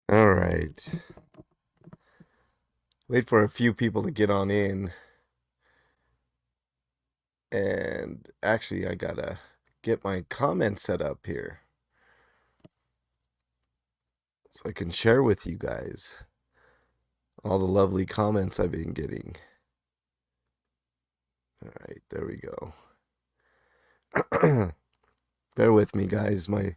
All right. Wait for a few people to get on in. And actually, I gotta get my comment set up here so I can share with you guys all the lovely comments I've been getting. All right, there we go. Bear with me, guys. My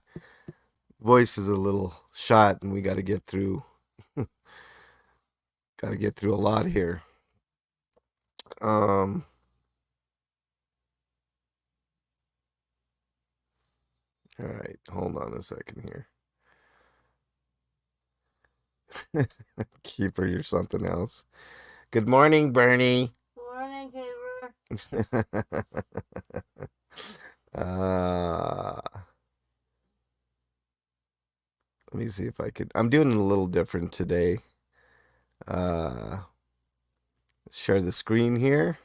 voice is a little shot, and we got to get through. Got to get through a lot here. Um, all right, hold on a second here. Keeper, you're something else. Good morning, Bernie. Morning, Keeper. uh, let me see if I could. I'm doing it a little different today. Uh, share the screen here.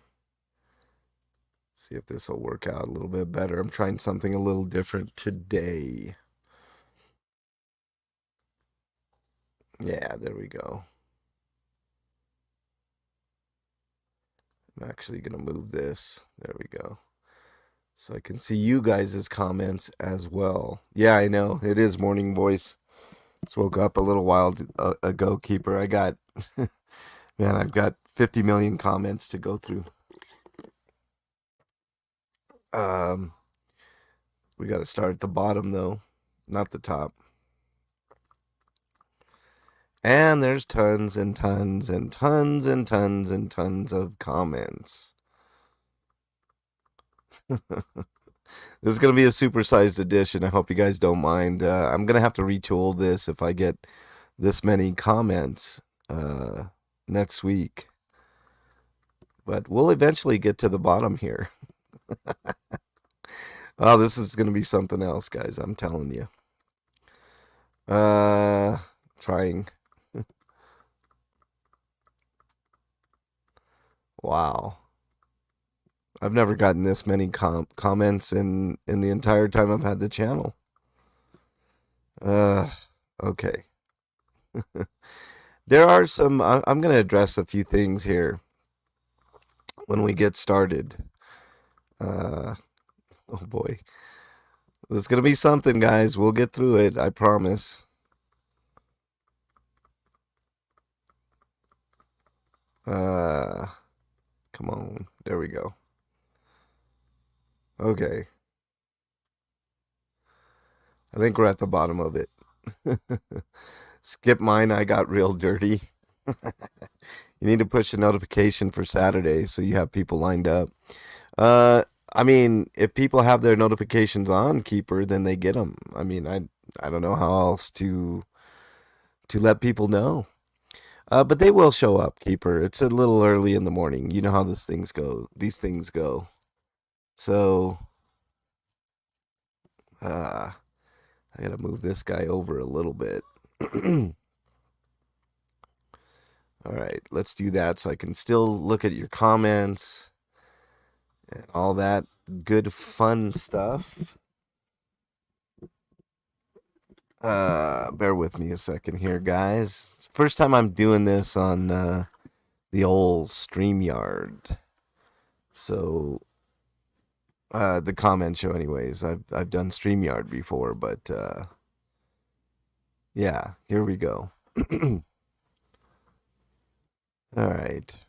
See if this will work out a little bit better. I'm trying something a little different today. Yeah, there we go. I'm actually going to move this. There we go. So I can see you guys' comments as well. Yeah, I know. It is morning voice. Just woke up a little while ago, Keeper. I got, man, I've got 50 million comments to go through. We got to start at the bottom, though, not the top. And there's tons and tons and tons and tons and tons of comments. This is going to be a supersized edition. I hope you guys don't mind. I'm going to have to retool this if I get this many comments next week. But we'll eventually get to the bottom here. Oh, this is going to be something else, guys. I'm telling you. Trying. Wow. I've never gotten this many comments in the entire time I've had the channel. Okay. There are some. I'm going to address a few things here when we get started. Oh boy, this is going to be something, guys. We'll get through it. I promise. Come on. There we go. Okay. I think we're at the bottom of it. Skip mine. I got real dirty. You need to push a notification for Saturday so you have people lined up. I mean, if people have their notifications on, Keeper, then they get them. I mean, I don't know how else to let people know. But they will show up, Keeper. It's a little early in the morning. You know how these things go. So, I gotta move this guy over a little bit. All right, let's do that so I can still look at your comments and all that good fun stuff. Bear with me a second here, guys. It's the first time I'm doing this on the old StreamYard. So the comment show anyways. I've done StreamYard before, but yeah, here we go. All right.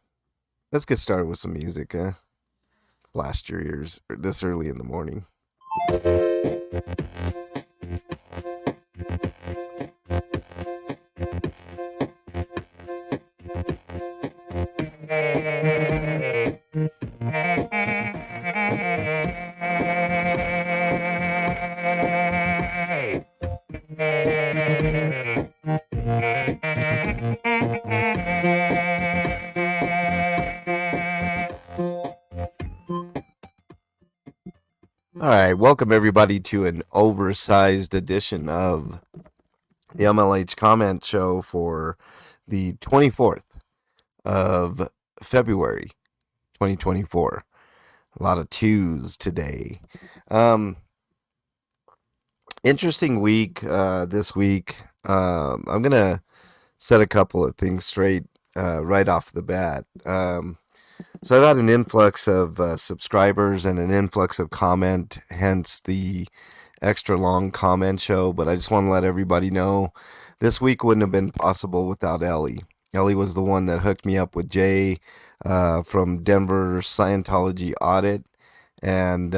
Let's get started with some music, blast your ears this early in the morning. All right, welcome everybody to an oversized edition of the MLH Comment Show for the 24th of February, 2024. A lot of twos today. Interesting week this week. I'm gonna set a couple of things straight right off the bat. So I've had an influx of subscribers and an influx of comment, hence the extra long comment show. But I just want to let everybody know this week wouldn't have been possible without Ellie. Ellie was the one that hooked me up with Jay from Denver Scientology Audit. And,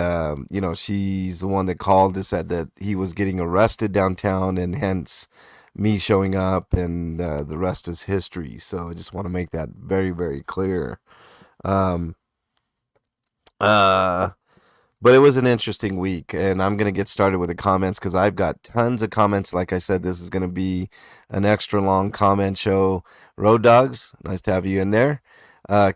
she's the one that called and said that he was getting arrested downtown, and hence me showing up, and the rest is history. So I just want to make that very, very clear. Um, uh, but it was an interesting week, and I'm going to get started with the comments because I've got tons of comments. Like I said, this is going to be an extra long comment show. Road Dogs, nice to have you in there.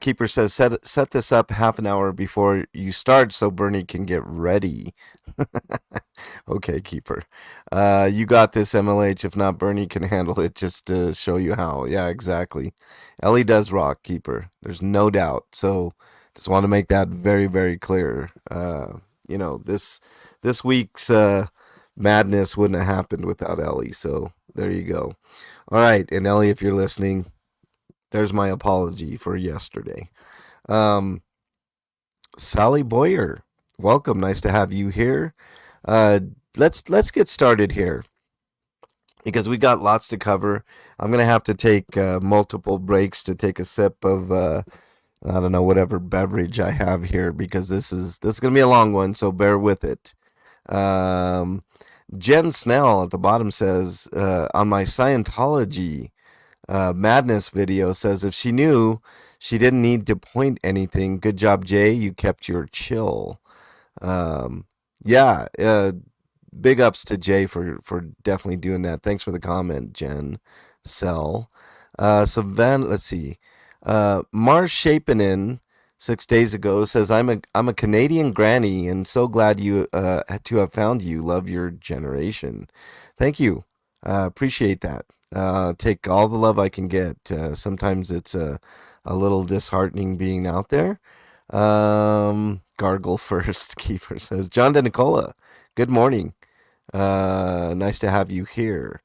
Keeper says, set this up half an hour before you start so Bernie can get ready. Okay, Keeper. You got this, MLH. If not, Bernie can handle it just to show you how. Yeah, exactly. Ellie does rock, Keeper. There's no doubt. So just want to make that very, very clear. This week's madness wouldn't have happened without Ellie. So there you go. All right, and Ellie, if you're listening, there's my apology for yesterday. Sally Boyer, welcome. Nice to have you here. Let's get started here because we got lots to cover. I'm gonna have to take multiple breaks to take a sip of I don't know, whatever beverage I have here because this is gonna be a long one, so bear with it. Um, Jen Snell at the bottom says on my Scientology madness video says if she knew she didn't need to point anything. Good job, Jay. You kept your chill. Um, yeah, big ups to Jay for definitely doing that. Thanks for the comment, Jen. Sell. So then let's see. Mars Shapenin 6 days ago says I'm a Canadian granny and so glad you to have found you. Love your generation. Thank you. Appreciate that. Take all the love I can get. Sometimes it's a little disheartening being out there. Gargle first, Kiefer says. John DeNicola, good morning. Nice to have you here.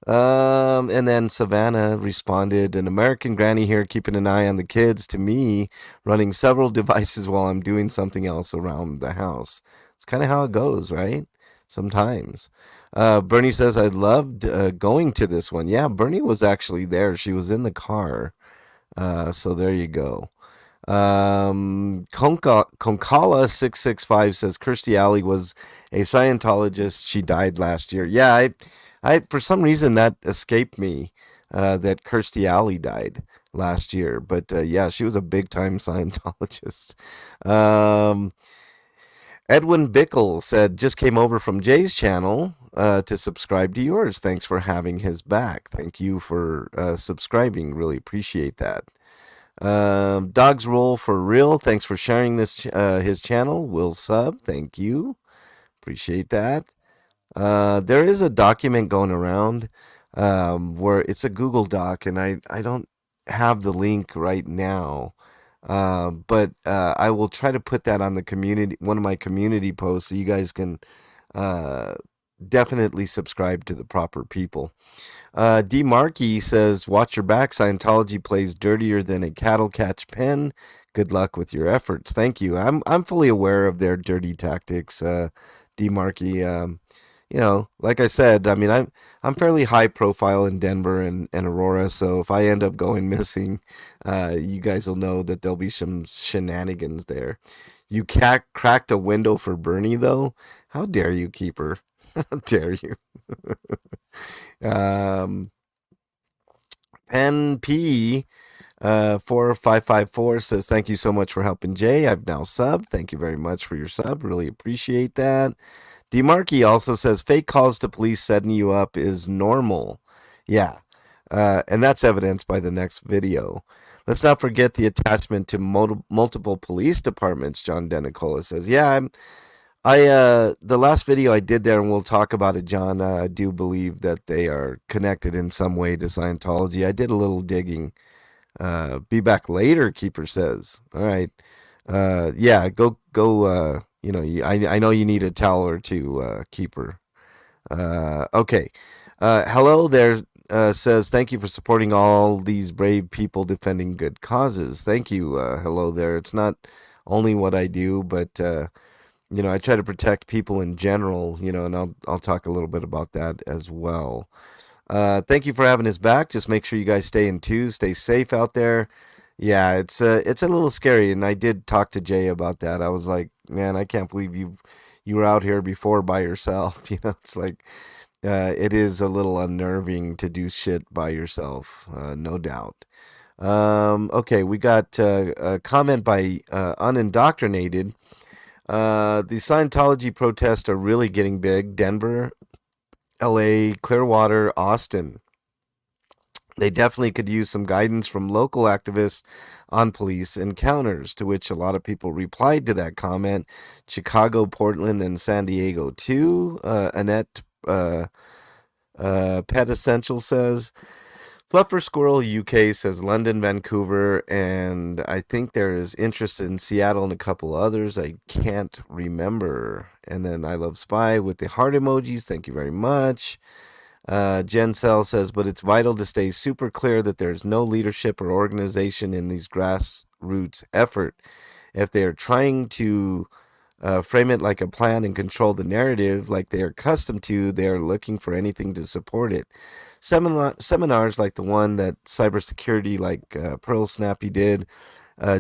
And then Savannah responded, an American granny here keeping an eye on the kids, to me, running several devices while I'm doing something else around the house. It's kind of how it goes, right? Sometimes. Bernie says, I loved going to this one. Yeah, Bernie was actually there. She was in the car. So there you go. Konkala665 says Kirstie Alley was a Scientologist. She died last year. Yeah, I for some reason that escaped me that Kirstie Alley died last year. But yeah, she was a big time Scientologist. Edwin Bickle said just came over from Jay's channel to subscribe to yours. Thanks for having his back. Thank you for subscribing. Really appreciate that. Dogs Roll for Real. Thanks for sharing this his channel. Will sub. Thank you. Appreciate that. There is a document going around where it's a Google Doc, and I don't have the link right now. But I will try to put that on the community, one of my community posts, so you guys can definitely subscribe to the proper people. D. Markey says, watch your back. Scientology plays dirtier than a cattle catch pen. Good luck with your efforts. Thank you. I'm fully aware of their dirty tactics, D. Markey. Like I said, I mean, I'm fairly high profile in Denver and Aurora, so if I end up going missing, you guys will know that there'll be some shenanigans there. You cracked a window for Bernie, though? How dare you, Keeper? How dare you? Pen P 4554 says, thank you so much for helping Jay. I've now subbed. Thank you very much for your sub. Really appreciate that. DeMarkey also says fake calls to police setting you up is normal. Yeah. And that's evidenced by the next video. Let's not forget the attachment to multiple police departments, John Denicola says. Yeah, the last video I did there, and we'll talk about it, John, I do believe that they are connected in some way to Scientology. I did a little digging. Be back later, Keeper says. All right. Yeah, go, I know you need a towel or two, Keeper. Okay. Hello there. Says thank you for supporting all these brave people defending good causes. Thank you. Hello there. It's not only what I do, but I try to protect people in general. And I'll talk a little bit about that as well. Thank you for having us back. Just make sure you guys stay in tune, stay safe out there. Yeah, it's a little scary, and I did talk to Jay about that. I was like, man, I can't believe you were out here before by yourself. It's like it is a little unnerving to do shit by yourself, no doubt. Okay, we got a comment by Unindoctrinated. The Scientology protests are really getting big. Denver, LA, Clearwater, Austin. They definitely could use some guidance from local activists on police encounters, to which a lot of people replied to that comment. Chicago, Portland, and San Diego, too. Annette Pet Essential says, Fluffer Squirrel UK says London, Vancouver, and I think there is interest in Seattle and a couple others. I can't remember. And then I Love Spy with the heart emojis. Thank you very much. Jen Cell says, but it's vital to stay super clear that there's no leadership or organization in these grassroots effort. If they are trying to frame it like a plan and control the narrative like they are accustomed to, they are looking for anything to support it. Seminars like the one that cybersecurity like Pearl Snappy did,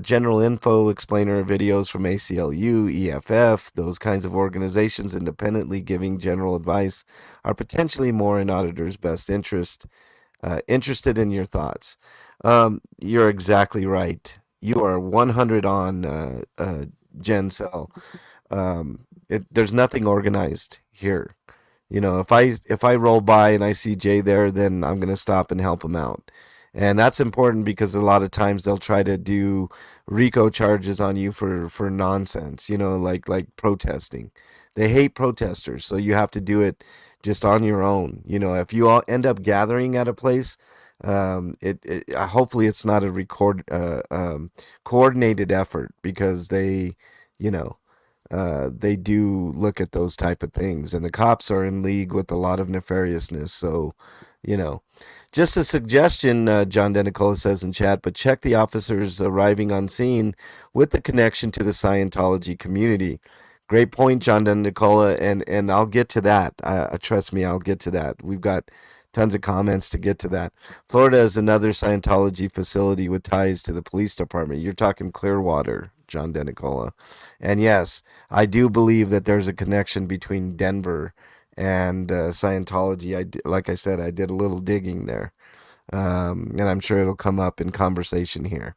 general info explainer videos from ACLU, EFF, those kinds of organizations independently giving general advice are potentially more in auditors' best interest. Interested in your thoughts. You're exactly right. You are 100 on Gen Cell. There's nothing organized here. If I roll by and I see Jay there, then I'm gonna stop and help him out. And that's important because a lot of times they'll try to do RICO charges on you for nonsense, like protesting. They hate protesters, so you have to do it just on your own. If you all end up gathering at a place, hopefully it's not a coordinated effort, because you know, they do look at those type of things, and the cops are in league with a lot of nefariousness. So, you know, just a suggestion, John Denicola says in chat, but check the officers arriving on scene with the connection to the Scientology community. Great point, John Denicola, and I'll get to that. Trust me, I'll get to that. We've got tons of comments to get to that. Florida is another Scientology facility with ties to the police department. You're talking Clearwater, John Denicola. And yes, I do believe that there's a connection between Denver and Scientology. Like I said, I did a little digging there. And I'm sure it'll come up in conversation here.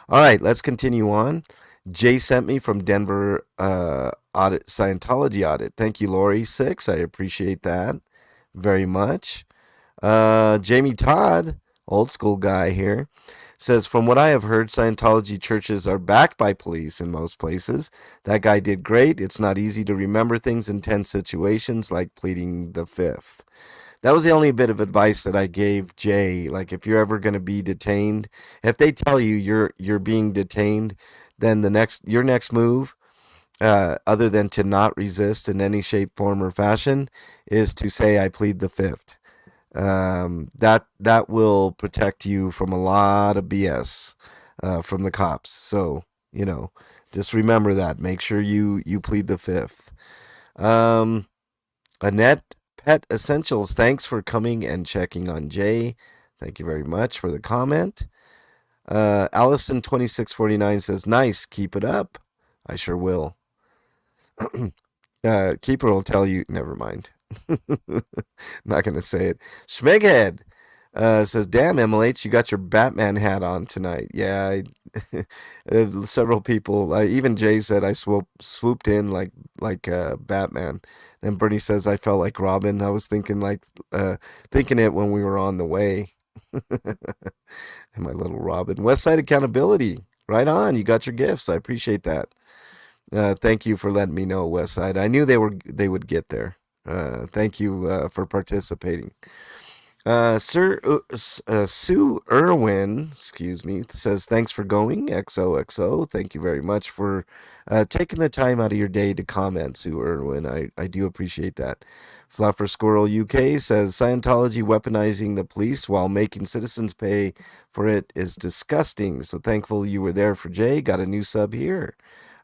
All right, let's continue on. Jay sent me from Denver audit, Scientology audit. Thank you, Lori 6. I appreciate that very much. Jamie Todd, old school guy here, says, from what I have heard, Scientology churches are backed by police in most places. That guy did great. It's not easy to remember things in tense situations like pleading the fifth. That was the only bit of advice that I gave Jay. Like, if you're ever going to be detained, if they tell you you're being detained, then your next move, other than to not resist in any shape, form, or fashion, is to say, I plead the fifth. That will protect you from a lot of BS from the cops. So, just remember that. Make sure you plead the fifth. Annette Pet Essentials, thanks for coming and checking on Jay. Thank you very much for the comment. Allison2649 says, nice, keep it up. I sure will. Keeper will tell you, never mind. Not going to say it. Schmeghead says, damn, MLH, you got your Batman hat on tonight. Yeah, several people, even Jay said I swooped in like Batman. Then Bernie says I felt like Robin. I was thinking thinking it when we were on the way. And my little Robin. Westside Accountability. Right on. You got your gifts. I appreciate that. Thank you for letting me know, Westside. I knew they would get there. Thank you for participating. Sue Irwin, excuse me, says thanks for going. XOXO. Thank you very much for taking the time out of your day to comment, Sue Irwin. I do appreciate that. Fluffer Squirrel UK says Scientology weaponizing the police while making citizens pay for it is disgusting. So thankful you were there for Jay. Got a new sub here.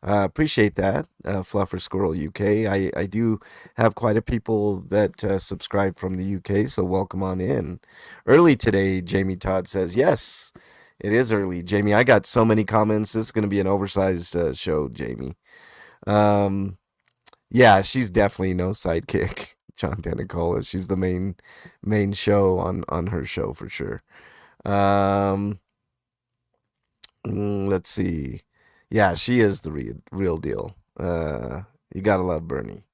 Appreciate that, Fluffer Squirrel UK. I do have quite a people that subscribe from the UK, so welcome on in. Early today, Jamie Todd says, yes, it is early. Jamie, I got so many comments. This is going to be an oversized show, Jamie. Um, yeah, she's definitely no sidekick, John Denicola. She's the main show on her show for sure. Um, let's see. Yeah, she is the real deal. You gotta love Bernie.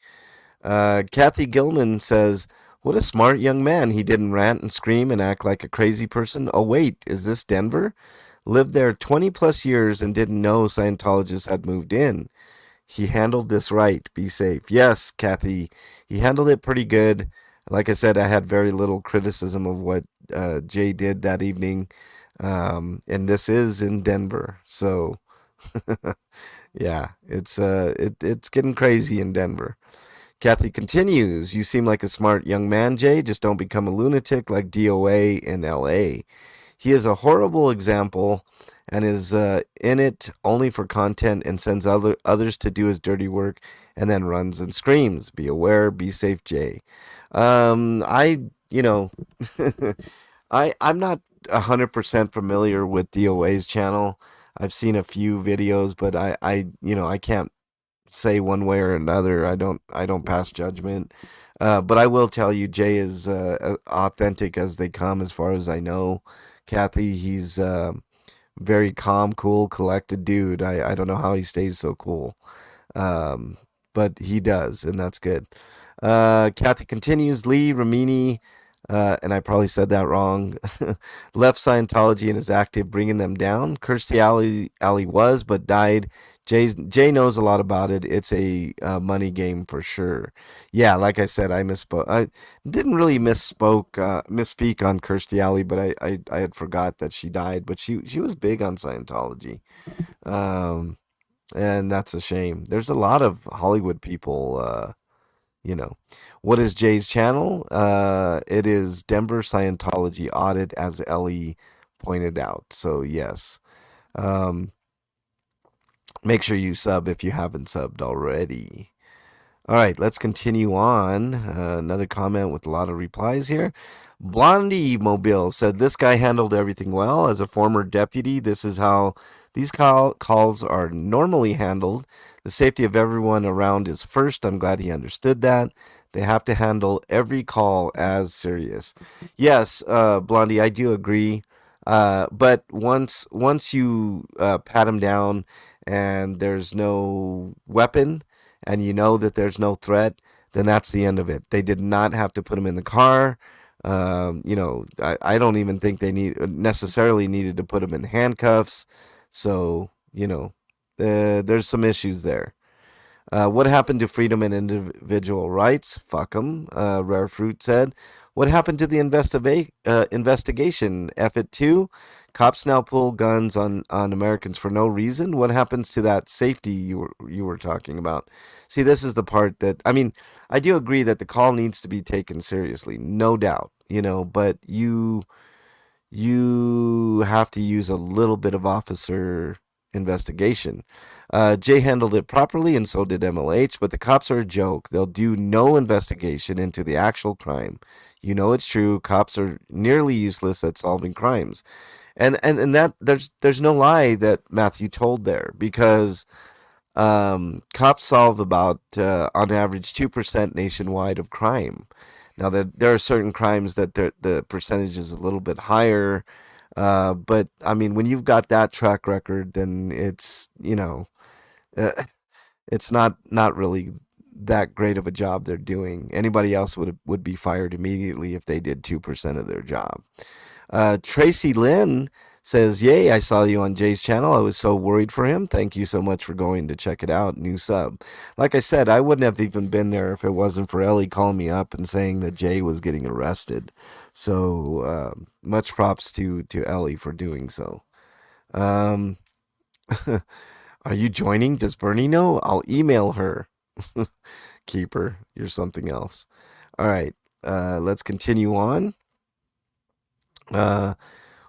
Kathy Gilman says, what a smart young man. He didn't rant and scream and act like a crazy person. Oh, wait, is this Denver? Lived there 20 plus years and didn't know Scientologists had moved in. He handled this right. Be safe. Yes, Kathy, he handled it pretty good. Like I said, I had very little criticism of what Jay did that evening. And this is in Denver. So, yeah, it's getting crazy in Denver. Kathy continues, you seem like a smart young man, Jay. Just don't become a lunatic like DOA in LA. He is a horrible example and is in it only for content and sends others to do his dirty work and then runs and screams. Be aware, be safe, Jay. You know, I'm not 100% familiar with DOA's channel. I've seen a few videos, but I can't say one way or another. I don't pass judgment. But I will tell you, Jay is authentic as they come, as far as I know. Kathy, he's very calm, cool, collected dude. I don't know how he stays so cool, um, but he does, and that's good. Kathy continues. Lee Ramini, and I probably said that wrong, left Scientology and is active bringing them down. Kirstie Alley was, but died. Jay knows a lot about it. It's a money game for sure. Yeah, like I said, I misspoke. I didn't really misspeak on Kirstie Alley, but I had forgot that she died. But she was big on Scientology, um, and that's a shame. There's a lot of Hollywood people. You know, what is Jay's channel? It is Denver Scientology Audit, as Ellie pointed out. So yes. Um, Make sure you sub if you haven't subbed already. All right, let's continue on. Another comment with a lot of replies here. Blondie Mobile said this guy handled everything well. As a former deputy, this is how these calls are normally handled. The safety of everyone around is first. I'm glad he understood that. They have to handle every call as serious. Yes, Blondie, I do agree. But once you pat him down and there's no weapon and you know that there's no threat, then that's the end of it. They did not have to put him in the car. I don't even think they necessarily needed to put him in handcuffs. So, there's some issues there. What happened to freedom and individual rights? Fuck 'em, Rare Fruit said. What happened to the investigation? F it too. Cops now pull guns on Americans for no reason. What happens to that safety you were talking about? See, this is the part that I do agree that the call needs to be taken seriously, no doubt. But you have to use a little bit of officer investigation. Jay handled it properly, and so did MLH, but the cops are a joke. They'll do no investigation into the actual crime. It's true. Cops are nearly useless at solving crimes. And that there's no lie that Matthew told there, because cops solve about on average 2% nationwide of crime. Now there are certain crimes that the percentage is a little bit higher, but when you've got that track record, then uh, it's not really that great of a job they're doing. Anybody else would be fired immediately if they did 2% of their job. Tracy Lynn says, yay, I saw you on Jay's channel. I was so worried for him. Thank you so much for going to check it out. New sub. Like I said, I wouldn't have even been there if it wasn't for Ellie calling me up and saying that Jay was getting arrested So much props to Ellie for doing so. Um, are you joining? Does Bernie know? I'll email her. Keeper, you're something else. All right, let's continue on. Uh,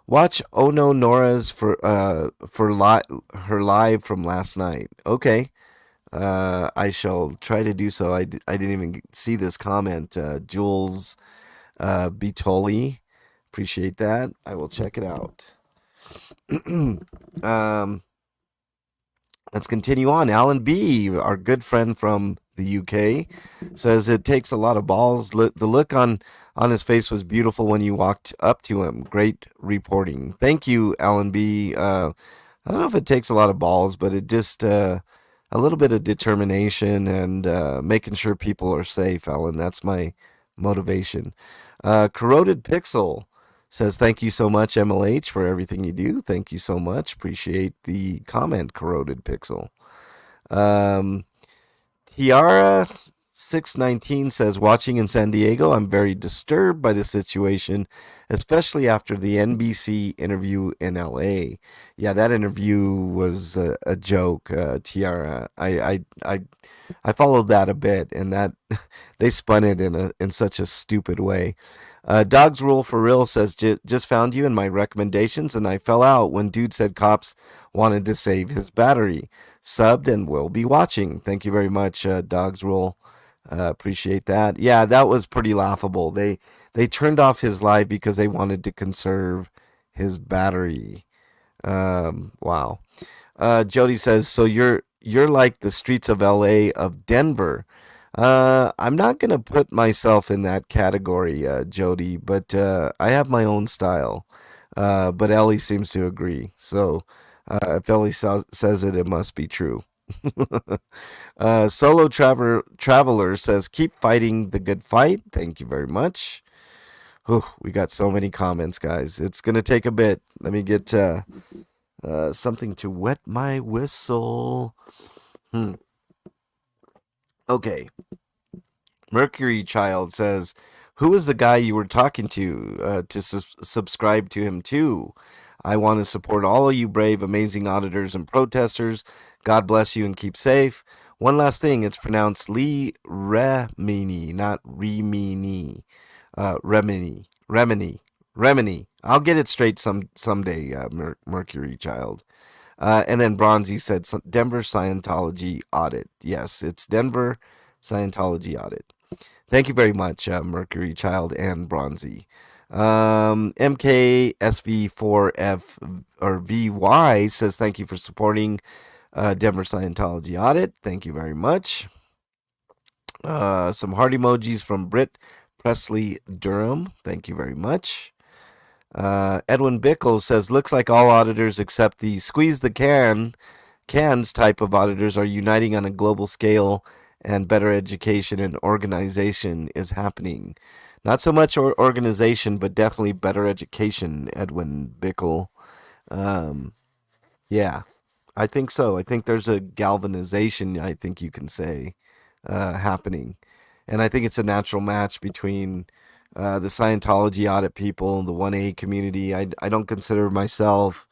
watch Oh No Nora's her live from last night. Okay, I shall try to do so. I didn't even see this comment. Jules Bitoli, appreciate that. I will check it out. um, let's continue on. Alan B, our good friend from the UK, says it takes a lot of balls. The look on his face was beautiful when you walked up to him. Great reporting. Thank you, Alan B. I don't know if it takes a lot of balls, but it just a little bit of determination and making sure people are safe, Alan. That's my motivation. Corroded Pixel says, thank you so much, MLH, for everything you do. Thank you so much. Appreciate the comment, Corroded Pixel. Um, Tiara 619 says, watching in San Diego, I'm very disturbed by the situation, especially after the NBC interview in LA. Yeah, that interview was a joke, Tiara. I followed that a bit, and that they spun it in such a stupid way. Dogs Rule for Real says, just found you in my recommendations, and I fell out when dude said cops wanted to save his battery. Subbed and will be watching. Thank you very much, Dogs Rule. Appreciate that. Yeah, that was pretty laughable. They turned off his live because they wanted to conserve his battery. Wow. Jody says, so you're like the streets of LA of Denver. I'm not gonna put myself in that category, Jody, but I have my own style. But Ellie seems to agree. So if Ellie says it, it must be true. Solo Traveler says, keep fighting the good fight. Thank you very much. Whew, we got so many comments, guys. It's gonna take a bit. Let me get something to wet my whistle. Okay. Mercury Child says, who is the guy you were talking to subscribe to him too? I want to support all of you brave, amazing auditors and protesters. God bless you and keep safe. One last thing, it's pronounced Lee Remini, not Remini. Remini. I'll get it straight someday, Mercury Child. And then Bronzy said Denver Scientology audit. Yes, it's Denver Scientology audit. Thank you very much, Mercury Child and Bronzy. MKSV4F or VY says thank you for supporting Denver Scientology audit. Thank you very much. Some heart emojis from Britt Presley Durham. Thank you very much. Edwin Bickle says, looks like all auditors except the squeeze the cans type of auditors are uniting on a global scale, and better education and organization is happening. Not so much organization, but definitely better education, Edwin Bickle. Yeah, I think so. I think there's a galvanization, I think you can say, happening. And I think it's a natural match between the Scientology audit people and the 1A community. I don't consider myself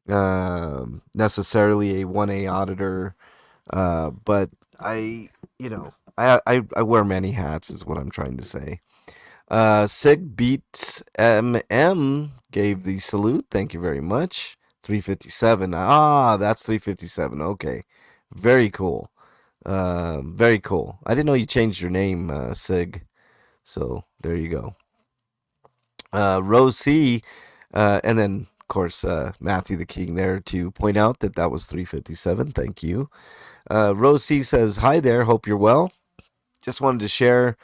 necessarily a 1A auditor, but I wear many hats, is what I'm trying to say. Sig Beats MM gave the salute. Thank you very much. 357. Ah, that's 357. Okay. Very cool. Very cool. I didn't know you changed your name, Sig. So there you go. Rose C, and then of course Matthew the King there to point out that that was 357. Thank you. Rose C says, hi there. Hope you're well. Just wanted to share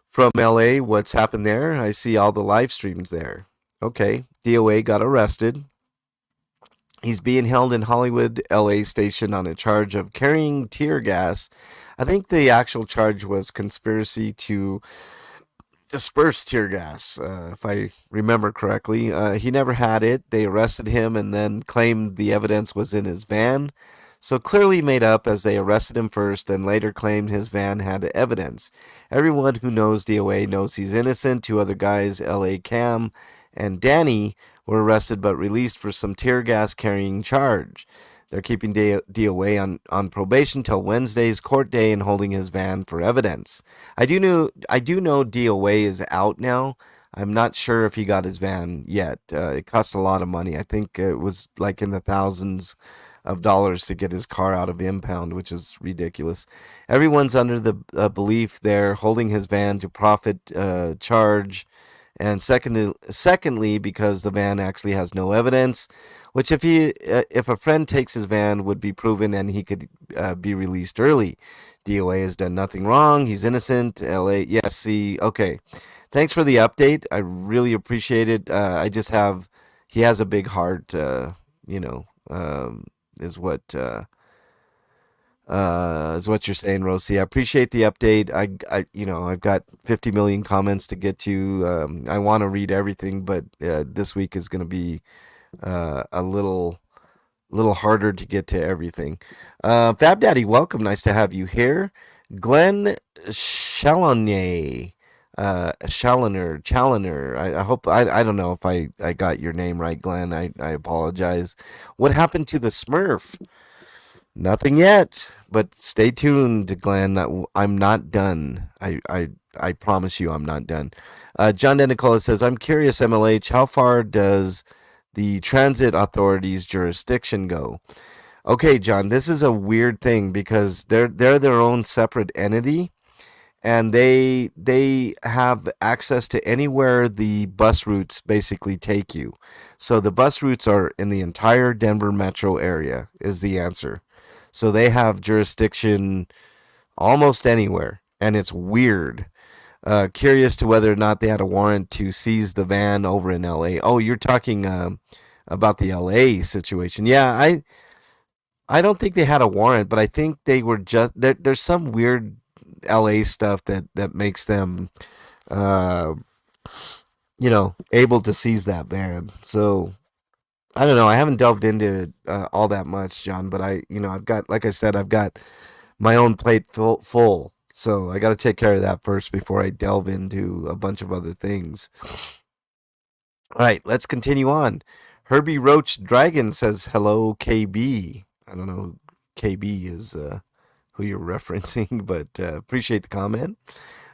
from LA what's happened there. I see all the live streams there. Okay. DOA got arrested. He's being held in Hollywood, LA station on a charge of carrying tear gas. I think the actual charge was conspiracy to disperse tear gas, if I remember correctly. He never had it. They arrested him and then claimed the evidence was in his van. So clearly made up, as they arrested him first and later claimed his van had evidence. Everyone who knows DOA knows he's innocent. Two other guys, LA Cam and Danny, were arrested but released for some tear gas carrying charge. They're keeping DOA on probation till Wednesday's court day and holding his van for evidence. I do know DOA is out now. I'm not sure if he got his van yet. It cost a lot of money. I think it was like in the thousands of dollars to get his car out of impound, which is ridiculous. Everyone's under the belief they're holding his van to profit charge, and secondly, because the van actually has no evidence, which if a friend takes his van would be proven and he could be released early. DOA has done nothing wrong. He's innocent. LA, yes. See, okay. Thanks for the update. I really appreciate it. I just have, he has a big heart. You know, is what is what you're saying, Rosie. I appreciate the update. I've got 50 million comments to get to. I want to read everything, but this week is going to be a little harder to get to everything. Fab Daddy, welcome. Nice to have you here. Glenn Challoner. Challoner. I hope I don't know if I got your name right, Glenn. I apologize. What happened to the Smurf? Nothing yet, but stay tuned, Glenn. I'm not done. I promise you, I'm not done. John Denicola says, "I'm curious, MLH. How far does the transit authority's jurisdiction go?" Okay, John, this is a weird thing because they're their own separate entity, and they have access to anywhere the bus routes basically take you. So the bus routes are in the entire Denver metro area is the answer. So they have jurisdiction almost anywhere, and it's weird. Curious to whether or not they had a warrant to seize the van over in LA. Oh, you're talking about the LA situation. Yeah, I don't think they had a warrant, but I think they were just there's some weird LA stuff that makes them uh, able to seize that van. So I don't know. I haven't delved into all that much, John, but I've got, like I said, I've got my own plate full. So I got to take care of that first before I delve into a bunch of other things. All right, let's continue on. Herbie Roach Dragon says, "Hello, KB." I don't know who KB is, who you're referencing, but appreciate the comment.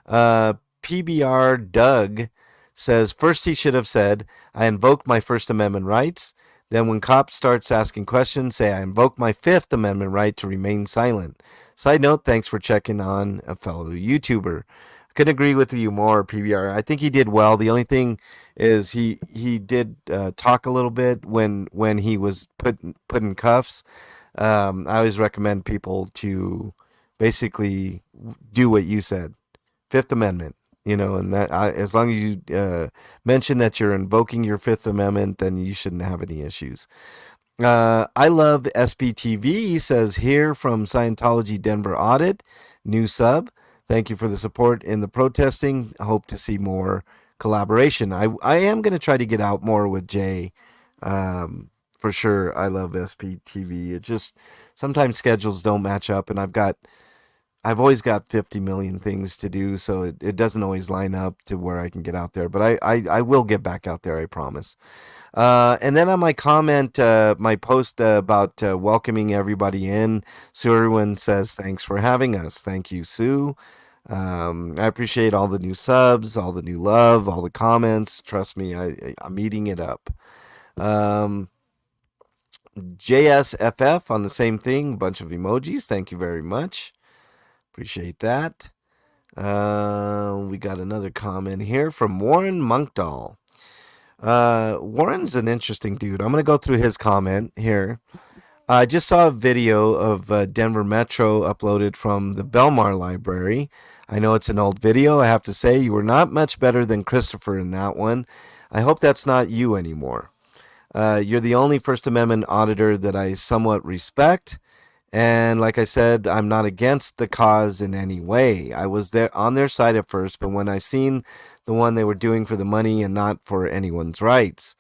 PBR Doug says, "First, he should have said, 'I invoke my First Amendment rights.' Then, when cop starts asking questions, say, 'I invoke my Fifth Amendment right to remain silent.'" Side note, thanks for checking on a fellow YouTuber. I couldn't agree with you more, PBR. I think he did well. The only thing is he did talk a little bit when he was put in cuffs. I always recommend people to basically do what you said. Fifth Amendment, and that as long as you mention that you're invoking your Fifth Amendment, then you shouldn't have any issues. I love SBTV says, "Here from Scientology Denver Audit, new sub. Thank you for the support in the protesting. Hope to see more collaboration." I am going to try to get out more with Jay. For sure. I love SPTV. It just sometimes schedules don't match up, and I've always got 50 million things to do, so it doesn't always line up to where I can get out there. But I will get back out there, I promise. And then on my comment, my post about welcoming everybody in, Sue Irwin says, "Thanks for having us." Thank you, Sue. I appreciate all the new subs, all the new love, all the comments. Trust me, I'm eating it up. JSFF on the same thing, bunch of emojis. Thank you very much. Appreciate that. We got another comment here from Warren Monkdahl. Warren's an interesting dude. I'm going to go through his comment here. I just saw a video of Denver Metro uploaded from the Belmar Library. I know it's an old video. I have to say, you were not much better than Christopher in that one. I hope that's not you anymore. You're the only First Amendment auditor that I somewhat respect. And like I said, I'm not against the cause in any way. I was there on their side at first, but when I seen the one they were doing for the money and not for anyone's rights,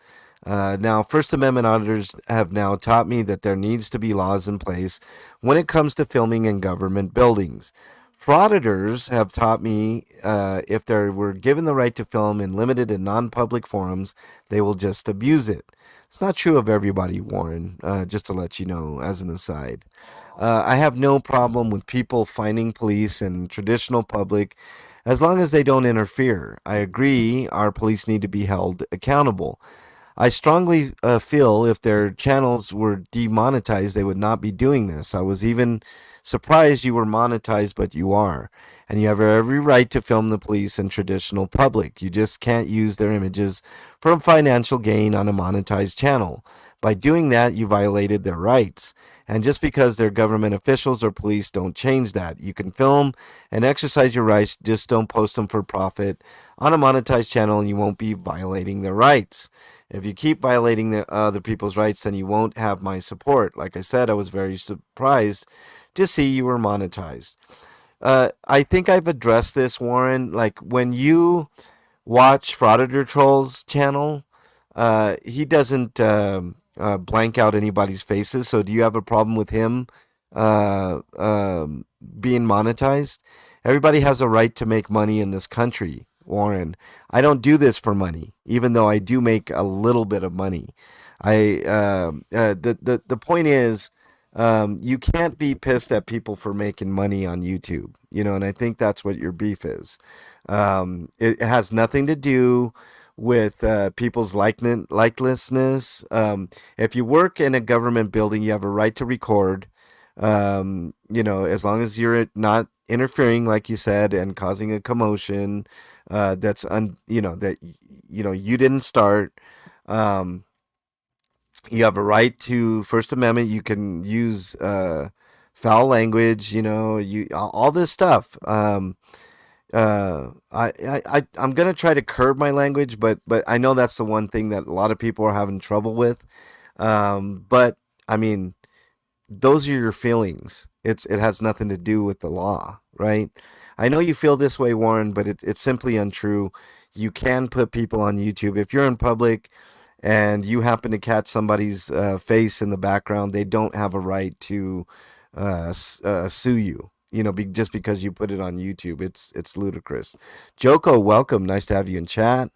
Now, First Amendment auditors have now taught me that there needs to be laws in place when it comes to filming in government buildings. Frauditors have taught me if they were given the right to film in limited and non public forums, they will just abuse it. It's not true of everybody, Warren, just to let you know as an aside. I have no problem with people finding police in traditional public as long as they don't interfere. I agree our police need to be held accountable. I strongly feel if their channels were demonetized, they would not be doing this. I was even surprised you were monetized, but you are. And you have every right to film the police in traditional public. You just can't use their images for financial gain on a monetized channel. By doing that, you violated their rights. And just because they're government officials or police, don't change that. You can film and exercise your rights, just don't post them for profit on a monetized channel, and you won't be violating their rights. If you keep violating the other people's rights, then you won't have my support. Like I said, I was very surprised to see you were monetized. I think I've addressed this, Warren. Like when you watch Frauditor Troll's channel, he doesn't blank out anybody's faces. So do you have a problem with him being monetized? Everybody has a right to make money in this country, Warren. I don't do this for money, even though I do make a little bit of money. The point is, you can't be pissed at people for making money on YouTube, and I think that's what your beef is. It has nothing to do with people's likelessness. If you work in a government building, you have a right to record. As long as you're not interfering, like you said, and causing a commotion that you didn't start. You have a right to First Amendment. You can use foul language. You all this stuff. I'm gonna try to curb my language, but I know that's the one thing that a lot of people are having trouble with. But I mean, those are your feelings. It has nothing to do with the law, right? I know you feel this way, Warren, but it's simply untrue. You can put people on YouTube if you're in public and you happen to catch somebody's face in the background. They don't have a right to sue you. Just because you put it on YouTube, it's ludicrous. Joko, welcome. Nice to have you in chat.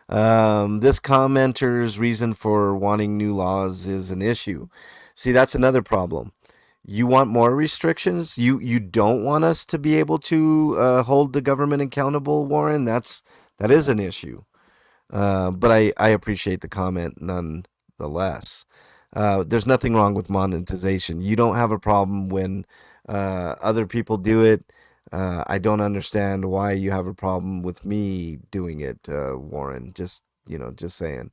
This commenter's reason for wanting new laws is an issue. See, that's another problem. You want more restrictions? You don't want us to be able to hold the government accountable, Warren? That is an issue. But I appreciate the comment nonetheless. There's nothing wrong with monetization. You don't have a problem when other people do it. I don't understand why you have a problem with me doing it, Warren. Just saying.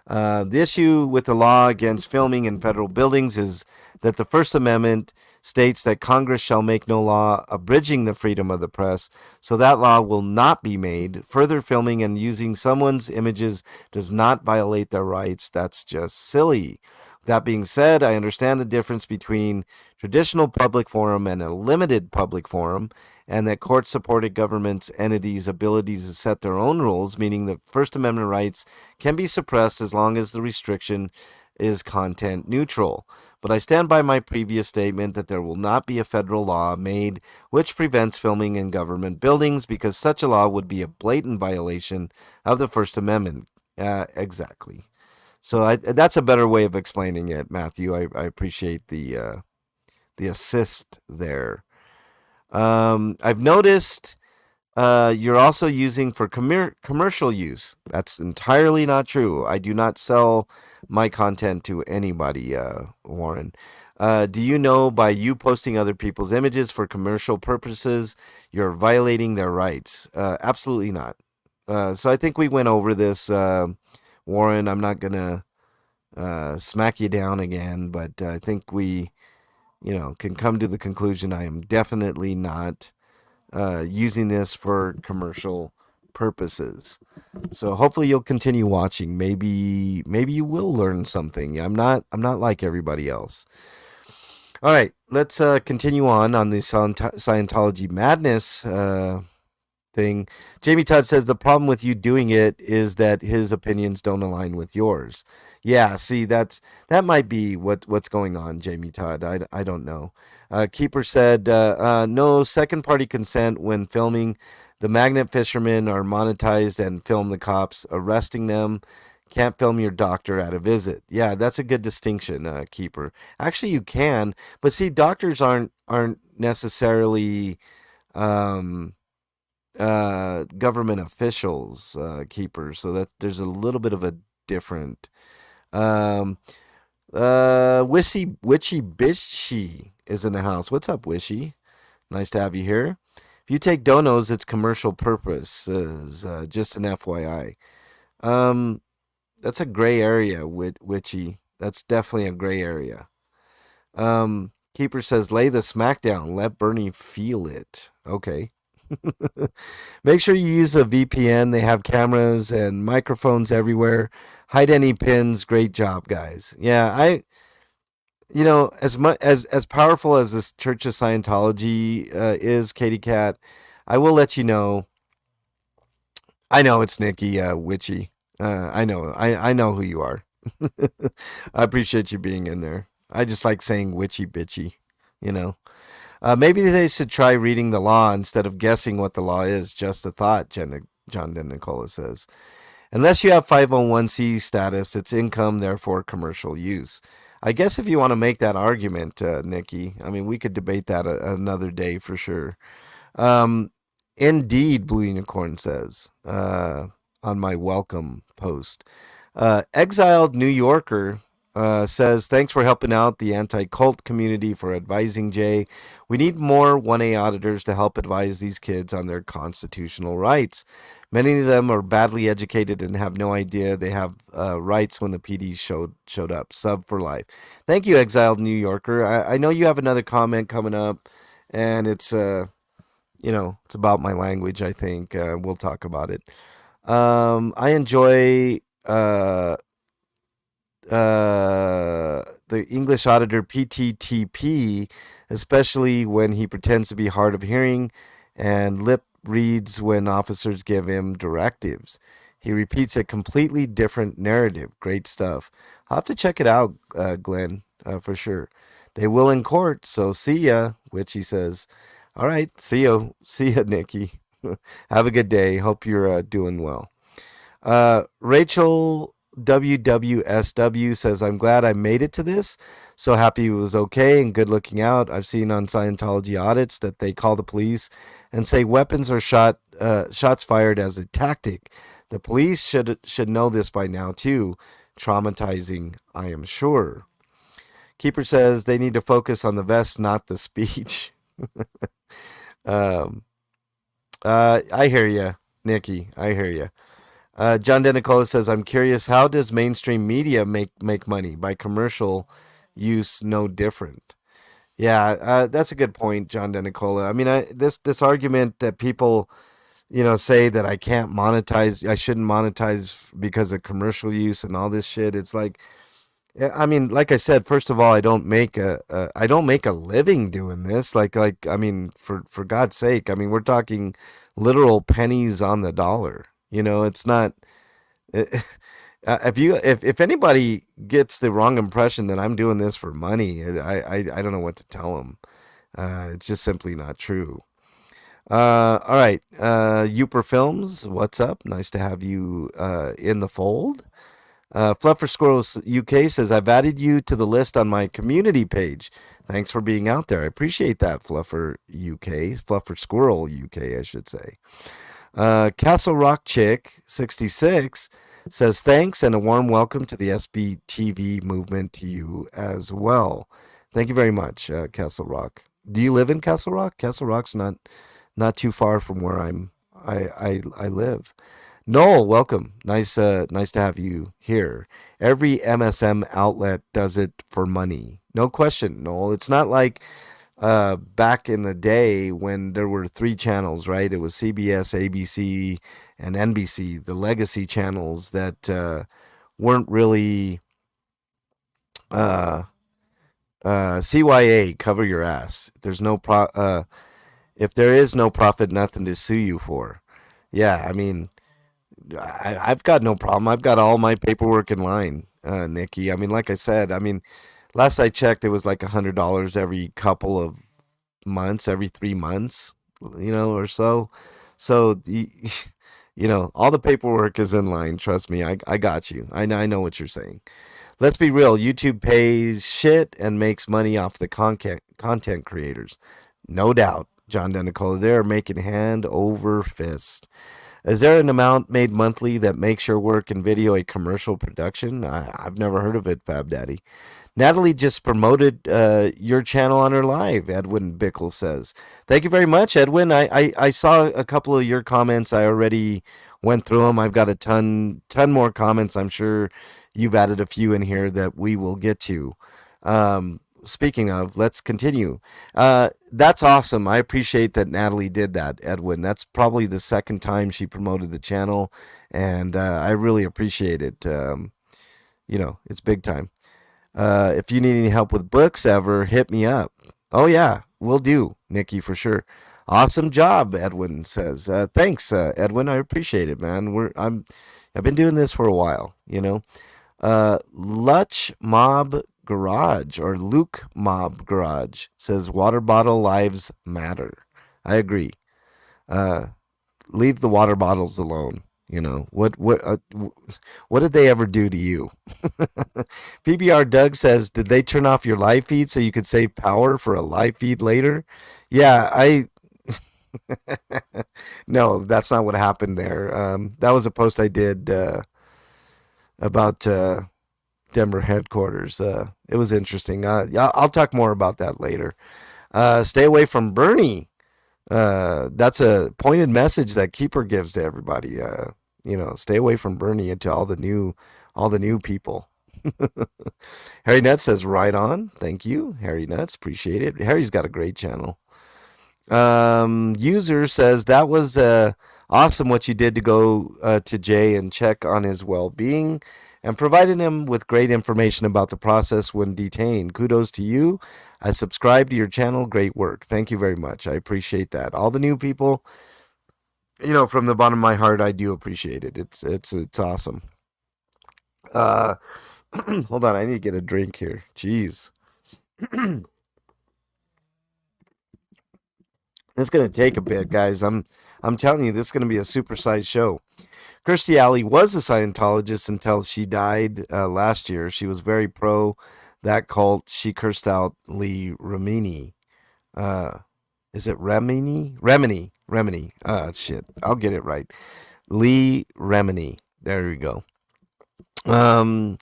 The issue with the law against filming in federal buildings is that the First Amendment states that Congress shall make no law abridging the freedom of the press, so that law will not be made. Further, filming and using someone's images does not violate their rights. That's just silly. That being said, I understand the difference between traditional public forum and a limited public forum, and that court-supported government entities' abilities to set their own rules, meaning that First Amendment rights can be suppressed as long as the restriction is content neutral. But I stand by my previous statement that there will not be a federal law made which prevents filming in government buildings, because such a law would be a blatant violation of the First Amendment. Exactly. So that's a better way of explaining it, Matthew. I appreciate the assist there. I've noticed you're also using for commercial use. That's entirely not true. I do not sell my content to anybody, Warren. Do you know by you posting other people's images for commercial purposes, you're violating their rights? Absolutely not. So I think we went over this, Warren. I'm not going to smack you down again, but I think we, can come to the conclusion I am definitely not using this for commercial purposes. So hopefully you'll continue watching. Maybe you will learn something. I'm not like everybody else. All right, let's continue on the Scientology madness thing. Jamie Todd says the problem with you doing it is that his opinions don't align with yours. Yeah, see, that might be what's going on, Jamie Todd. I don't know. Keeper said no second party consent when filming. The magnet fishermen are monetized and film the cops arresting them. Can't film your doctor at a visit. Yeah, that's a good distinction, Keeper. Actually, you can, but see, doctors aren't necessarily um, government officials, Keeper. So that there's a little bit of a different. Um, Witchy Bishy is in the house. What's up, Wishy? Nice to have you here. If you take donos, it's commercial purposes. Just an FYI. Um, that's a gray area, Witchy. That's definitely a gray area. Keeper says, lay the smackdown. Let Bernie feel it. Okay. Make sure you use a VPN. They have cameras and microphones everywhere. Hide any pins. Great job, guys. Yeah, as much as powerful as this Church of Scientology is, Katie Cat, I will let you know. I know it's Nikki Witchy. I know who you are. I appreciate you being in there. I just like saying witchy bitchy, you know. Maybe they should try reading the law instead of guessing what the law is. Just a thought, John DeNicola says. Unless you have 501c status, it's income, therefore commercial use. I guess if you want to make that argument, Nikki, I mean, we could debate that another day for sure. Um, Indeed, Blue Unicorn says on my welcome post. Exiled New Yorker says, thanks for helping out the anti-cult community for advising Jay. We need more 1A auditors to help advise these kids on their constitutional rights. Many of them are badly educated and have no idea they have rights when the PD showed up. Sub for life. Thank you, Exiled New Yorker. I know you have another comment coming up, and it's it's about my language, I think. We'll talk about it. I enjoy the English auditor PTTP, especially when he pretends to be hard of hearing and lip reads when officers give him directives. He repeats a completely different narrative. Great stuff. I'll have to check it out, Glenn, for sure. They will in court, so see ya, which he says. All right, see ya, Nikki. Have a good day. Hope you're doing well. Rachel WWSW says, I'm glad I made it to this. So happy it was okay and good looking out. I've seen on Scientology audits that they call the police and say weapons or shots fired as a tactic. The police should know this by now too. Traumatizing, I am sure. Keeper says they need to focus on the vest, not the speech. I hear you, Nikki. I hear you. John DeNicola says, I'm curious, how does mainstream media make money? By commercial use, no different. Yeah, that's a good point, John DeNicola. I mean, this argument that people, say that I can't monetize, I shouldn't monetize because of commercial use and all this shit. It's like, I mean, like I said, first of all, I don't make a living doing this. I mean, for God's sake, I mean, we're talking literal pennies on the dollar. It's not. If anybody gets the wrong impression that I'm doing this for money, I don't know what to tell them. It's just simply not true. All right, Uper Films, what's up? Nice to have you in the fold. Fluffer Squirrels UK says, I've added you to the list on my community page. Thanks for being out there. I appreciate that, Fluffer UK. Fluffer Squirrel UK, I should say. Castle Rock Chick 66 says, thanks and a warm welcome to the SBTV movement to you as well. Thank you very much, Castle Rock. Do you live in Castle Rock? Castle Rock's not too far from where I live. Noel, welcome. Nice to have you here. Every MSM outlet does it for money. No question, Noel. It's not like back in the day when there were 3 channels, right? It was CBS, ABC, and NBC, the legacy channels that weren't really CYA, cover your ass. If there is no profit, nothing to sue you for. Yeah, I mean, I've got no problem. I've got all my paperwork in line, Nikki. I mean, like I said, I mean, last I checked, it was like $100 every couple of months, every 3 months, or so. So all the paperwork is in line. Trust me, I got you. I know what you're saying. Let's be real. YouTube pays shit and makes money off the content creators, no doubt. John Denicola, they're making hand over fist. Is there an amount made monthly that makes your work in video a commercial production? I've never heard of it, Fab Daddy. Natalie just promoted your channel on her live, Edwin Bickle says. Thank you very much, Edwin. I saw a couple of your comments. I already went through them. I've got a ton more comments. I'm sure you've added a few in here that we will get to. Speaking of, let's continue. That's awesome. I appreciate that Natalie did that, Edwin. That's probably the second time she promoted the channel, and I really appreciate it. It's big time. If you need any help with books ever, hit me up. Oh yeah, we'll do, Nikki, for sure. Awesome job, Edwin says. Thanks, Edwin. I appreciate it, man. I've been doing this for a while, Lutch Mob Garage or Luke Mob Garage says water bottle lives matter. I agree. Uh, Leave the water bottles alone. What did they ever do to you? PBR Doug says, did they turn off your live feed so you could save power for a live feed later? Yeah, I no, that's not what happened there. That was a post I did about Denver headquarters. It was interesting. Yeah, I'll talk more about that later. Stay away from Bernie. That's a pointed message that Keeper gives to everybody. Stay away from Bernie and to all the new people. Harry Nuts says, right on. Thank you, Harry Nuts. Appreciate it. Harry's got a great channel. User says, that was awesome what you did to go to Jay and check on his well being and provided him with great information about the process when detained. Kudos to you. I subscribe to your channel. Great work. Thank you very much. I appreciate that. All the new people, from the bottom of my heart, I do appreciate it. It's awesome. Uh, Hold on. I need to get a drink here. Jeez. It's gonna take a bit, guys. I'm telling you, this is gonna be a supersized show. Kirstie Alley was a Scientologist until she died last year. She was very pro that cult. She cursed out Lee Remini. Uh, is it Remini? Remini. Shit. I'll get it right. Lee Remini. There we go. Um,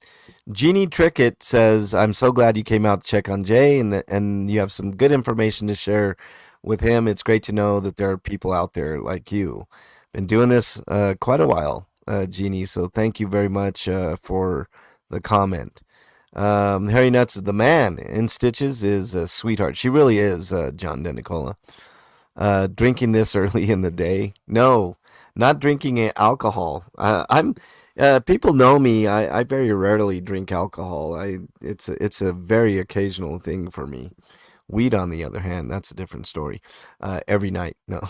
Jeannie Trickett says, I'm so glad you came out to check on Jay and you have some good information to share with him. It's great to know that there are people out there like you. Been doing this quite a while, Jeannie, so thank you very much for the comment. Harry Nuts is the man. In Stitches is a sweetheart. She really is, John DeNicola. Drinking this early in the day? No, not drinking alcohol. I'm. People know me. I very rarely drink alcohol. It's a very occasional thing for me. Weed, on the other hand, that's a different story. Every night, no.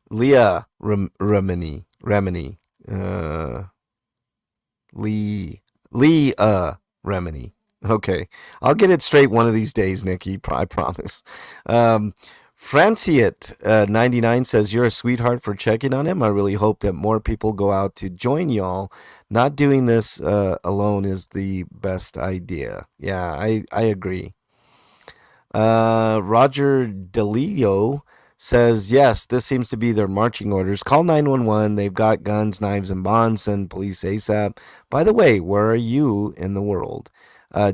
Leah Remini, Lee Remini. Okay, I'll get it straight one of these days, Nikki. I promise. Um, Franciet 99 says, you're a sweetheart for checking on him. I really hope that more people go out to join y'all. Not doing this alone is the best idea. Yeah, I agree. Roger DeLeo says, yes, this seems to be their marching orders. Call 911. They've got guns, knives, and bonds. Send police ASAP. By the way, where are you in the world?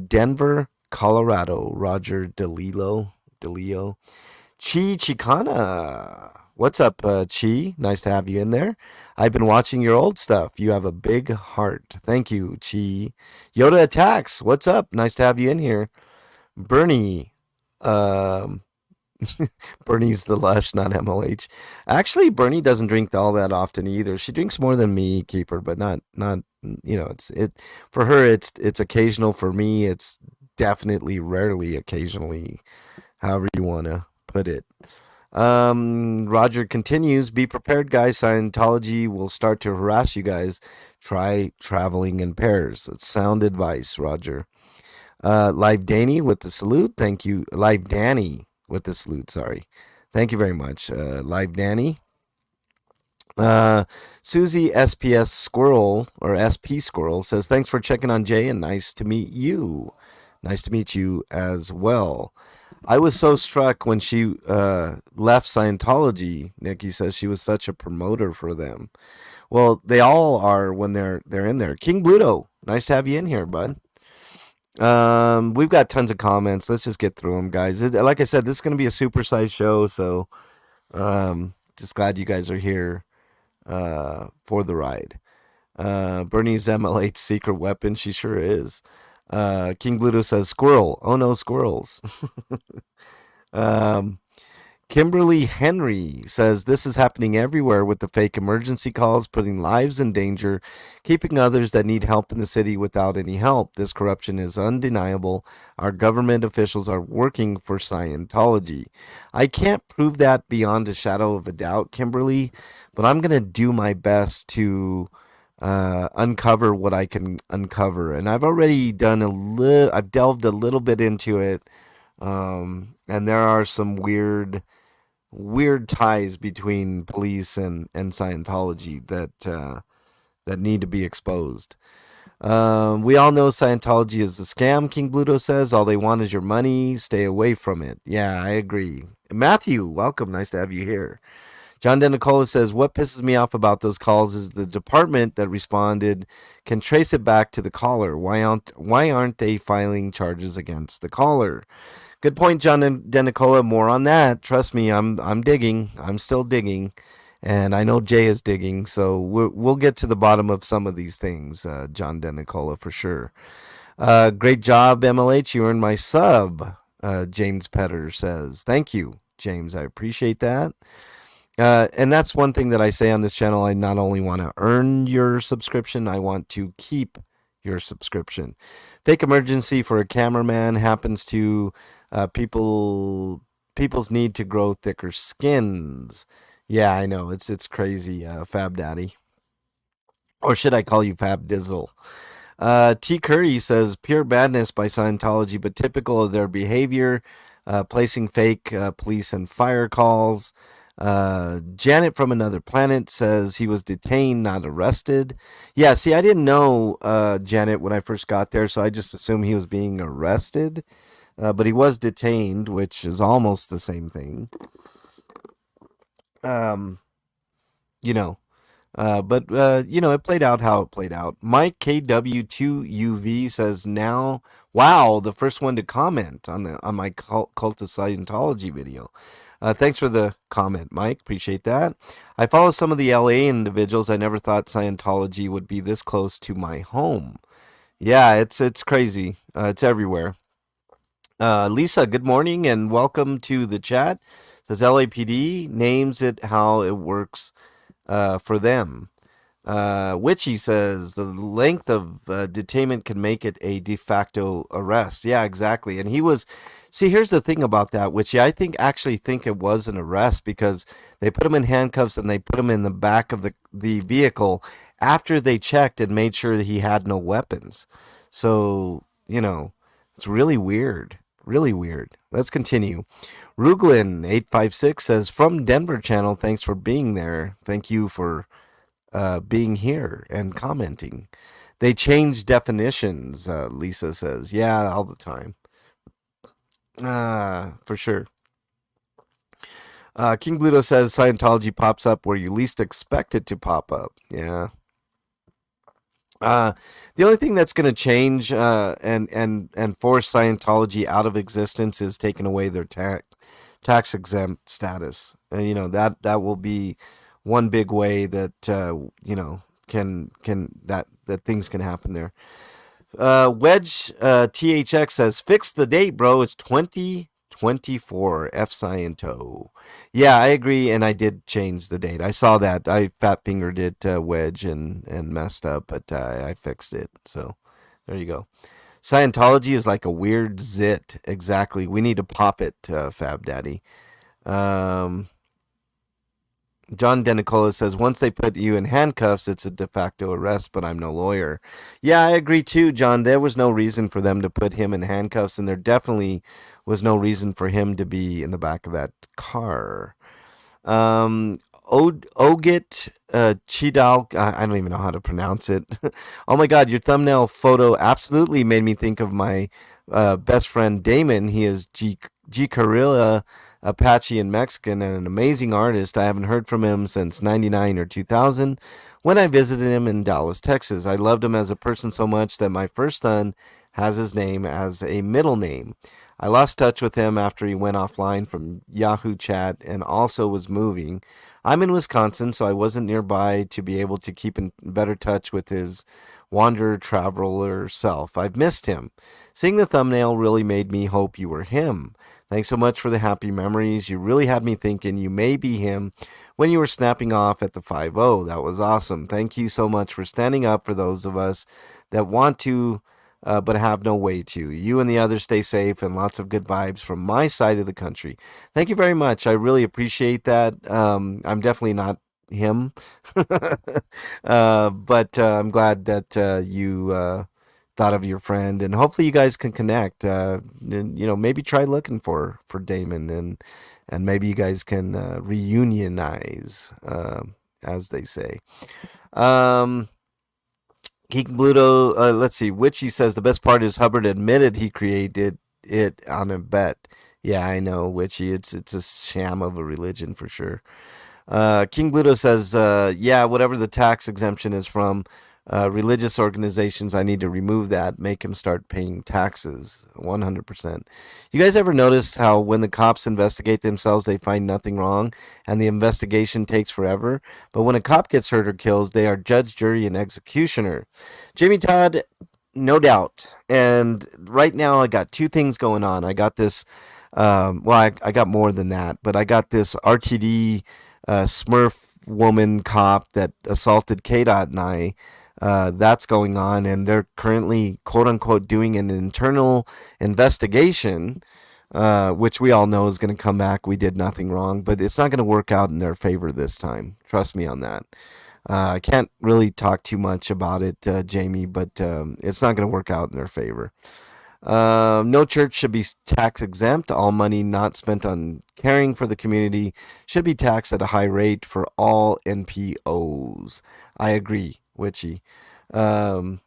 Denver, Colorado. Roger DeLeo. Chi Chicana. What's up, Chi? Nice to have you in there. I've been watching your old stuff. You have a big heart. Thank you, Chi. Yoda Attacks. What's up? Nice to have you in here. Bernie. Um, Bernie's the lush, not MLH. Actually, Bernie doesn't drink all that often either. She drinks more than me, Keeper, but not. It's for her. It's occasional. For me, it's definitely rarely occasionally. However you wanna put it. Roger continues, be prepared, guys. Scientology will start to harass you guys. Try traveling in pairs. That's sound advice, Roger. Live Danny with the salute. Thank you. Live Danny with the salute. Sorry. Thank you very much. Live Danny. Susie SPS Squirrel or SP Squirrel says, thanks for checking on Jay and nice to meet you. Nice to meet you as well. I was so struck when she left Scientology. Nikki says she was such a promoter for them. Well, they all are when they're in there. King Bluto, nice to have you in here, bud. We've got tons of comments. Let's just get through them, guys. Like I said, this is going to be a supersized show, so just glad you guys are here for the ride. Bernie's MLH secret weapon, she sure is. King Bluto says squirrel. Oh no, squirrels. Kimberly Henry says this is happening everywhere with the fake emergency calls, putting lives in danger, keeping others that need help in the city without any help. This corruption is undeniable. Our government officials are working for Scientology. I can't prove that beyond a shadow of a doubt, Kimberly, but I'm going to do my best to uncover what I can uncover. And I've already done I've delved a little bit into it. And there are some weird ties between police and Scientology that need to be exposed. We all know Scientology is a scam, King Bluto says. All they want is your money. Stay away from it. Yeah, I agree. Matthew, welcome. Nice to have you here. John DeNicola says, what pisses me off about those calls is the department that responded can trace it back to the caller. Why aren't they filing charges against the caller? Good point, John DeNicola. More on that. Trust me, I'm digging. I'm still digging, and I know Jay is digging. So we'll get to the bottom of some of these things, John DeNicola, for sure. Great job, MLH. You earned my sub. James Petter says, thank you, James. I appreciate that. And that's one thing that I say on this channel. I not only want to earn your subscription, I want to keep your subscription. Fake emergency for a cameraman happens to people's need to grow thicker skins. Yeah, I know it's crazy, Fab Daddy, or should I call you Fab Dizzle? T. Curry says pure badness by Scientology, but typical of their behavior, placing fake police and fire calls. Janet from Another Planet says he was detained, not arrested. Yeah, see, I didn't know Janet when I first got there, so I just assumed he was being arrested. But he was detained, which is almost the same thing. You know, it played out how it played out. Mike KW2UV says now, wow, the first one to comment on my Cult of Scientology video. Thanks for the comment, Mike. Appreciate that. I follow some of the LA individuals. I never thought Scientology would be this close to my home. Yeah, it's crazy. It's everywhere. Lisa, good morning and welcome to the chat. Says LAPD names it how it works for them. Witchy says the length of detainment can make it a de facto arrest. Yeah, exactly. And he was, see, here's the thing about that, Witchy. I actually think it was an arrest because they put him in handcuffs and they put him in the back of the vehicle after they checked and made sure that he had no weapons. So, it's really weird. Really weird. Let's continue. Ruglin856 says, from Denver channel, thanks for being there. Thank you for being here and commenting. They change definitions, Lisa says. Yeah, all the time. For sure. King Bluto says Scientology pops up where you least expect it to pop up. Yeah. The only thing that's going to change and force Scientology out of existence is taking away their tax exempt status. And that will be one big way that can that things can happen there. Wedge THX says fix the date, bro. It's 2024. F Sciento. Yeah, I agree, and I did change the date. I saw that. I fat fingered it, Wedge, and messed up, but I fixed it. So there you go. Scientology is like a weird zit. Exactly. We need to pop it, Fab Daddy. Um, John Denicola says, once they put you in handcuffs, it's a de facto arrest, but I'm no lawyer. Yeah, I agree too, John. There was no reason for them to put him in handcuffs, and there definitely was no reason for him to be in the back of that car. Um, Ogit Chidal, I don't even know how to pronounce it. Oh my God, your thumbnail photo absolutely made me think of my best friend Damon. He is G Carilla Apache and Mexican and an amazing artist. I haven't heard from him since 99 or 2000 when I visited him in Dallas, Texas. I loved him as a person so much that my first son has his name as a middle name. I lost touch with him after he went offline from Yahoo Chat and also was moving. I'm in Wisconsin, so I wasn't nearby to be able to keep in better touch with his wanderer traveler self. I've missed him. Seeing the thumbnail really made me hope you were him. Thanks so much for the happy memories. You really had me thinking you may be him when you were snapping off at the 5-0. That was awesome. Thank you so much for standing up for those of us that want to but have no way to. You and the others stay safe and lots of good vibes from my side of the country. Thank you very much. I really appreciate that. I'm definitely not him, but I'm glad that you thought of your friend, and hopefully you guys can connect. And, maybe try looking for Damon, and maybe you guys can reunionize, as they say. Um, Geek Bluto, let's see. Witchy says the best part is Hubbard admitted he created it on a bet. Yeah, I know, Witchy. It's a sham of a religion for sure. King Bluto says, yeah, whatever the tax exemption is from religious organizations, I need to remove that, make him start paying taxes. 100%. You guys ever notice how when the cops investigate themselves, they find nothing wrong and the investigation takes forever? But when a cop gets hurt or kills, they are judge, jury, and executioner. Jamie Todd, no doubt. And right now, I got two things going on. I got this. I got more than that, but I got this RTD Smurf woman cop that assaulted K. Dot and I. That's going on, and they're currently, quote unquote, doing an internal investigation, which we all know is going to come back. We did nothing wrong, but it's not going to work out in their favor this time. Trust me on that. I can't really talk too much about it, Jamie, but it's not going to work out in their favor. No church should be tax exempt. All money not spent on caring for the community should be taxed at a high rate for all NPOs. I agree, Witchy. Um,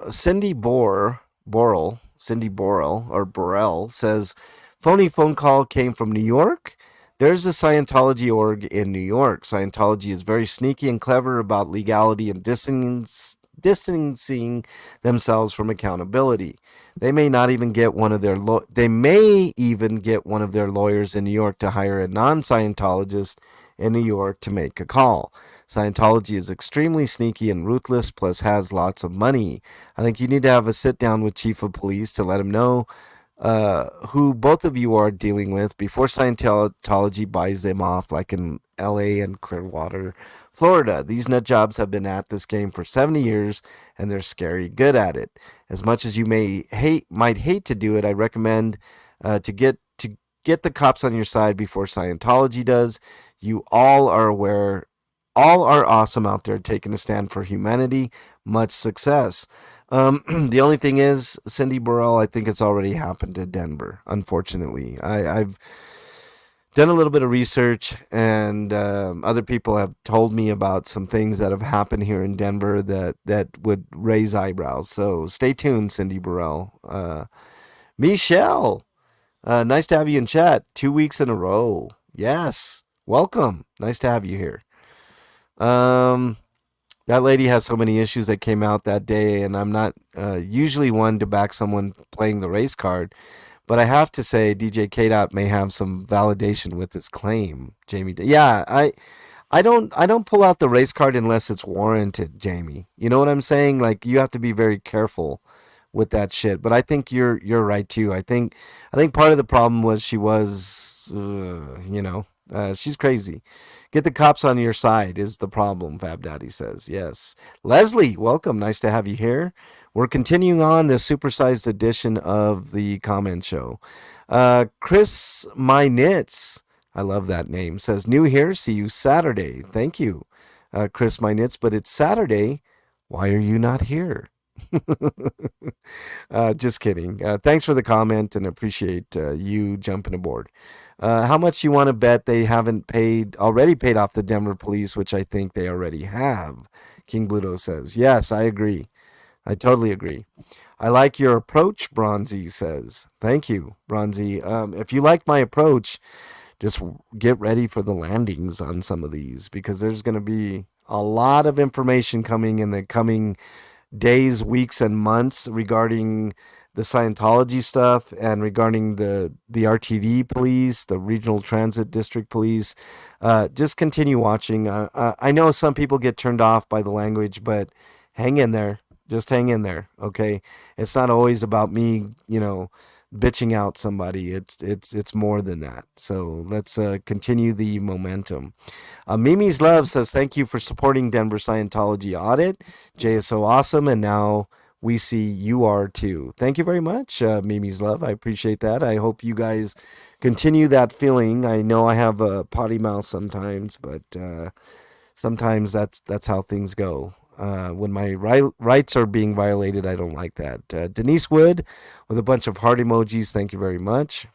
Cindy Borrell says, phony phone call came from New York. There's a Scientology org in New York. Scientology is very sneaky and clever about legality and distancing themselves from accountability. They may not even get one of their they may even get one of their lawyers in New York to hire a non-Scientologist in New York to make a call. Scientology is extremely sneaky and ruthless, plus has lots of money. I think you need to have a sit down with chief of police to let him know who both of you are dealing with before Scientology buys them off, like in LA and Clearwater, Florida. These nut jobs have been at this game for 70 years and they're scary good at it. As much as you might hate to do it, I recommend to get the cops on your side before Scientology does. You all are awesome out there taking a stand for humanity. Much success. The only thing is, Cindy Burrell, I think it's already happened to Denver, unfortunately. I've done a little bit of research, and other people have told me about some things that have happened here in Denver that would raise eyebrows. So stay tuned, Cindy Burrell. Michelle, nice to have you in chat. 2 weeks in a row. Yes. Welcome. Nice to have you here. Um, that lady has so many issues that came out that day, and I'm not usually one to back someone playing the race card, but I have to say DJ K Dot may have some validation with his claim. Jamie, yeah, I don't pull out the race card unless it's warranted, Jamie. You know what I'm saying? Like you have to be very careful with that shit. But I think you're right too. I think part of the problem was she was, she's crazy. Get the cops on your side is the problem, Fab Daddy says. Yes. Leslie, welcome. Nice to have you here. We're continuing on this supersized edition of the comment show. Chris My Knits, I love that name, says, new here, see you Saturday. Thank you, Chris My Knits, but it's Saturday. Why are you not here? Just kidding. Thanks for the comment and appreciate you jumping aboard. How much you want to bet they haven't already paid off the Denver police, which I think they already have? King Bluto says, yes, I agree. I totally agree. I like your approach, Bronzy says. Thank you, Bronzy. If you like my approach, just get ready for the landings on some of these because there's going to be a lot of information coming in the coming days, weeks, and months regarding the Scientology stuff and regarding the RTD police, the Regional Transit District Police. Just continue watching. I know some people get turned off by the language, but hang in there. Just hang in there, okay? It's not always about me, bitching out somebody. It's more than that. So let's continue the momentum. Mimi's Love says, thank you for supporting Denver Scientology Audit. Jay is so awesome, and now we see you are too. Thank you very much, Mimi's Love. I appreciate that. I hope you guys continue that feeling. I know I have a potty mouth sometimes, but sometimes that's how things go. When my rights are being violated, I don't like that. Denise Wood with a bunch of heart emojis. Thank you very much.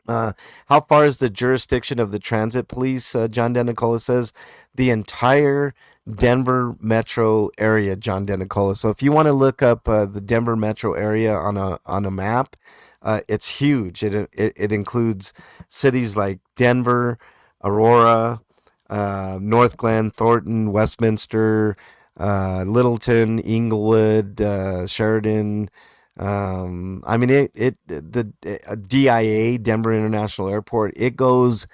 How far is the jurisdiction of the transit police? John Denicola says the entire Denver metro area. John Denicola. So if you want to look up the Denver metro area on a map, it's huge. It includes cities like Denver, Aurora, North Glen, Thornton, Westminster, Littleton, Inglewood, Sheridan. I mean, the DIA, Denver International Airport, it goes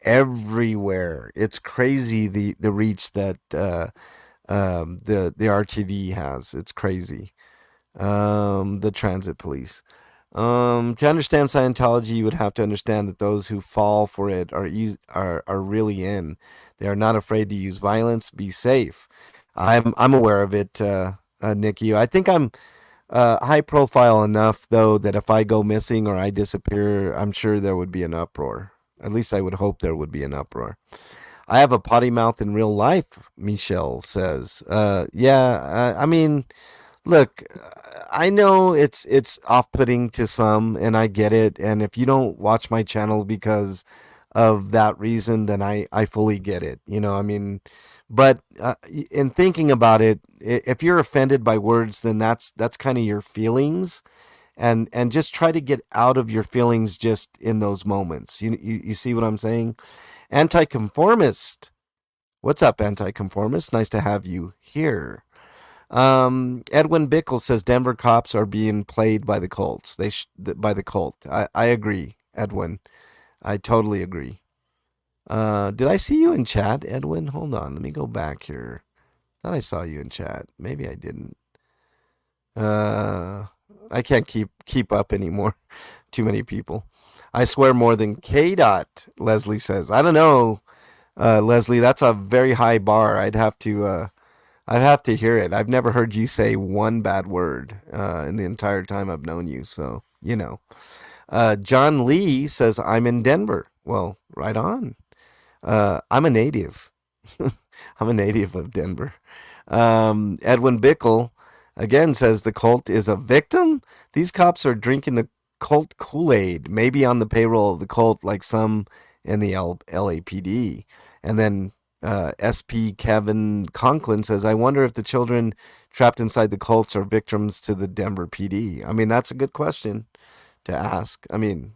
everywhere. It's crazy the reach that the RTD has. It's crazy. The transit police. To understand Scientology, you would have to understand that those who fall for it are really in. They are not afraid to use violence. Be safe. I'm aware of it, Nikki. I think I'm high profile enough though that if I go missing or I disappear, I'm sure there would be an uproar. At least I would hope there would be an uproar. I have a potty mouth in real life, Michelle says. Yeah, I mean, look, I know it's off-putting to some, and I get it. And if you don't watch my channel because of that reason, then I fully get it. I mean, but in thinking about it, if you're offended by words, then that's kind of your feelings, and just try to get out of your feelings just in those moments. You see what I'm saying? Anti-conformist. What's up, anti-conformist? Nice to have you here. Edwin Bickle says Denver cops are being played by the Colts. By the cult. I agree, Edwin. I totally agree. Did I see you in chat, Edwin? Hold on, let me go back here. Thought I saw you in chat. Maybe I didn't. I can't keep up anymore. Too many people. I swear more than K dot. Leslie says. I don't know, Leslie. That's a very high bar. I'd have to hear it. I've never heard you say one bad word in the entire time I've known you. So, John Lee says, I'm in Denver. Well, right on. I'm a native. I'm a native of Denver. Edwin Bickle again says the cult is a victim. These cops are drinking the cult Kool-Aid, maybe on the payroll of the cult, like some in the LAPD. And then SP Kevin Conklin says, I wonder if the children trapped inside the cults are victims to the Denver PD. I mean, that's a good question to ask. I mean,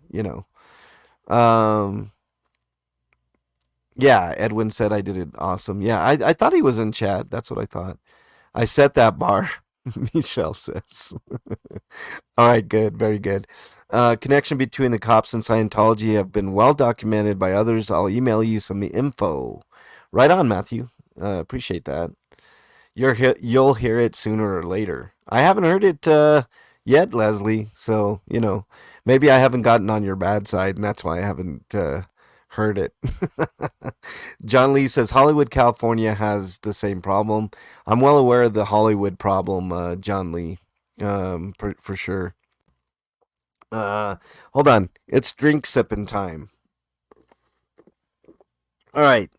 yeah, Edwin said I did it awesome. Yeah, I thought he was in chat. That's what I thought. I set that bar, Michelle says. All right, good, very good. Connection between the cops and Scientology have been well documented by others. I'll email you some info. Right on, Matthew. Appreciate that. You'll hear it sooner or later. I haven't heard it yet, Leslie. So maybe I haven't gotten on your bad side, and that's why I haven't heard it. John Lee says Hollywood, California has the same problem. I'm well aware of the Hollywood problem, John Lee, for sure. Uh, Hold on. It's drink sipping time. All right.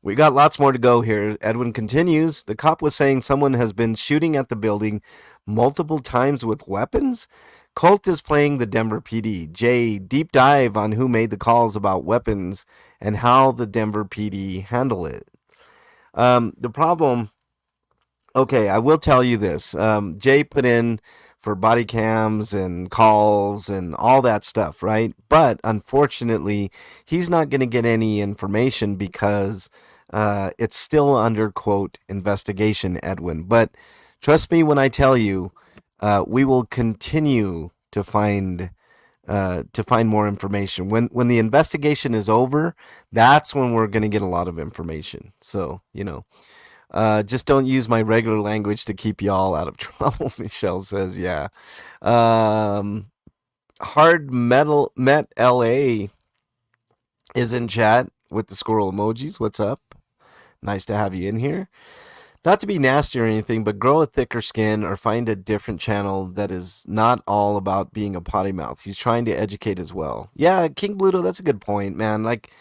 We got lots more to go here. Edwin continues. The cop was saying someone has been shooting at the building multiple times with weapons. Colt is playing the Denver PD. Jay, deep dive on who made the calls about weapons and how the Denver PD handle it. The problem, okay, I will tell you this. Jay put in for body cams and calls and all that stuff, right? But unfortunately, he's not going to get any information because it's still under quote investigation, Edwin. But trust me when I tell you, we will continue to find more information. When the investigation is over, that's when we're going to get a lot of information. So just don't use my regular language to keep y'all out of trouble. Michelle says, yeah. Um, Hard Metal Met LA is in chat with the squirrel emojis. What's up? Nice to have you in here. Not to be nasty or anything, but grow a thicker skin or find a different channel that is not all about being a potty mouth. He's trying to educate as well. Yeah, King Bluto, that's a good point, man. Like,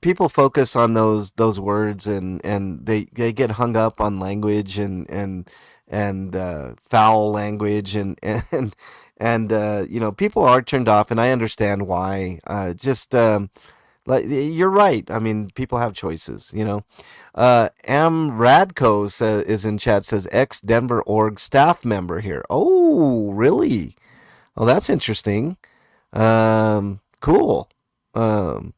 people focus on those words and they get hung up on language and foul language and people are turned off, and I understand why. Just like you're right. I mean, people have choices. Am Radko is in chat, says ex Denver org staff member here. Oh, really? Oh, that's interesting. Cool. Um,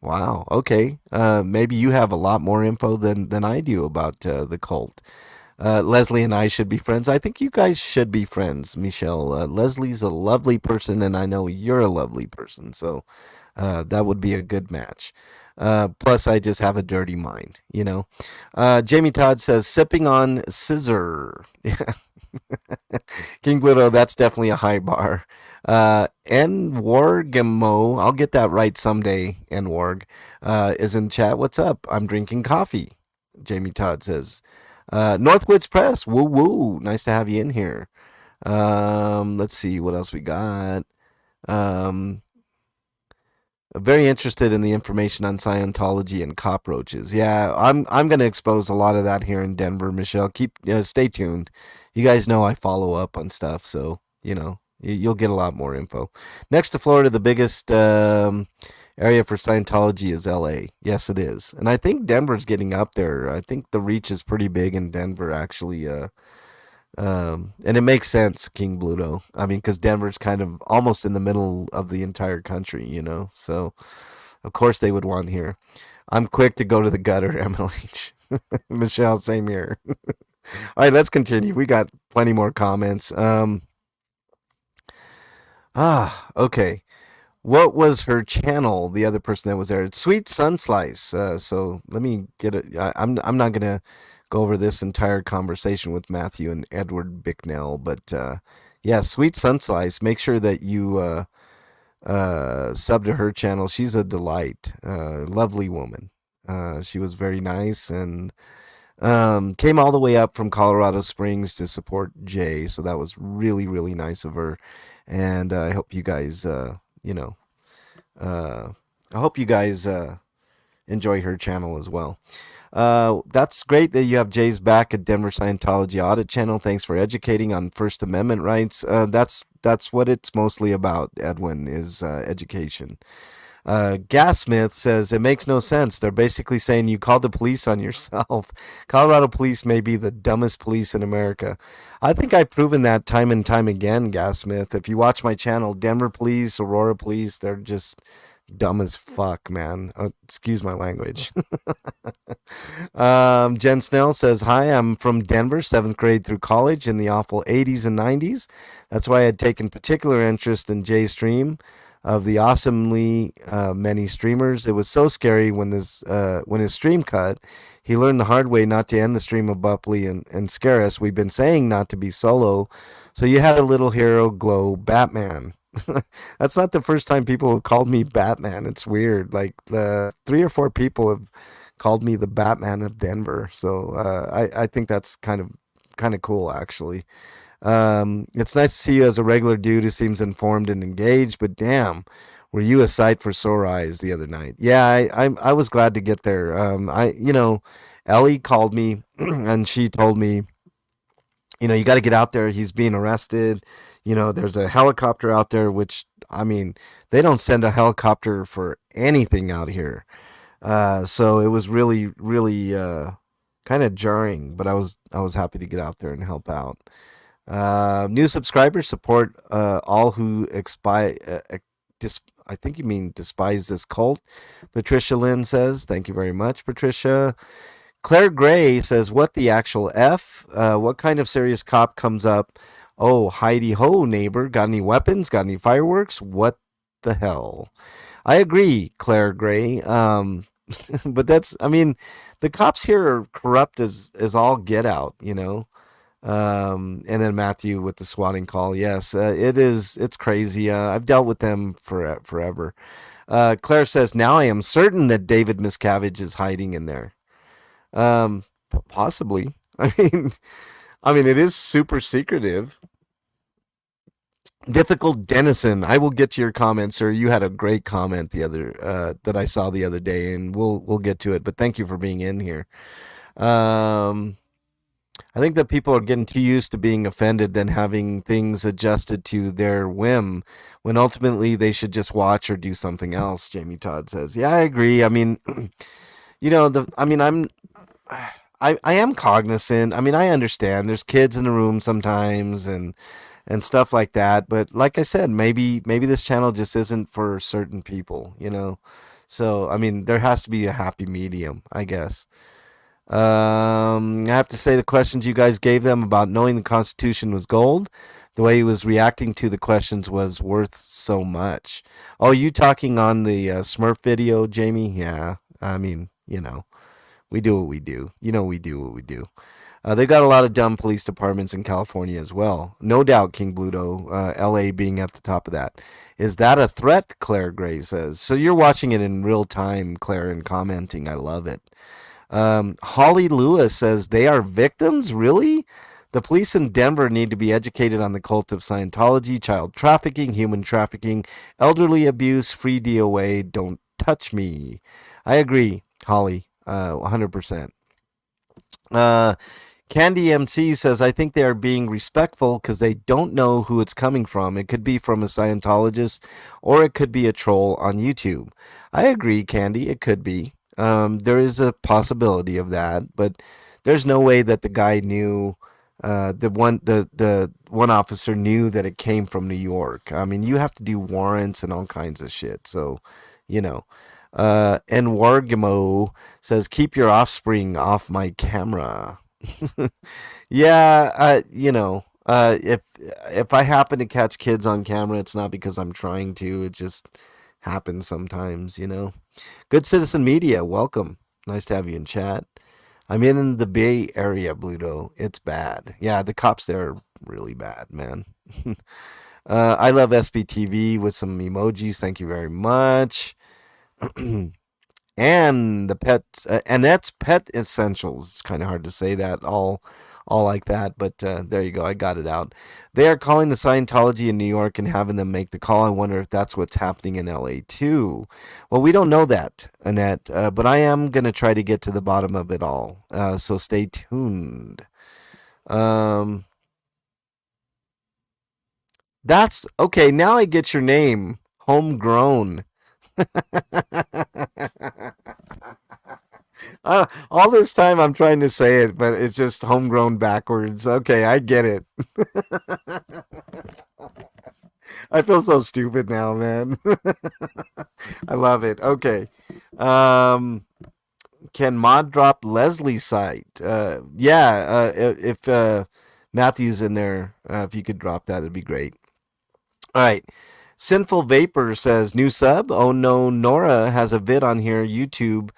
Wow. Okay. Maybe you have a lot more info than I do about the cult. Leslie and I should be friends. I think you guys should be friends, Michelle. Leslie's a lovely person, and I know you're a lovely person. So that would be a good match. Plus, I just have a dirty mind. Jamie Todd says, sipping on scissor. King Pluto, that's definitely a high bar. Nwargamo, I'll get that right someday, Nwarg, is in chat. What's up? I'm drinking coffee, Jamie Todd says. Northwoods Press, woo woo. Nice to have you in here. Let's see what else we got. Um, very interested in the information on Scientology and cockroaches. Yeah, I'm going to expose a lot of that here in Denver, Michelle. Stay tuned. You guys know I follow up on stuff, so you'll get a lot more info. Next to Florida, the biggest area for Scientology is L.A. Yes, it is, and I think Denver's getting up there. I think the reach is pretty big in Denver, actually. And it makes sense, King Bluto. I mean, because Denver's kind of almost in the middle of the entire country. So of course they would want here. I'm quick to go to the gutter, MLH. Michelle, same here. All right, let's continue. We got plenty more comments. Okay. What was her channel? The other person that was there, it's Sweet Sun Slice. So let me get it. I'm not gonna go over this entire conversation with Matthew and Edward Bicknell, but yeah, Sweet Sun Slice. Make sure that you sub to her channel. She's a delight, lovely woman. She was very nice and came all the way up from Colorado Springs to support Jay. So that was really, really nice of her. And I hope you guys, uh, I hope you guys enjoy her channel as well. That's great that you have Jay's back at Denver Scientology Audit Channel. Thanks for educating on First Amendment rights. That's what it's mostly about, Edwin, is education. Gasmith says it makes no sense. They're basically saying you called the police on yourself. Colorado police may be the dumbest police in America. I think I've proven that time and time again, Gasmith. If you watch my channel, Denver police, Aurora police, they're just dumb as fuck, man. Excuse my language. Jen Snell says, hi, I'm from Denver, 7th grade through college in the awful 80s and 90s. That's why I had taken particular interest in Jay's stream of the awesomely many streamers. It was so scary when his stream cut. He learned the hard way not to end the stream abruptly and scare us. We've been saying not to be solo. So you had a little hero glow, Batman. That's not the first time people have called me Batman. It's weird. Like 3 or 4 people have called me the Batman of Denver. So I think that's kind of cool, actually. It's nice to see you as a regular dude who seems informed and engaged, but damn, were you a sight for sore eyes the other night? Yeah, I was glad to get there. Ellie called me and she told me, you got to get out there. He's being arrested. There's a helicopter out there, which, I mean, they don't send a helicopter for anything out here. So it was really, really kind of jarring, but I was happy to get out there and help out. New subscribers support all who I think you mean despise this cult. Patricia Lynn says, thank you very much, Patricia. Claire Gray says, what the actual F? What kind of serious cop comes up? Oh, Heidi ho, neighbor. Got any weapons? Got any fireworks? What the hell? I agree, Claire Gray. But I mean, the cops here are corrupt as all get out, you know? And then Matthew with the swatting call. Yes, it's crazy. I've dealt with them forever. Claire says, now I am certain that David Miscavige is hiding in there. Possibly. I mean, it is super secretive. Difficult Dennison. I will get to your comment, sir. You had a great comment the other that I saw the other day, and we'll get to it. But thank you for being in here. I think that people are getting too used to being offended than having things adjusted to their whim, when ultimately they should just watch or do something else. Jamie Todd says, "Yeah, I agree. I mean, I am cognizant. I mean, I understand. There's kids in the room sometimes, and stuff like that. But like I said, maybe this channel just isn't for certain people. So I mean, there has to be a happy medium, I guess. I have to say the questions you guys gave them about knowing the Constitution was gold, the way he was reacting to the questions was worth so much. Oh, you talking on the Smurf video, Jamie? Yeah. I mean, we do what we do. We do what we do. They got a lot of dumb police departments in California as well. No doubt, King Bluto, LA being at the top of that. Is that a threat? Claire Gray says. So you're watching it in real time, Claire, and commenting. I love it. Holly Lewis says, they are victims? Really? The police in Denver need to be educated on the cult of Scientology, child trafficking, human trafficking, elderly abuse, free DOA, don't touch me. I agree, Holly, 100%. Candy MC says, I think they are being respectful because they don't know who it's coming from. It could be from a Scientologist or it could be a troll on YouTube. I agree, Candy, it could be. There is a possibility of that, but there's no way that the guy knew. The one officer knew that it came from New York. I mean, you have to do warrants and all kinds of shit. So, you know. And Wargamo says, "Keep your offspring off my camera." Yeah, if I happen to catch kids on camera, it's not because I'm trying to. It just happens sometimes. Good Citizen Media, welcome. Nice to have you in chat. I'm in the Bay Area, Bluto. It's bad. Yeah, the cops there are really bad, man. I love SBTV with some emojis. Thank you very much. And the pets, and that's Pet Essentials. It's kind of hard to say that all like that, but there you go. I got it out. They are calling the Scientology in New York and having them make the call. I wonder if that's what's happening in LA too. Well, we don't know that, Annette, but I am gonna try to get to the bottom of it all. So stay tuned. Um, that's okay. Now I get your name, Homegrown. All this time I'm trying to say it, but it's just homegrown backwards. Okay, I get it. I feel so stupid now, man. I love it. Okay. Um, can mod drop Leslie's site? Yeah, if Matthew's in there, if you could drop that, it'd be great. All right. Sinful Vapor says, new sub. Oh no, Nora has a vid on here, YouTube,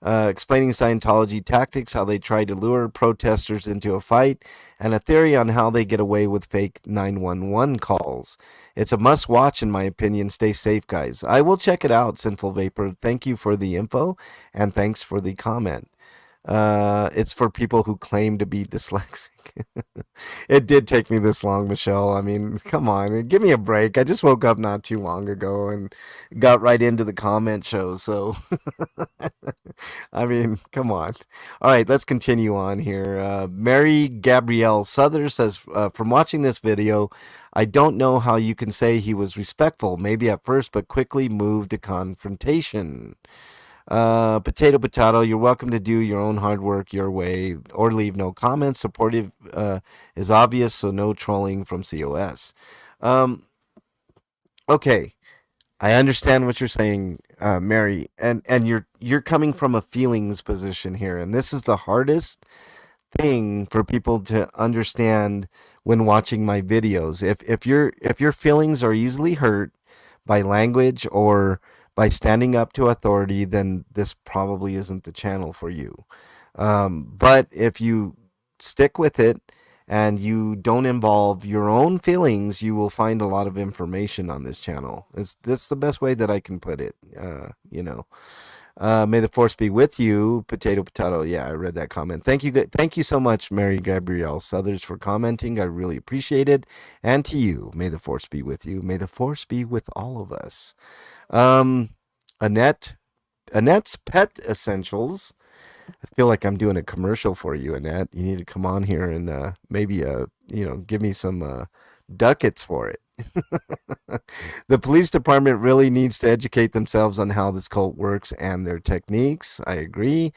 explaining Scientology tactics, how they try to lure protesters into a fight, and a theory on how they get away with fake 911 calls. It's a must watch, in my opinion. Stay safe, guys. I will check it out, Sinful Vapor. Thank you for the info, and thanks for the comment. It's for people who claim to be dyslexic. It did take me this long, Michelle. I mean, come on, give me a break. I just woke up not too long ago and got right into the comment show. So, I mean, come on. All right, let's continue on here. Mary Gabrielle Souther says, from watching this video, I don't know how you can say he was respectful, maybe at first, but quickly moved to confrontation. Potato, you're welcome to do your own hard work your way or leave no comments. Supportive is obvious, so no trolling from COS. Um, okay, I understand what you're saying, Mary, and you're coming from a feelings position here, and this is the hardest thing for people to understand when watching my videos. If your feelings are easily hurt by language or by standing up to authority, then this probably isn't the channel for you. But if you stick with it and you don't involve your own feelings, you will find a lot of information on this channel. It's this is the best way that I can put it. May the force be with you, potato. Yeah, I read that comment. Thank you so much, Mary Gabrielle Southers, for commenting. I really appreciate it. And to you, may the force be with you. May the force be with all of us. Um, Annette, Annette's Pet Essentials. I feel like I'm doing a commercial for you, Annette. You need to come on here and maybe give me some ducats for it. The police department really needs to educate themselves on how this cult works and their techniques. I agree.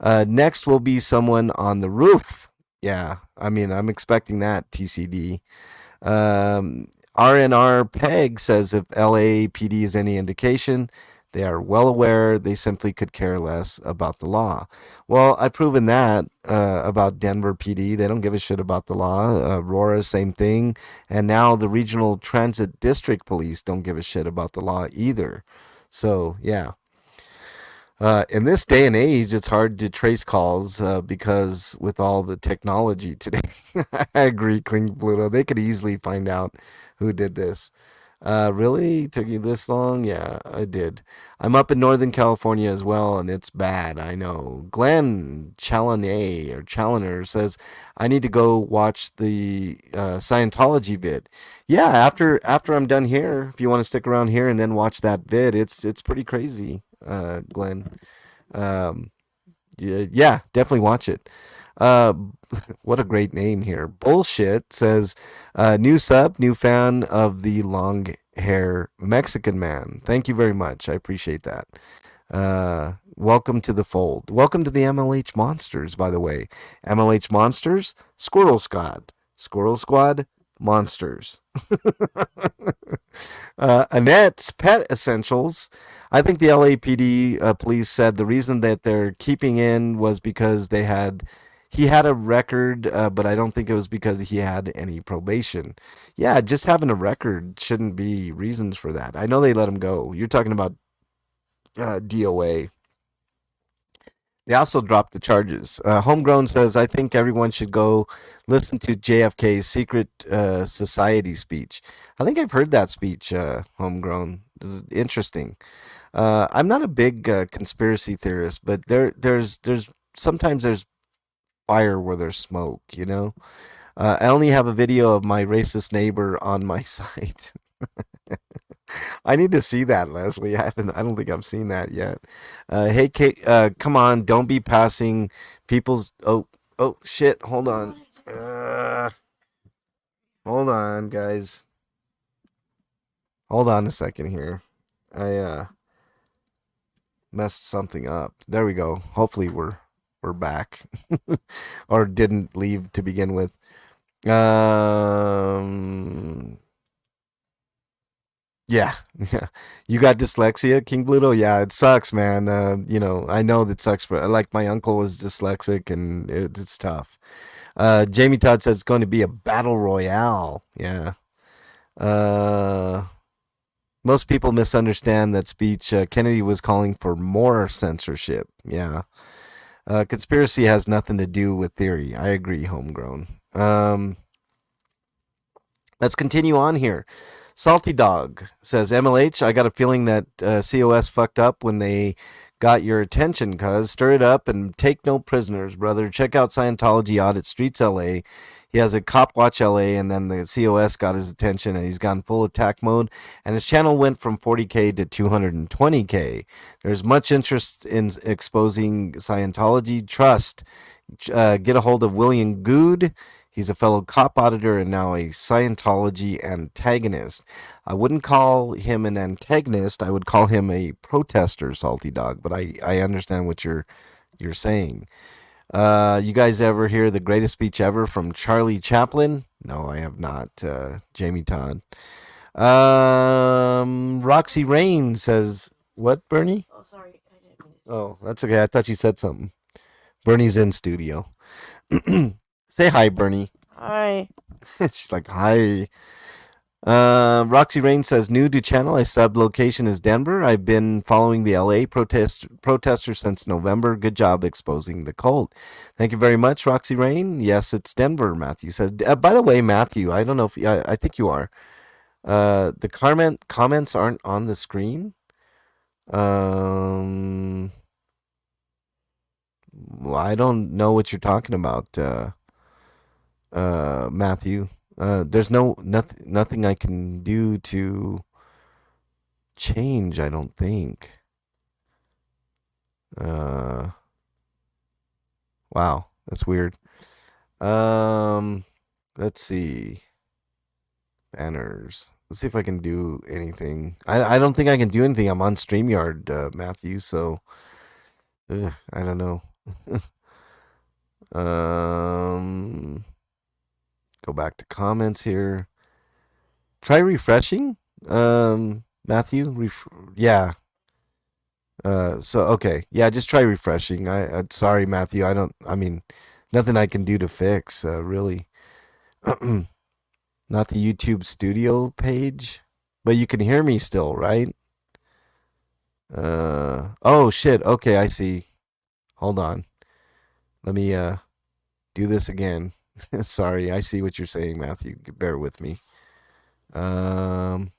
Next will be someone on the roof. Yeah, I mean, I'm expecting that, TCD. RNR Peg says if LAPD is any indication, they are well aware they simply could care less about the law. Well, I've proven that about Denver PD. They don't give a shit about the law. Aurora, same thing. And now the Regional Transit District Police don't give a shit about the law either. So, yeah. In this day and age, it's hard to trace calls because with all the technology today, I agree, Kling Pluto. They could easily find out who did this. Really? Took you this long? Yeah, I did. I'm up in Northern California as well, and it's bad. I know. Glenn Challoner says, I need to go watch the Scientology vid. Yeah, after I'm done here, if you want to stick around here and then watch that vid, it's pretty crazy, Glenn. Um, yeah, definitely watch it. Uh, what a great name here. Bullshit says, new sub, new fan of the long hair Mexican man. Thank you very much. I appreciate that. Welcome to the fold. Welcome to the MLH Monsters, by the way. MLH Monsters, Squirrel Squad. Squirrel Squad, Monsters. Annette's Pet Essentials. I think the LAPD police said the reason that they're keeping in was because he had a record, but I don't think it was because he had any probation. Yeah, just having a record shouldn't be reasons for that. I know they let him go. You're talking about DOA. They also dropped the charges. Homegrown says, I think everyone should go listen to JFK's Secret Society speech. I think I've heard that speech, Homegrown. Interesting. I'm not a big conspiracy theorist, but there's sometimes there's fire where there's smoke, you know? I only have a video of my racist neighbor on my site. I need to see that, Leslie. I don't think I've seen that yet. Hey, Kate, come on, don't be passing people's. Oh, shit. Hold on. Hold on, guys. Hold on a second here. I messed something up. There we go. Hopefully we're back, or didn't leave to begin with. Um. Yeah, yeah. You got dyslexia, King Pluto? Yeah, it sucks, man. I know that sucks for like my uncle was dyslexic and it's tough. Jamie Todd says it's going to be a battle royale. Yeah. Uh, Most people misunderstand that speech. Kennedy was calling for more censorship. Yeah. Conspiracy has nothing to do with theory. I agree, homegrown. Let's continue on here. Salty Dog says, MLH, I got a feeling that COS fucked up when they got your attention, cuz. Stir it up and take no prisoners, brother. Check out Scientology Audit Streets LA. He has a Cop Watch LA, and then the COS got his attention, and he's gone full attack mode, and his channel went from 40K to 220K. There's much interest in exposing Scientology. Trust. Get a hold of William Good. He's a fellow cop auditor and now a Scientology antagonist. I wouldn't call him an antagonist. I would call him a protester, Salty Dog. But I understand what you're saying. You guys ever hear the greatest speech ever from Charlie Chaplin? No, I have not. Jamie Todd. Roxy Rain says, what, Bernie? Oh, sorry. I didn't mean it. Oh, that's okay. I thought you said something. Bernie's in studio. Say hi, Bernie. Hi. She's like, hi. Roxy Rain says, new to channel. I sub location is Denver. I've been following the LA protesters since November. Good job exposing the cult. Thank you very much, Roxy Rain. Yes, it's Denver, Matthew says. By the way, Matthew, I don't know if I think you are. The comments aren't on the screen. Well, I don't know what you're talking about, Matthew. There's nothing I can do to change, I don't think. Wow, that's weird. Let's see. Banners. Let's see if I can do anything. I don't think I can do anything. I'm on StreamYard, Matthew, so I don't know. Go back to comments here. Try refreshing, Matthew. Yeah. So okay, yeah. Just try refreshing. I'm sorry, Matthew. I mean, nothing I can do to fix. Really. Not the YouTube Studio page, but you can hear me still, right? Oh shit. Okay, I see. Hold on. Let me do this again. Sorry, I see what you're saying, Matthew. Bear with me. Comments.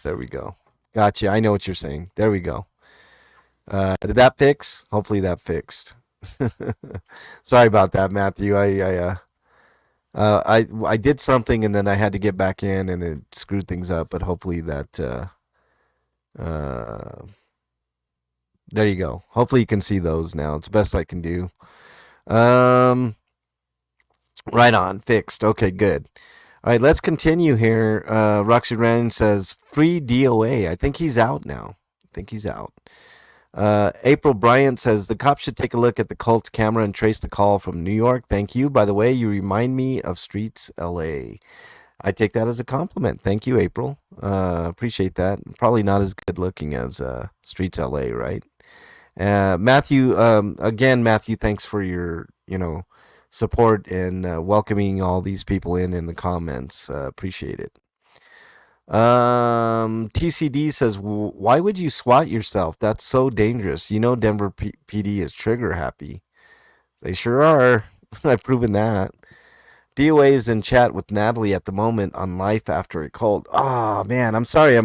There we go. Gotcha. I know what you're saying. There we go. Did that fix? Hopefully that fixed. Sorry about that, Matthew. I did something and then I had to get back in and it screwed things up. But hopefully that. There you go. Hopefully you can see those now. It's the best I can do. Right on. Fixed. Okay, good. All right, let's continue here. Roxy Rand says, free DOA. I think he's out now. I think he's out. April Bryant says, the cops should take a look at the cult's camera and trace the call from New York. Thank you. By the way, you remind me of Streets LA. I take that as a compliment. Thank you, April. Appreciate that. Probably not as good looking as Streets LA, right? Matthew, again, Matthew, thanks for your, support and welcoming all these people in the comments. Appreciate it. TCD says, why would you swat yourself? That's so dangerous. Denver PD is trigger happy. They sure are. I've proven that. DOA is in chat with Natalie at the moment on Life After a Cult. Oh man, I'm sorry.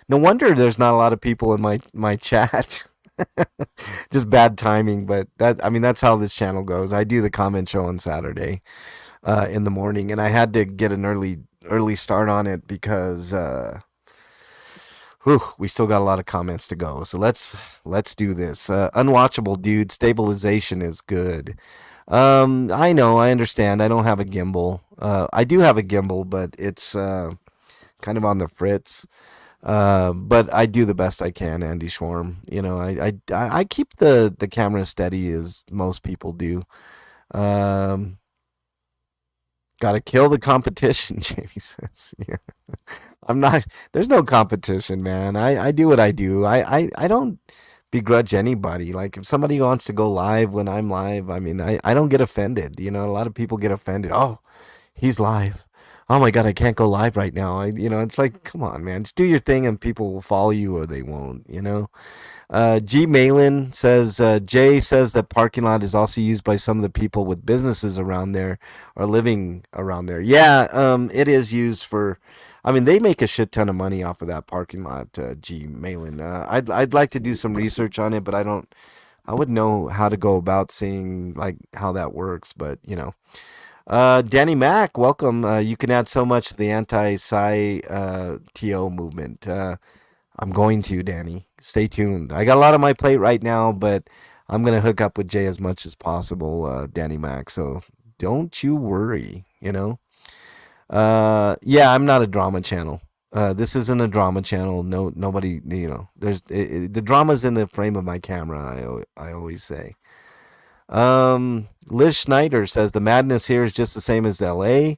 No wonder there's not a lot of people in my chat. Just bad timing, but that's how this channel goes. I do the comment show on Saturday in the morning, and I had to get an early start on it because we still got a lot of comments to go. So let's do this. Unwatchable dude, stabilization is good. I know, I understand. I don't have a gimbal. I do have a gimbal, but it's kind of on the fritz. But I do the best I can, Andy Schwarm. I keep the camera steady as most people do. Got to kill the competition, Jamie says. Yeah. I'm not. There's no competition, man. I do what I do. I don't begrudge anybody. Like if somebody wants to go live when I'm live, I don't get offended. A lot of people get offended. Oh, he's live. oh my God, I can't go live right now. It's like, come on, man, just do your thing and people will follow you or they won't. G. Malin says, Jay says that parking lot is also used by some of the people with businesses around there or living around there. Yeah, it is used for, I mean, they make a shit ton of money off of that parking lot, G. Malin. I'd like to do some research on it, but I wouldn't know how to go about seeing like how that works, but. Danny Mack, welcome. You can add so much to the anti-Psy TO movement. I'm going to, Danny. Stay tuned. I got a lot on my plate right now, but I'm going to hook up with Jay as much as possible, Danny Mac. So don't you worry. Yeah, I'm not a drama channel. This isn't a drama channel. No, nobody. The drama's in the frame of my camera. I always say. Liz Schneider says the madness here is just the same as L.A.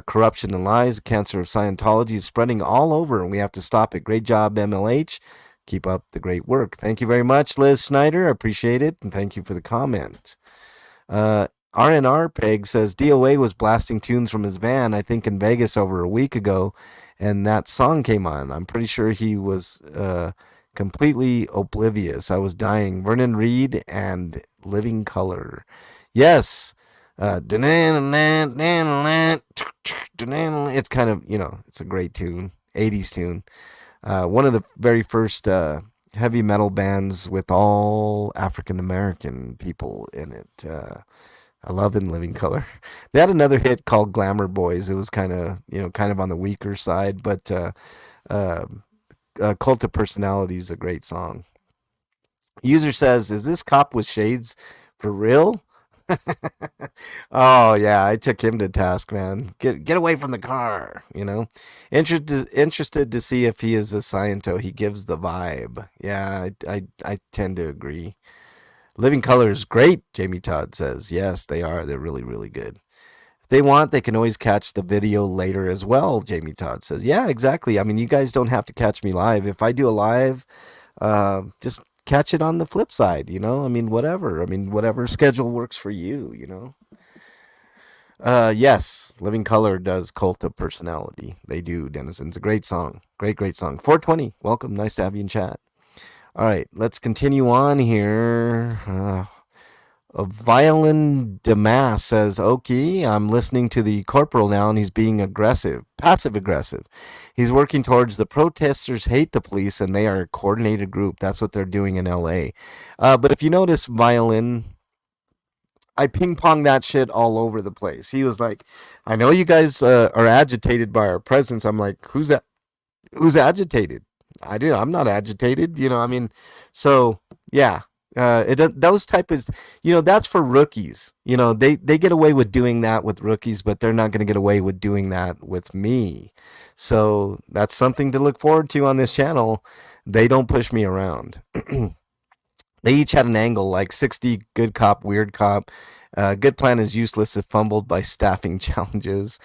Corruption and lies, the cancer of Scientology is spreading all over, and we have to stop it. Great job, MLH. Keep up the great work. Thank you very much, Liz Schneider. I appreciate it, and thank you for the comment. RNR Peg says DOA was blasting tunes from his van, I think in Vegas over a week ago, and that song came on. I'm pretty sure he was completely oblivious. I was dying. Vernon Reed and Living Color. Yes. It's kind of, it's a great tune, 80s tune. One of the very first heavy metal bands with all African American people in it. I love In Living Color. They had another hit called Glamour Boys. It was kind of on the weaker side, but Cult of Personality is a great song. User says, is this cop with shades for real? Oh yeah, I took him to task, man. Get away from the car. Interested to see if he is a Sciento. He gives the vibe. Yeah, I tend to agree. Living Color is great, Jamie Todd says. Yes, they are. They're really, really good. If they want, they can always catch the video later as well, Jamie Todd says. Yeah, exactly. I mean, you guys don't have to catch me live. If I do a live, just catch it on the flip side. I mean, whatever. I mean, whatever schedule works for you. Yes, Living Color does Cult of Personality. They do, Denizens. A great song. Great song. 420, welcome. Nice to have you in chat. All right, let's continue on here. Violin Damas says, okay, I'm listening to the corporal now and he's being aggressive, passive aggressive. He's working towards the protesters hate the police and they are a coordinated group. That's what they're doing in LA. But if you notice, Violin, I ping pong that shit all over the place. He was like, I know you guys are agitated by our presence. I'm like, who's that? Who's agitated? I'm not agitated. I mean, so yeah. Those type is, that's for rookies. They get away with doing that with rookies, but they're not going to get away with doing that with me. So that's something to look forward to on this channel. They don't push me around. They each had an angle, like 60 good cop, weird cop. Good plan is useless if fumbled by staffing challenges.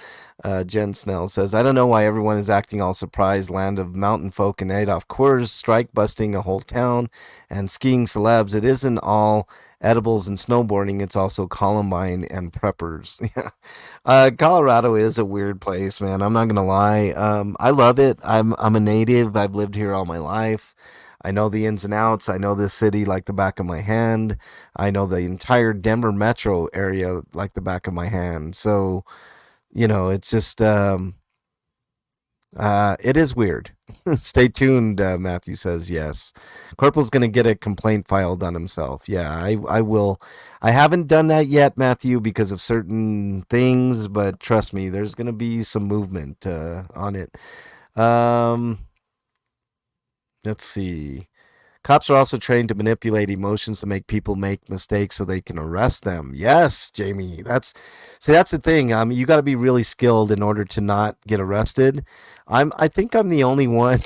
Jen Snell says, I don't know why everyone is acting all surprised. Land of mountain folk and Adolf Coors, strike busting a whole town, and skiing celebs. It isn't all edibles and snowboarding. It's also Columbine and preppers. Colorado is a weird place, man. I'm not going to lie. I love it. I'm a native. I've lived here all my life. I know the ins and outs. I know this city like the back of my hand. I know the entire Denver metro area like the back of my hand. So, it's just, it is weird. Stay tuned, Matthew says yes. Corporal's going to get a complaint filed on himself. Yeah, I will. I haven't done that yet, Matthew, because of certain things, but trust me, there's going to be some movement on it. Let's see. Cops are also trained to manipulate emotions to make people make mistakes so they can arrest them. Yes, Jamie. That's the thing. You got to be really skilled in order to not get arrested. I think I'm the only one.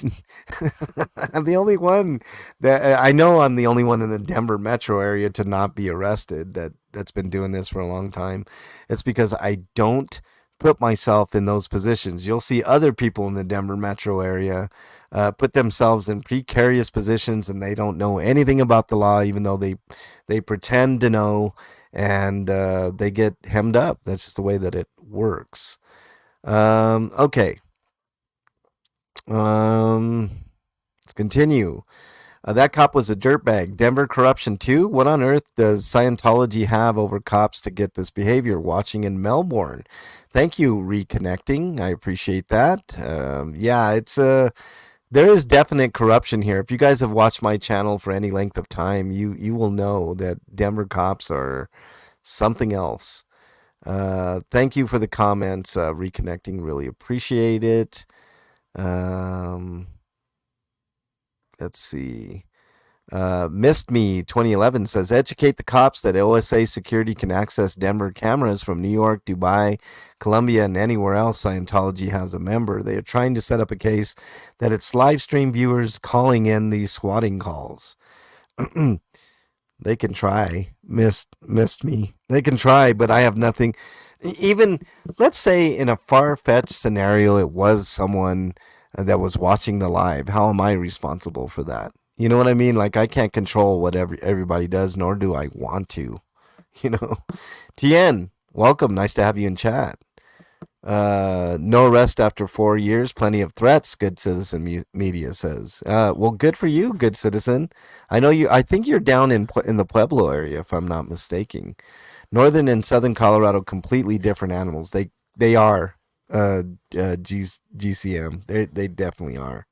I'm the only one that I know. I'm the only one in the Denver metro area to not be arrested. That's been doing this for a long time. It's because I don't put myself in those positions. You'll see other people in the Denver metro area put themselves in precarious positions and they don't know anything about the law, even though they pretend to know, and they get hemmed up. That's just the way that it works. Okay. Let's continue. That cop was a dirtbag. Denver corruption too? What on earth does Scientology have over cops to get this behavior? Watching in Melbourne. Thank you, reconnecting. I appreciate that. Yeah, there is definite corruption here. If you guys have watched my channel for any length of time, you will know that Denver cops are something else. Thank you for the comments, reconnecting. Really appreciate it. Um, let's see. Missed Me 2011 says, educate the cops that OSA security can access Denver cameras from New York, Dubai, Colombia, and anywhere else Scientology has a member. They are trying to set up a case that it's live stream viewers calling in these swatting calls. They can try. Missed me. They can try, but I have nothing. Even, let's say in a far-fetched scenario, it was someone that was watching the live. How am I responsible for that? You know what I mean? Like, I can't control what everybody does, nor do I want to. You know, Tien, welcome. Nice to have you in chat. No arrest after 4 years. Plenty of threats. Good Citizen Media says. Well, good for you, Good Citizen. I know you. I think you're down in the Pueblo area, if I'm not mistaken. Northern and Southern Colorado, completely different animals. They are. GCM. They definitely are.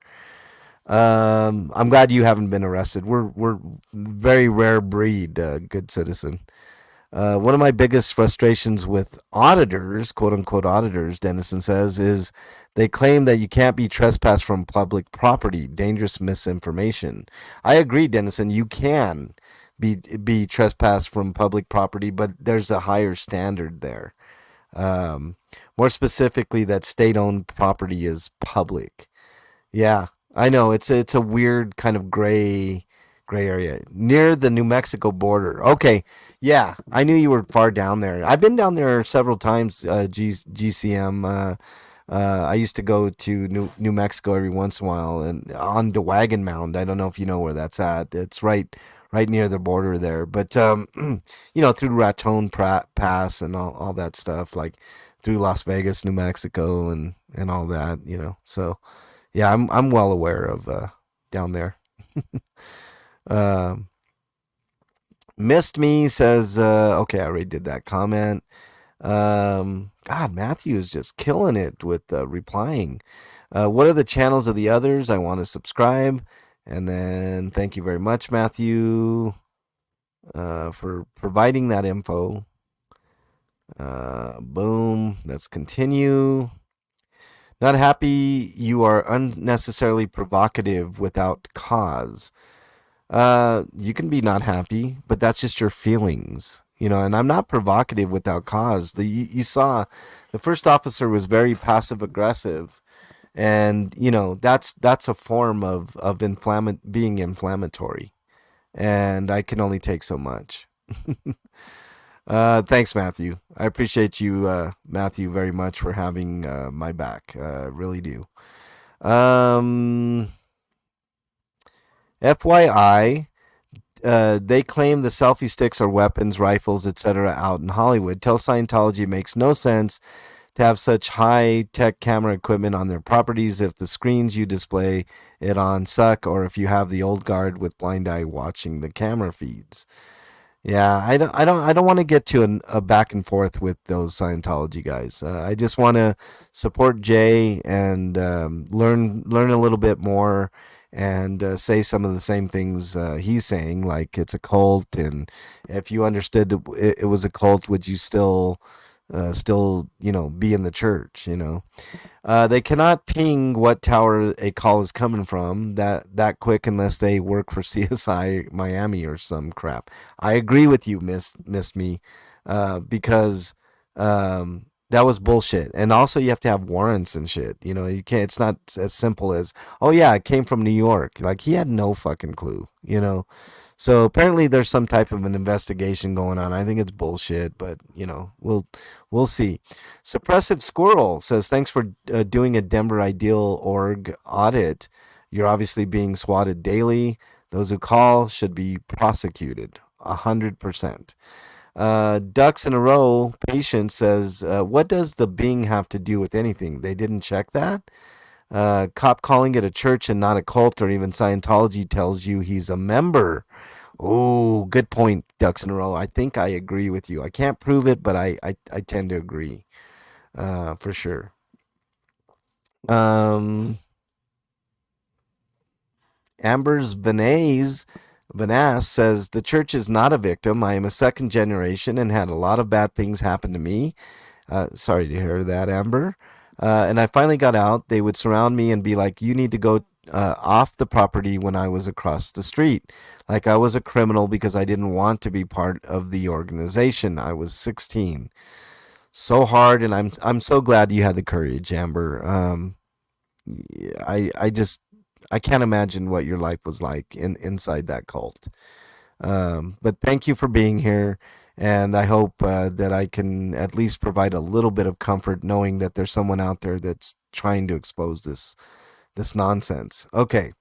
I'm glad you haven't been arrested. We're very rare breed, Good Citizen. One of my biggest frustrations with auditors, quote unquote auditors, Dennison says, is they claim that you can't be trespassed from public property. Dangerous misinformation. I agree, Dennison. You can be trespassed from public property, but there's a higher standard there. More specifically, that state-owned property is public. Yeah, I know it's a weird kind of gray area near the New Mexico border. Okay, yeah, I knew you were far down there. I've been down there several times. GCM. I used to go to New Mexico every once in a while, and on the Wagon Mound. I don't know if you know where that's at. It's right near the border there. But through Raton Pass and all that stuff, like through Las Vegas, New Mexico, and all that. So yeah, I'm well aware of down there. Um, Missed Me says, okay, I already did that comment. God, Matthew is just killing it with replying. What are the channels of the others? I want to subscribe. And then thank you very much, Matthew, for providing that info. Boom. Let's continue. Not happy you are unnecessarily provocative without cause. You can be not happy, but that's just your feelings, and I'm not provocative without cause. You saw the first officer was very passive aggressive, and that's a form of being inflammatory, and I can only take so much. Thanks, Matthew. I appreciate you, Matthew, very much for having my back. Really do. FYI, they claim the selfie sticks are weapons, rifles, etc. out in Hollywood. Tell Scientology it makes no sense to have such high-tech camera equipment on their properties if the screens you display it on suck, or if you have the old guard with blind eye watching the camera feeds. Yeah, I don't want to get to a back and forth with those Scientology guys. I just want to support Jay and learn a little bit more and say some of the same things he's saying, like it's a cult, and if you understood it was a cult, would you still be in the church? They cannot ping what tower a call is coming from that quick unless they work for CSI Miami or some crap. I agree with you, Miss Me, because that was bullshit. And also, you have to have warrants and shit. You can't. It's not as simple as, oh yeah, it came from New York. Like, he had no fucking clue. So apparently there's some type of an investigation going on. I think it's bullshit, but we'll see. Suppressive Squirrel says, thanks for doing a Denver Ideal org audit. You're obviously being swatted daily. Those who call should be prosecuted 100%. Ducks in a row. Patience says, "What does the Bing have to do with anything? They didn't check that." Cop calling it a church and not a cult, or even Scientology tells you he's a member. Oh, good point, Ducks in a row. I think I agree with you. I can't prove it, but I tend to agree, for sure. Um, Amber's Vanass says, the church is not a victim. I am a second generation and had a lot of bad things happen to me. Sorry to hear that, Amber. And I finally got out. They would surround me and be like, you need to go off the property when I was across the street. Like I was a criminal because I didn't want to be part of the organization. I was 16. So hard, and I'm so glad you had the courage, Amber. I just I can't imagine what your life was like inside that cult. But thank you for being here, and I hope that I can at least provide a little bit of comfort knowing that there's someone out there that's trying to expose this nonsense. Okay,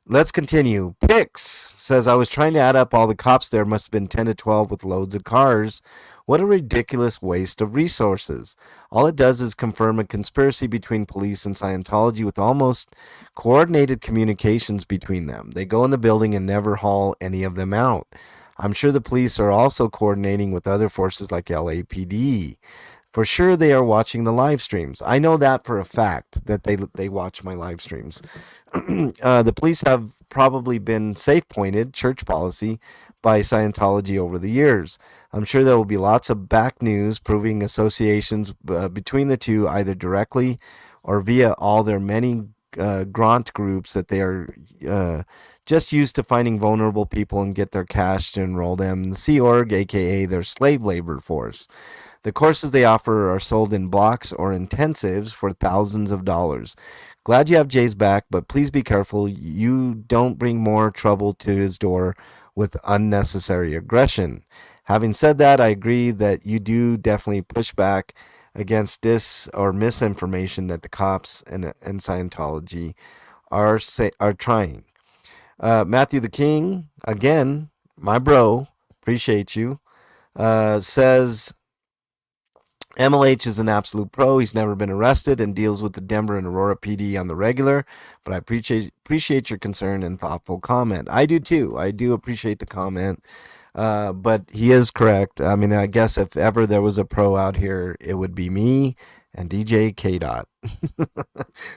let's continue. Pix says, I was trying to add up all the cops there. Must have been 10 to 12 with loads of cars. What a ridiculous waste of resources. All it does is confirm a conspiracy between police and Scientology with almost coordinated communications between them. They go in the building and never haul any of them out. I'm sure the police are also coordinating with other forces like LAPD. For sure, they are watching the live streams. I know that for a fact that they watch my live streams. The police have probably been safe pointed, church policy, by Scientology over the years. I'm sure there will be lots of back news proving associations between the two, either directly or via all their many grant groups that they are just used to finding vulnerable people and get their cash to enroll them in the Sea Org, aka their slave labor force. The courses they offer are sold in blocks or intensives for thousands of dollars. Glad you have Jay's back, but please be careful you don't bring more trouble to his door with unnecessary aggression. Having said that, I agree that you do definitely push back against dis or misinformation that the cops and Scientology are trying. Matthew the King, again, my bro, appreciate you, says MLH is an absolute pro. He's never been arrested and deals with the Denver and Aurora PD on the regular. But I appreciate your concern and thoughtful comment. I do too. I do appreciate the comment. But he is correct. I mean, I guess if ever there was a pro out here, it would be me and DJ K Dot.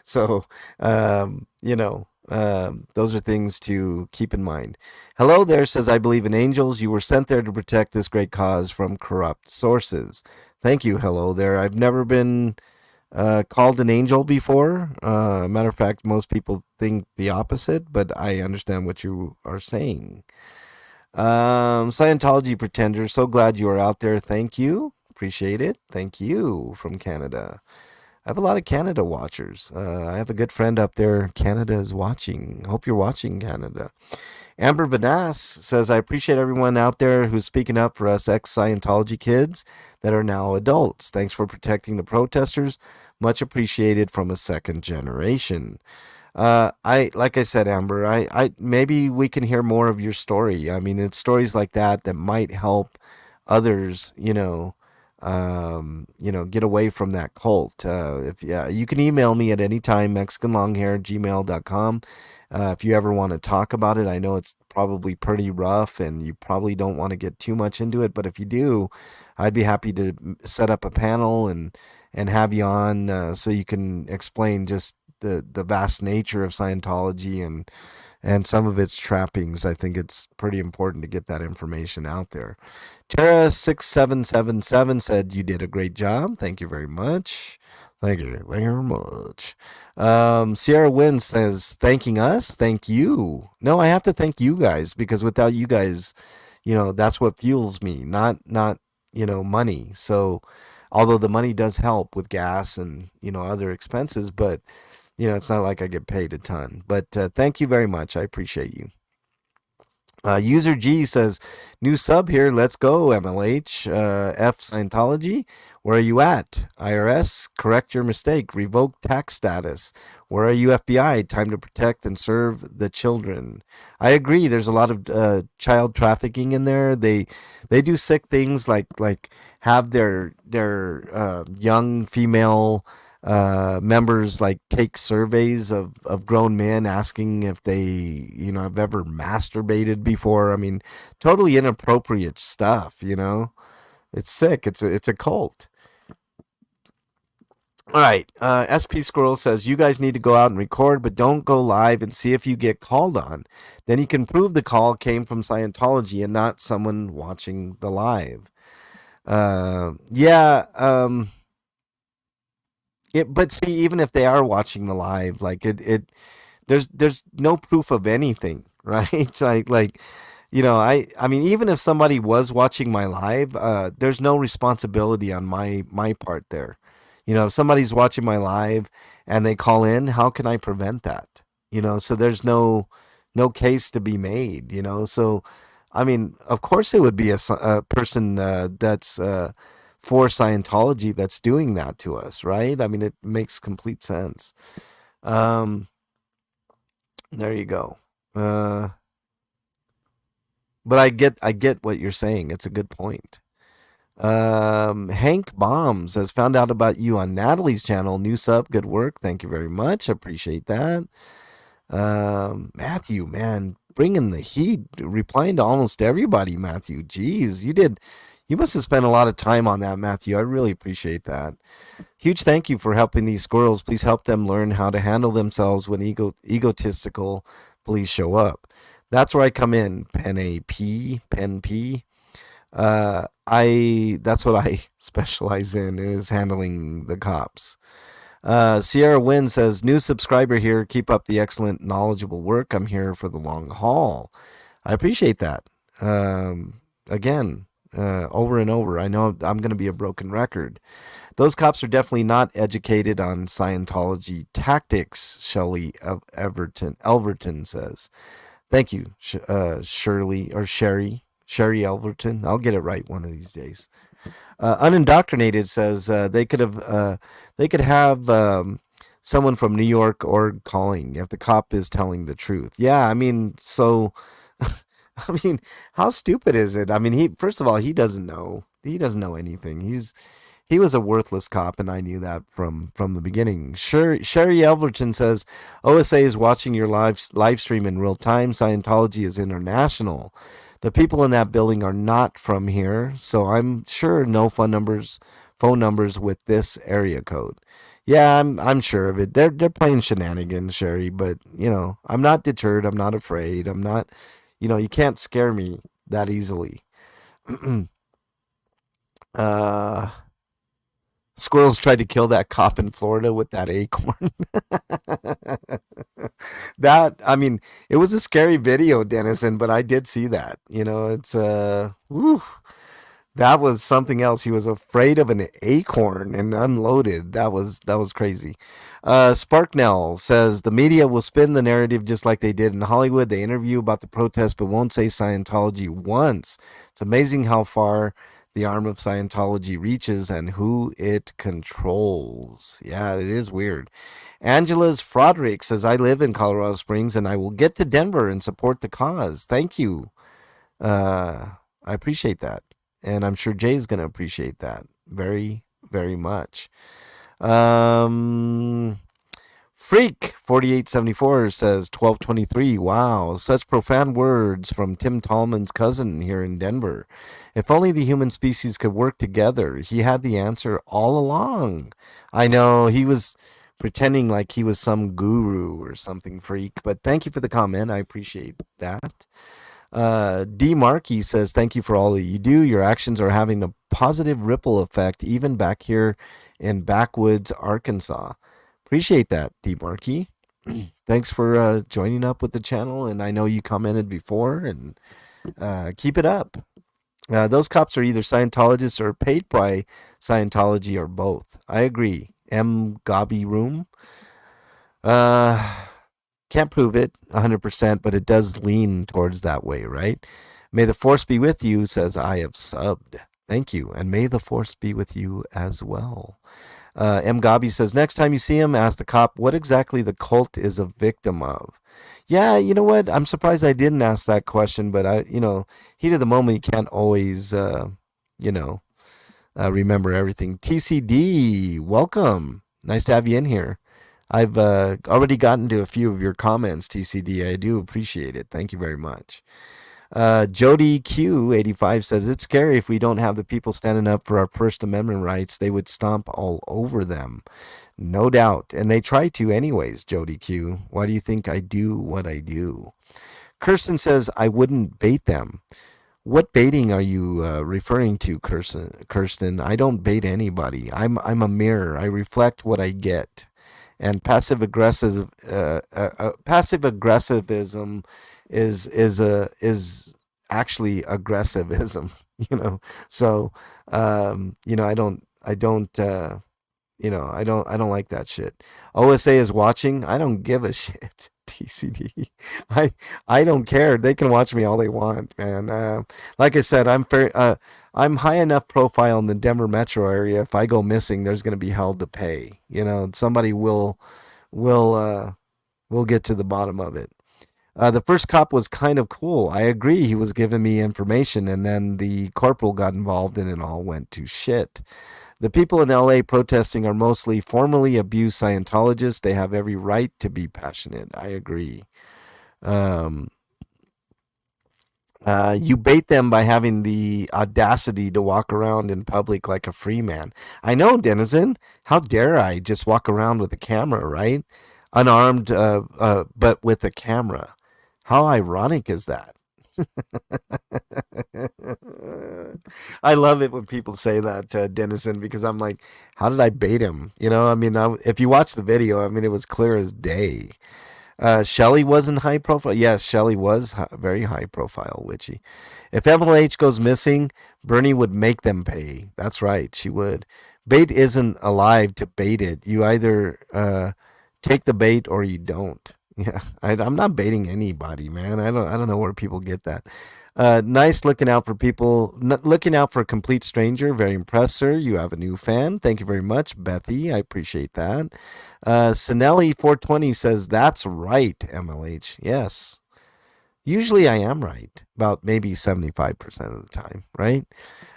So, those are things to keep in mind. Hello there says, I believe in angels. You were sent there to protect this great cause from corrupt sources. Thank you. Hello there. I've never been called an angel before. Matter of fact, most people think the opposite, but I understand what you are saying. Scientology pretender, so glad you are out there. Thank you. Appreciate it. Thank you from Canada. I have a lot of Canada watchers. I have a good friend up there. Canada is watching. Hope you're watching, Canada. Amber Vanass says, I appreciate everyone out there who's speaking up for us ex-Scientology kids that are now adults. Thanks for protecting the protesters. Much appreciated from a second generation. Like I said, Amber, I maybe we can hear more of your story. I mean, it's stories like that that might help others, get away from that cult. You can email me at any time, mexicanlonghair@gmail.com. If you ever want to talk about it, I know it's probably pretty rough and you probably don't want to get too much into it, but if you do, I'd be happy to set up a panel and have you on so you can explain just the vast nature of Scientology and some of its trappings. I think it's pretty important to get that information out there. Tara6777 said, you did a great job. Thank you very much. Thank you very much. Sierra Wynn says, thanking us. Thank you. No, I have to thank you guys, because without you guys, that's what fuels me, not money. So although the money does help with gas and, other expenses, but it's not like I get paid a ton. But thank you very much. I appreciate you. User G says, new sub here. Let's go, MLH. F Scientology. Where are you at? IRS, correct your mistake. Revoke tax status. Where are you, FBI? Time to protect and serve the children. I agree. There's a lot of child trafficking in there. They do sick things like have their young female members like take surveys of grown men asking if they have ever masturbated before. I mean, totally inappropriate stuff. It's sick. It's a cult. All right. SP Squirrel says, you guys need to go out and record, but don't go live and see if you get called on. Then you can prove the call came from Scientology and not someone watching the live. Yeah. But see, even if they are watching the live, like there's no proof of anything, right? It's like I mean, even if somebody was watching my live, there's no responsibility on my part there. If somebody's watching my live and they call in, how can I prevent that? So there's no case to be made. So I mean, of course it would be a person that's for Scientology that's doing that to us, right? I mean, it makes complete sense. There you go. But I get what you're saying. It's a good point. Hank Bombs has found out about you on Natalie's channel. New sub, good work. Thank you very much. Appreciate that. Matthew, man, bringing the heat, replying to almost everybody. Matthew, geez, you must have spent a lot of time on that, Matthew. I really appreciate that. Huge thank you for helping these squirrels. Please help them learn how to handle themselves when egotistical police show up. That's where I come in. Pen P. That's what I specialize in, is handling the cops. Sierra Wynn says, new subscriber here. Keep up the excellent, knowledgeable work. I'm here for the long haul. I appreciate that. Again, over and over. I know I'm going to be a broken record. Those cops are definitely not educated on Scientology tactics, Shelley Elverton says. Thank you, Shirley or Sherry Elverton. I'll get it right one of these days. Unindoctrinated says they could have someone from New York or calling if the cop is telling the truth. Yeah, I mean, so I mean, how stupid is it? I mean, he first of all, he doesn't know. He doesn't know anything. He was a worthless cop, and I knew that from the beginning. Sherry Elverton says, OSA is watching your live stream in real time. Scientology is international. The people in that building are not from here, so I'm sure no phone numbers with this area code. Yeah, I'm sure of it. They're playing shenanigans, Sherry, but I'm not deterred. I'm not afraid. I'm not, you can't scare me that easily. Squirrels tried to kill that cop in Florida with that acorn. I mean, it was a scary video, Dennison, but I did see that. It's that was something else. He was afraid of an acorn and unloaded. That was crazy. Sparknell says the media will spin the narrative just like they did in Hollywood. They interview about the protest but won't say Scientology once. It's amazing how far the arm of Scientology reaches and who it controls. Yeah, it is weird. Angela's Froderick says, I live in Colorado Springs and I will get to Denver and support the cause. Thank you. I appreciate that. And I'm sure Jay's going to appreciate that very, very much. Freak 4874 says 1223. Wow, such profound words from Tim Tallman's cousin here in Denver. If only the human species could work together. He had the answer all along. I know he was pretending like he was some guru or something, Freak, but thank you for the comment. I appreciate that. D. Markey says, thank you for all that you do. Your actions are having a positive ripple effect, even back here in backwoods, Arkansas. Appreciate that, D. Markey. Thanks for joining up with the channel, and I know you commented before, and keep it up. Those cops are either Scientologists or paid by Scientology or both. I agree. M. Gabi Room. Can't prove it 100%, but it does lean towards that way, right? May the force be with you, says I have subbed. Thank you, and may the force be with you as well. M. Gabi says, next time you see him, ask the cop what exactly the cult is a victim of. Yeah, you know what? I'm surprised I didn't ask that question, but heat of the moment, you can't always, you know, remember everything. TCD, welcome. Nice to have you in here. I've already gotten to a few of your comments, TCD. I do appreciate it. Thank you very much. Jody Q85 says, it's scary if we don't have the people standing up for our First Amendment rights. They would stomp all over them. No doubt. And they try to anyways, Jody Q. Why do you think I do what I do? Kirsten says, I wouldn't bait them. What baiting are you referring to, Kirsten? I don't bait anybody. I'm a mirror. I reflect what I get. And passive aggressivism is actually aggressivism. So I don't like that shit. OSA is watching. I don't give a shit. TCD. I don't care. They can watch me all they want, man. Like I said, I'm high enough profile in the Denver metro area. If I go missing, there's going to be hell to pay. Somebody will get to the bottom of it. The first cop was kind of cool. I agree. He was giving me information, and then the corporal got involved, and it all went to shit. The people in LA protesting are mostly formerly abused Scientologists. They have every right to be passionate. I agree. You bait them by having the audacity to walk around in public like a free man. I know, Denizen. How dare I just walk around with a camera, right? Unarmed, but with a camera. How ironic is that? I love it when people say that, Denizen, because I'm like, how did I bait him? If you watch the video, it was clear as day. Shelly wasn't high profile. Yes, Shelly was very high profile, witchy. If MLH goes missing, Bernie would make them pay. That's right, she would. Bait isn't alive to bait it. You either take the bait or you don't. Yeah, I'm not baiting anybody, man. I don't know where people get that. Nice looking out for people, looking out for a complete stranger. Very impressed, sir. You have a new fan. Thank you very much, Bethy. I appreciate that. Sinelli420 says, that's right, MLH. Yes. Usually I am right, about maybe 75% of the time, right?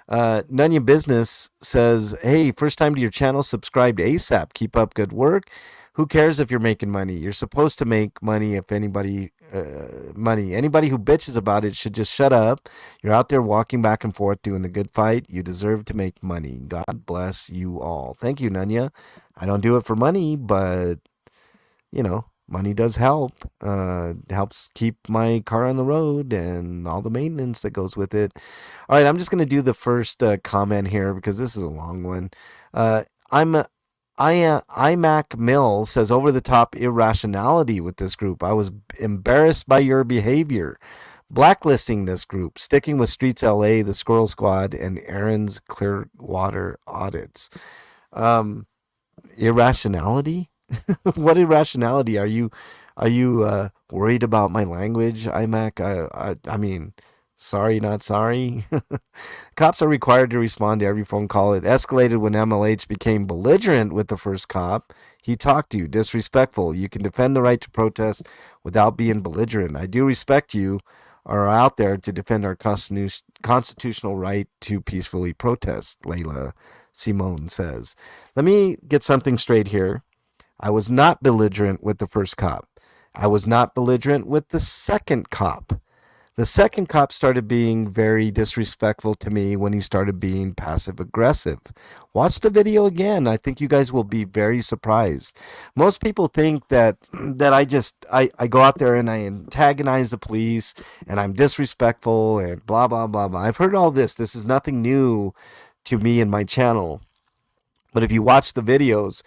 Nunya Business says, hey, first time to your channel, subscribe to ASAP. Keep up good work. Who cares if you're making money? You're supposed to make money. If anybody who bitches about it should just shut up. You're out there walking back and forth doing the good fight. You deserve to make money. God bless you all. Thank you, Nunya. I don't do it for money, but money does help. Helps keep my car on the road and all the maintenance that goes with it. All right, I'm just going to do the first comment here because this is a long one. iMac Mill says, over the top irrationality with this group. I was embarrassed by your behavior. Blacklisting this group, sticking with Streets LA, the Squirrel Squad, and Aaron's Clearwater audits. Irrationality? What irrationality? Are you worried about my language, iMac? I mean, sorry, not sorry. Cops are required to respond to every phone call. It escalated when MLH became belligerent with the first cop. He talked to you, disrespectful. You can defend the right to protest without being belligerent. I do respect you are out there to defend our constitutional right to peacefully protest, Layla Simone says. Let me get something straight here. I was not belligerent with the first cop. I was not belligerent with the second cop. The second cop started being very disrespectful to me when he started being passive aggressive. Watch the video again. I think you guys will be very surprised. Most people think that I go out there and I antagonize the police and I'm disrespectful and blah, blah, blah, blah. I've heard all this. This is nothing new to me and my channel. But if you watch the videos,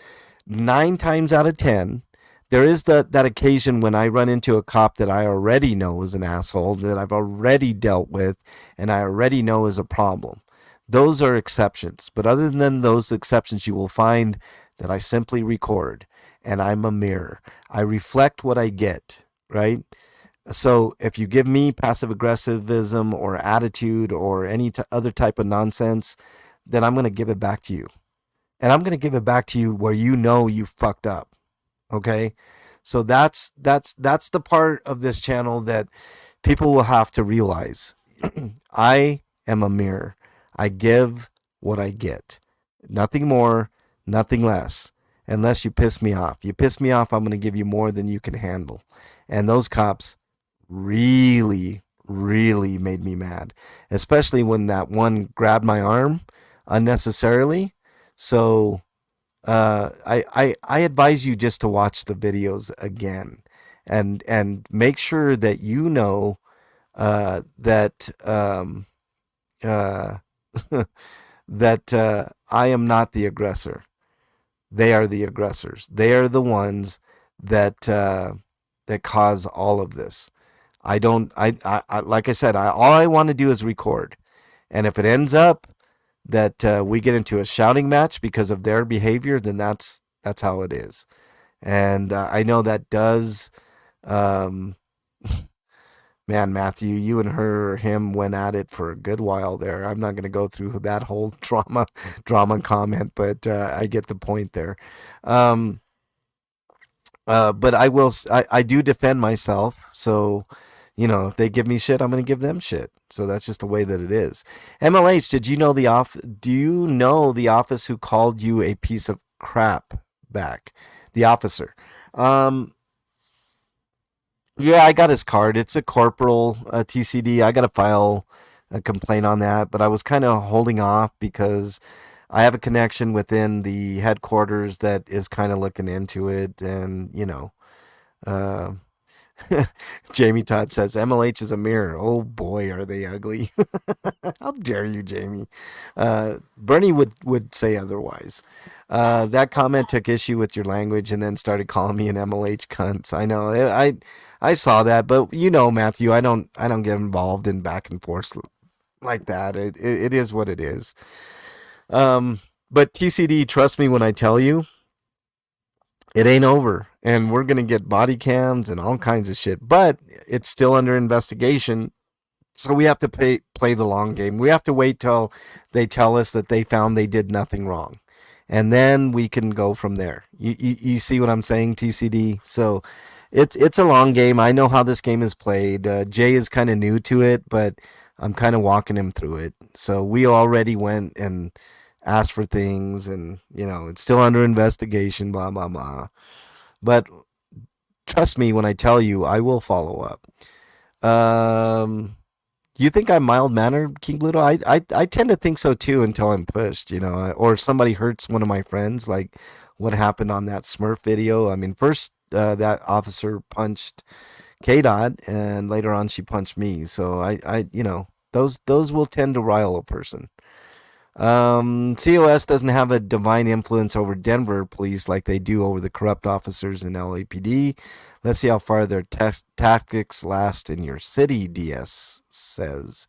9 times out of 10, there is that occasion when I run into a cop that I already know is an asshole, that I've already dealt with, and I already know is a problem. Those are exceptions. But other than those exceptions, you will find that I simply record, and I'm a mirror. I reflect what I get, right? So if you give me passive aggressivism or attitude or any other type of nonsense, then I'm going to give it back to you. and I'm going to give it back to you where you know you fucked up. Okay? So that's the part of this channel that people will have to realize. I am a mirror. I give what I get. Nothing more, nothing less. Unless you piss me off. You piss me off, I'm going to give you more than you can handle. And those cops really, really made me mad, especially when that one grabbed my arm unnecessarily. So I advise you just to watch the videos again, and make sure that you know that uh, that I am not the aggressor. They are the aggressors. They are the ones that that cause all of this. I don't. I like I said. All I want to do is record, and if it ends up that we get into a shouting match because of their behavior, then that's how it is. And I know that does. Um, Man, Matthew, you and her or him went at it for a good while there. I'm not going to go through that whole drama comment, but I get the point there. Um, but I will. I do defend myself. So, if they give me shit, I'm going to give them shit. So that's just the way that it is. MLH, did you know Do you know the office who called you a piece of crap back? The officer. Um, yeah, I got his card. It's a corporal TCD. I got to file a complaint on that, but I was kind of holding off because I have a connection within the headquarters that is kind of looking into it, and uh, Jamie Todd says MLH is a mirror. Oh boy, are they ugly! How dare you, Jamie? Bernie would say otherwise. That comment took issue with your language and then started calling me an MLH cunt. I know. I saw that, but Matthew, I don't get involved in back and forth like that. It is what it is. But TCD, trust me when I tell you, it ain't over, and we're gonna get body cams and all kinds of shit. But it's still under investigation, so we have to play the long game. We have to wait till they tell us that they found they did nothing wrong, and then we can go from there. You see what I'm saying, TCD? So it's a long game. I know how this game is played. Jay is kind of new to it, but I'm kind of walking him through it. So we already went and asked for things, and it's still under investigation. Blah blah blah. But trust me when I tell you, I will follow up. You think I'm mild mannered, King Pluto? I tend to think so too until I'm pushed, or somebody hurts one of my friends, like what happened on that Smurf video. I mean, first that officer punched K Dot, and later on she punched me. So those will tend to rile a person. COS doesn't have a divine influence over Denver police like they do over the corrupt officers in LAPD. Let's see how far their tactics last in your city, DS says.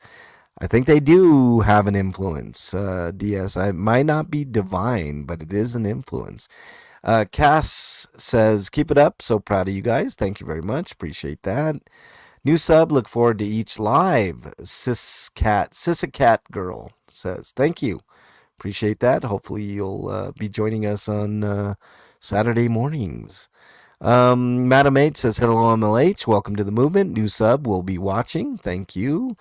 I think they do have an influence, DS. I might not be divine, but it is an influence. Cass says, keep it up. So proud of you guys. Thank you very much. Appreciate that. New sub, look forward to each live. Sissacat Girl says, thank you. Appreciate that. Hopefully you'll be joining us on Saturday mornings. Madam H says, hello MLH, welcome to the movement. New sub, will be watching. Thank you.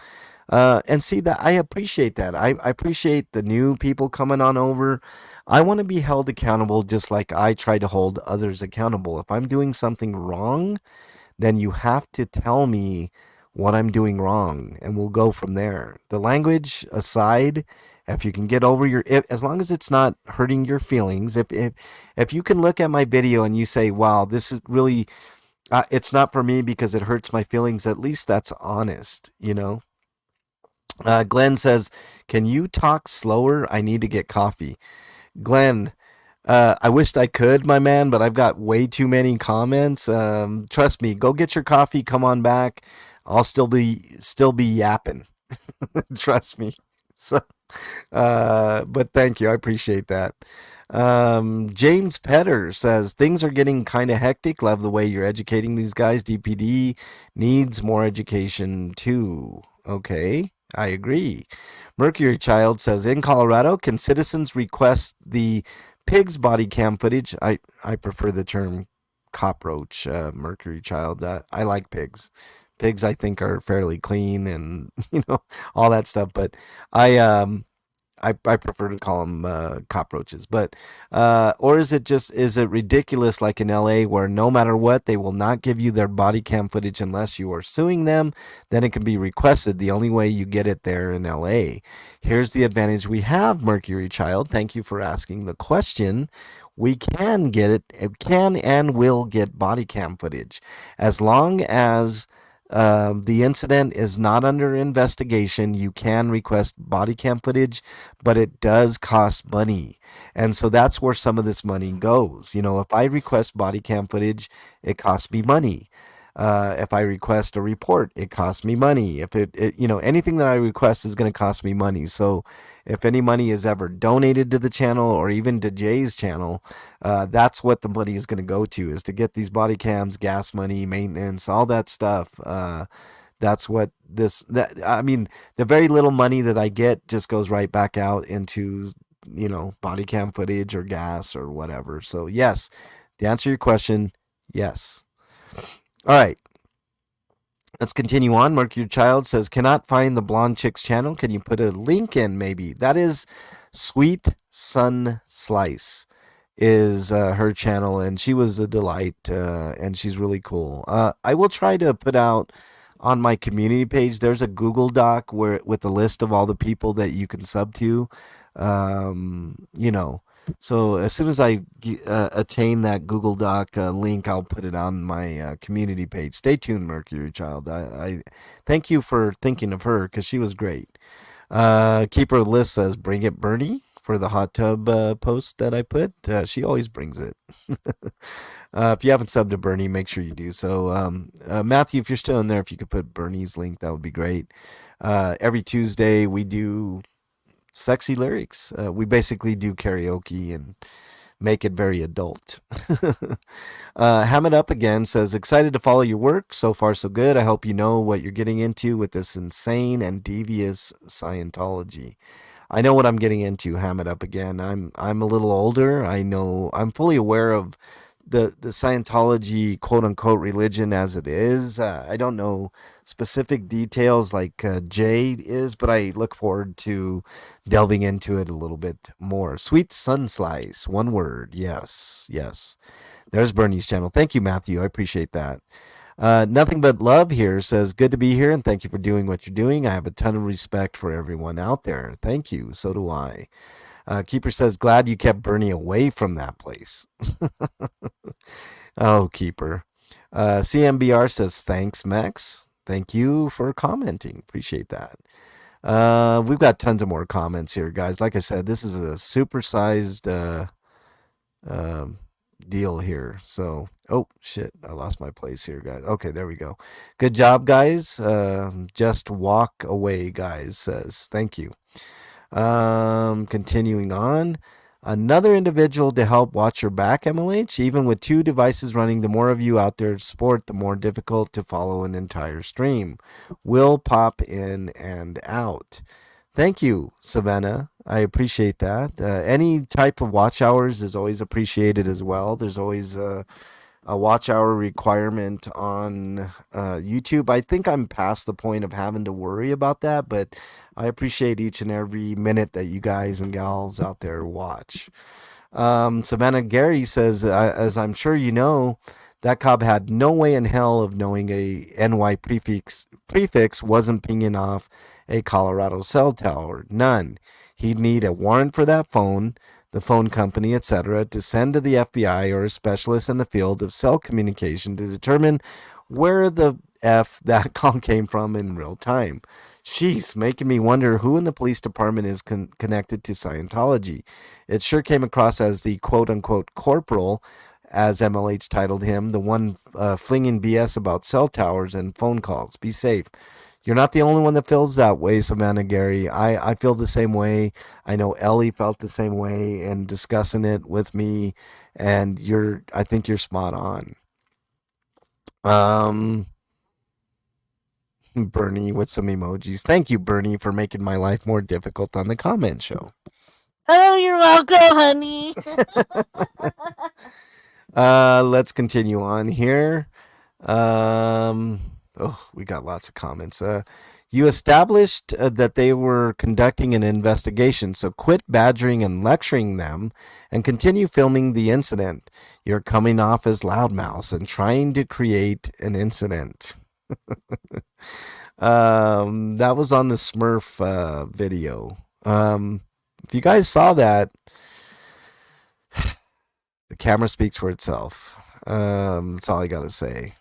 And see that I appreciate that. I appreciate the new people coming on over. I want to be held accountable just like I try to hold others accountable. If I'm doing something wrong, then you have to tell me what I'm doing wrong, and we'll go from there. The language aside, if you can get over as long as it's not hurting your feelings, if you can look at my video and you say, wow, this is really, it's not for me because it hurts my feelings, at least that's honest, Glenn says, can you talk slower? I need to get coffee. Glenn, I wished I could, my man, but I've got way too many comments. Trust me, go get your coffee, come on back. I'll still be yapping. Trust me. So, but thank you. I appreciate that. James Petter says, things are getting kind of hectic. Love the way you're educating these guys. DPD needs more education too. Okay, I agree. Mercury Child says, in Colorado, can citizens request the Pigs body cam footage. I prefer the term cockroach, Mercury Child. I like pigs. Pigs I think are fairly clean and all that stuff. But I I prefer to call them cockroaches. But or is it ridiculous like in LA where no matter what they will not give you their body cam footage unless you are suing them? Then it can be requested. The only way you get it there in LA. Here's the advantage we have, Mercury Child. Thank you for asking the question. We can get it can and will get body cam footage as long as the incident is not under investigation. You can request body cam footage, but it does cost money. And so that's where some of this money goes. If I request body cam footage, it costs me money. If I request a report, it costs me money. If anything that I request is going to cost me money. So if any money is ever donated to the channel or even to Jay's channel, that's what the money is going to go to, is to get these body cams, gas money, maintenance, all that stuff. That's what I mean, the very little money that I get just goes right back out into, body cam footage or gas or whatever. So yes, to answer your question, yes. All right. Let's continue on. Mercury Child says, cannot find the Blonde Chicks channel. Can you put a link in maybe? That is Sweet Sun Slice is her channel, and she was a delight, and she's really cool. I will try to put out on my community page, there's a Google Doc with a list of all the people that you can sub to. You know, so as soon as I attain that Google Doc link, I'll put it on my community page. Stay tuned, Mercury Child. I thank you for thinking of her because she was great. Keeper List says, "Bring it, Bernie." For the hot tub post that I put, she always brings it. If you haven't subbed to Bernie, make sure you do so. Matthew, if you're still in there, if you could put Bernie's link, that would be great. Every Tuesday we do sexy lyrics. We basically do karaoke and make it very adult. Ham It Up Again says, excited to follow your work. So far, so good. I hope you know what you're getting into with this insane and devious Scientology. I know what I'm getting into. Ham It Up Again. I'm a little older. I know I'm fully aware of the Scientology quote unquote religion as it is. I don't know specific details like Jay is, but I look forward to delving into it a little bit more. Sweet Sun Slice, one word. Yes, yes. There's Bernie's channel. Thank you, Matthew. I appreciate that. Nothing but love here says, good to be here and thank you for doing what you're doing. I have a ton of respect for everyone out there. Thank you. So do I. Keeper says, glad you kept Bernie away from that place. Oh, Keeper. CMBR says, thanks, Max. Thank you for commenting. Appreciate that. We've got tons of more comments here, guys. Like I said, this is a supersized deal here. So, oh shit, I lost my place here, guys. Okay, there we go. Good job, guys. Just walk away, guys says thank you. Continuing on. Another individual to help watch your back, MLH. Even with two devices running, the more of you out there to sport, the more difficult to follow an entire stream. Will pop in and out. Thank you, Savannah. I appreciate that. Any type of watch hours is always appreciated as well. There's always a watch hour requirement on YouTube. I think I'm past the point of having to worry about that, but I appreciate each and every minute that you guys and gals out there watch. Savannah Gary says, as I'm sure you know, that cop had no way in hell of knowing a NY prefix wasn't pinging off a Colorado cell tower. None. He'd need a warrant for that phone, the phone company, etc., to send to the FBI or a specialist in the field of cell communication to determine where the F that call came from in real time. Sheesh, making me wonder who in the police department is connected to Scientology. It sure came across as the quote-unquote corporal, as MLH titled him, the one flinging BS about cell towers and phone calls. Be safe. You're not the only one that feels that way, Savannah Gary. I feel the same way. I know Ellie felt the same way and discussing it with me, and I think you're spot on. Bernie with some emojis. Thank you, Bernie, for making my life more difficult on the comment show. Oh, you're welcome, honey. Let's continue on here. We got lots of comments. You established that they were conducting an investigation, so quit badgering and lecturing them and continue filming the incident. You're coming off as loudmouths and trying to create an incident. That was on the Smurf video. If you guys saw that, the camera speaks for itself. That's all I gotta say.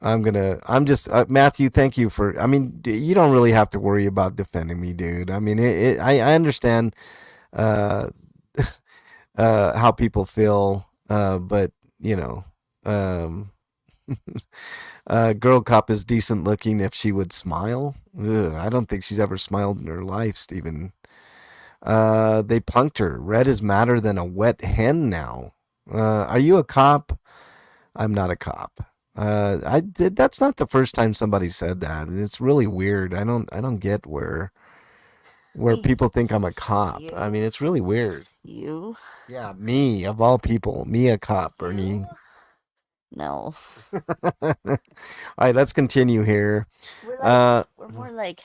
I'm just Matthew. Thank you for. I mean, you don't really have to worry about defending me, dude. I mean, I understand uh, how people feel, but you know, um, girl cop is decent looking if she would smile. Ugh, I don't think she's ever smiled in her life, Steven. They punked her. Red is madder than a wet hen now. Are you a cop? I'm not a cop. I did. That's not the first time somebody said that. It's really weird. I don't get where people think I'm a cop. I mean, it's really weird. You? Yeah, me of all people, me a cop, Bernie. No. All right, let's continue here. We're more like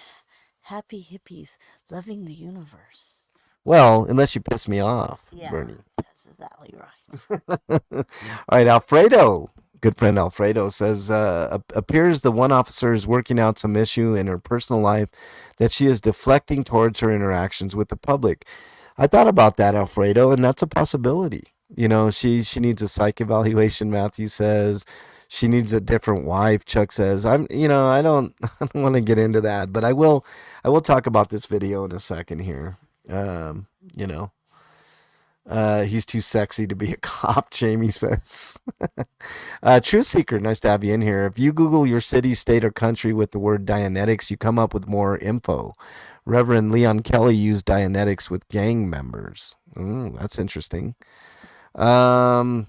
happy hippies loving the universe. Well, unless you piss me off, Yeah, Bernie. that's exactly right. All right, Alfredo, good friend Alfredo says, appears the one officer is working out some issue in her personal life that she is deflecting towards her interactions with the public. I thought about that, Alfredo, and that's a possibility. You know, she needs a psych evaluation, Matthew says. She needs a different wife, Chuck says. I don't I don't want to get into that, but I will talk about this video in a second here. Um, you know. He's too sexy to be a cop, Jamie says. Truth Seeker, nice to have you in here. If you Google your city, state, or country with the word Dianetics, you come up with more info. Reverend Leon Kelly used Dianetics with gang members. That's interesting. Thanks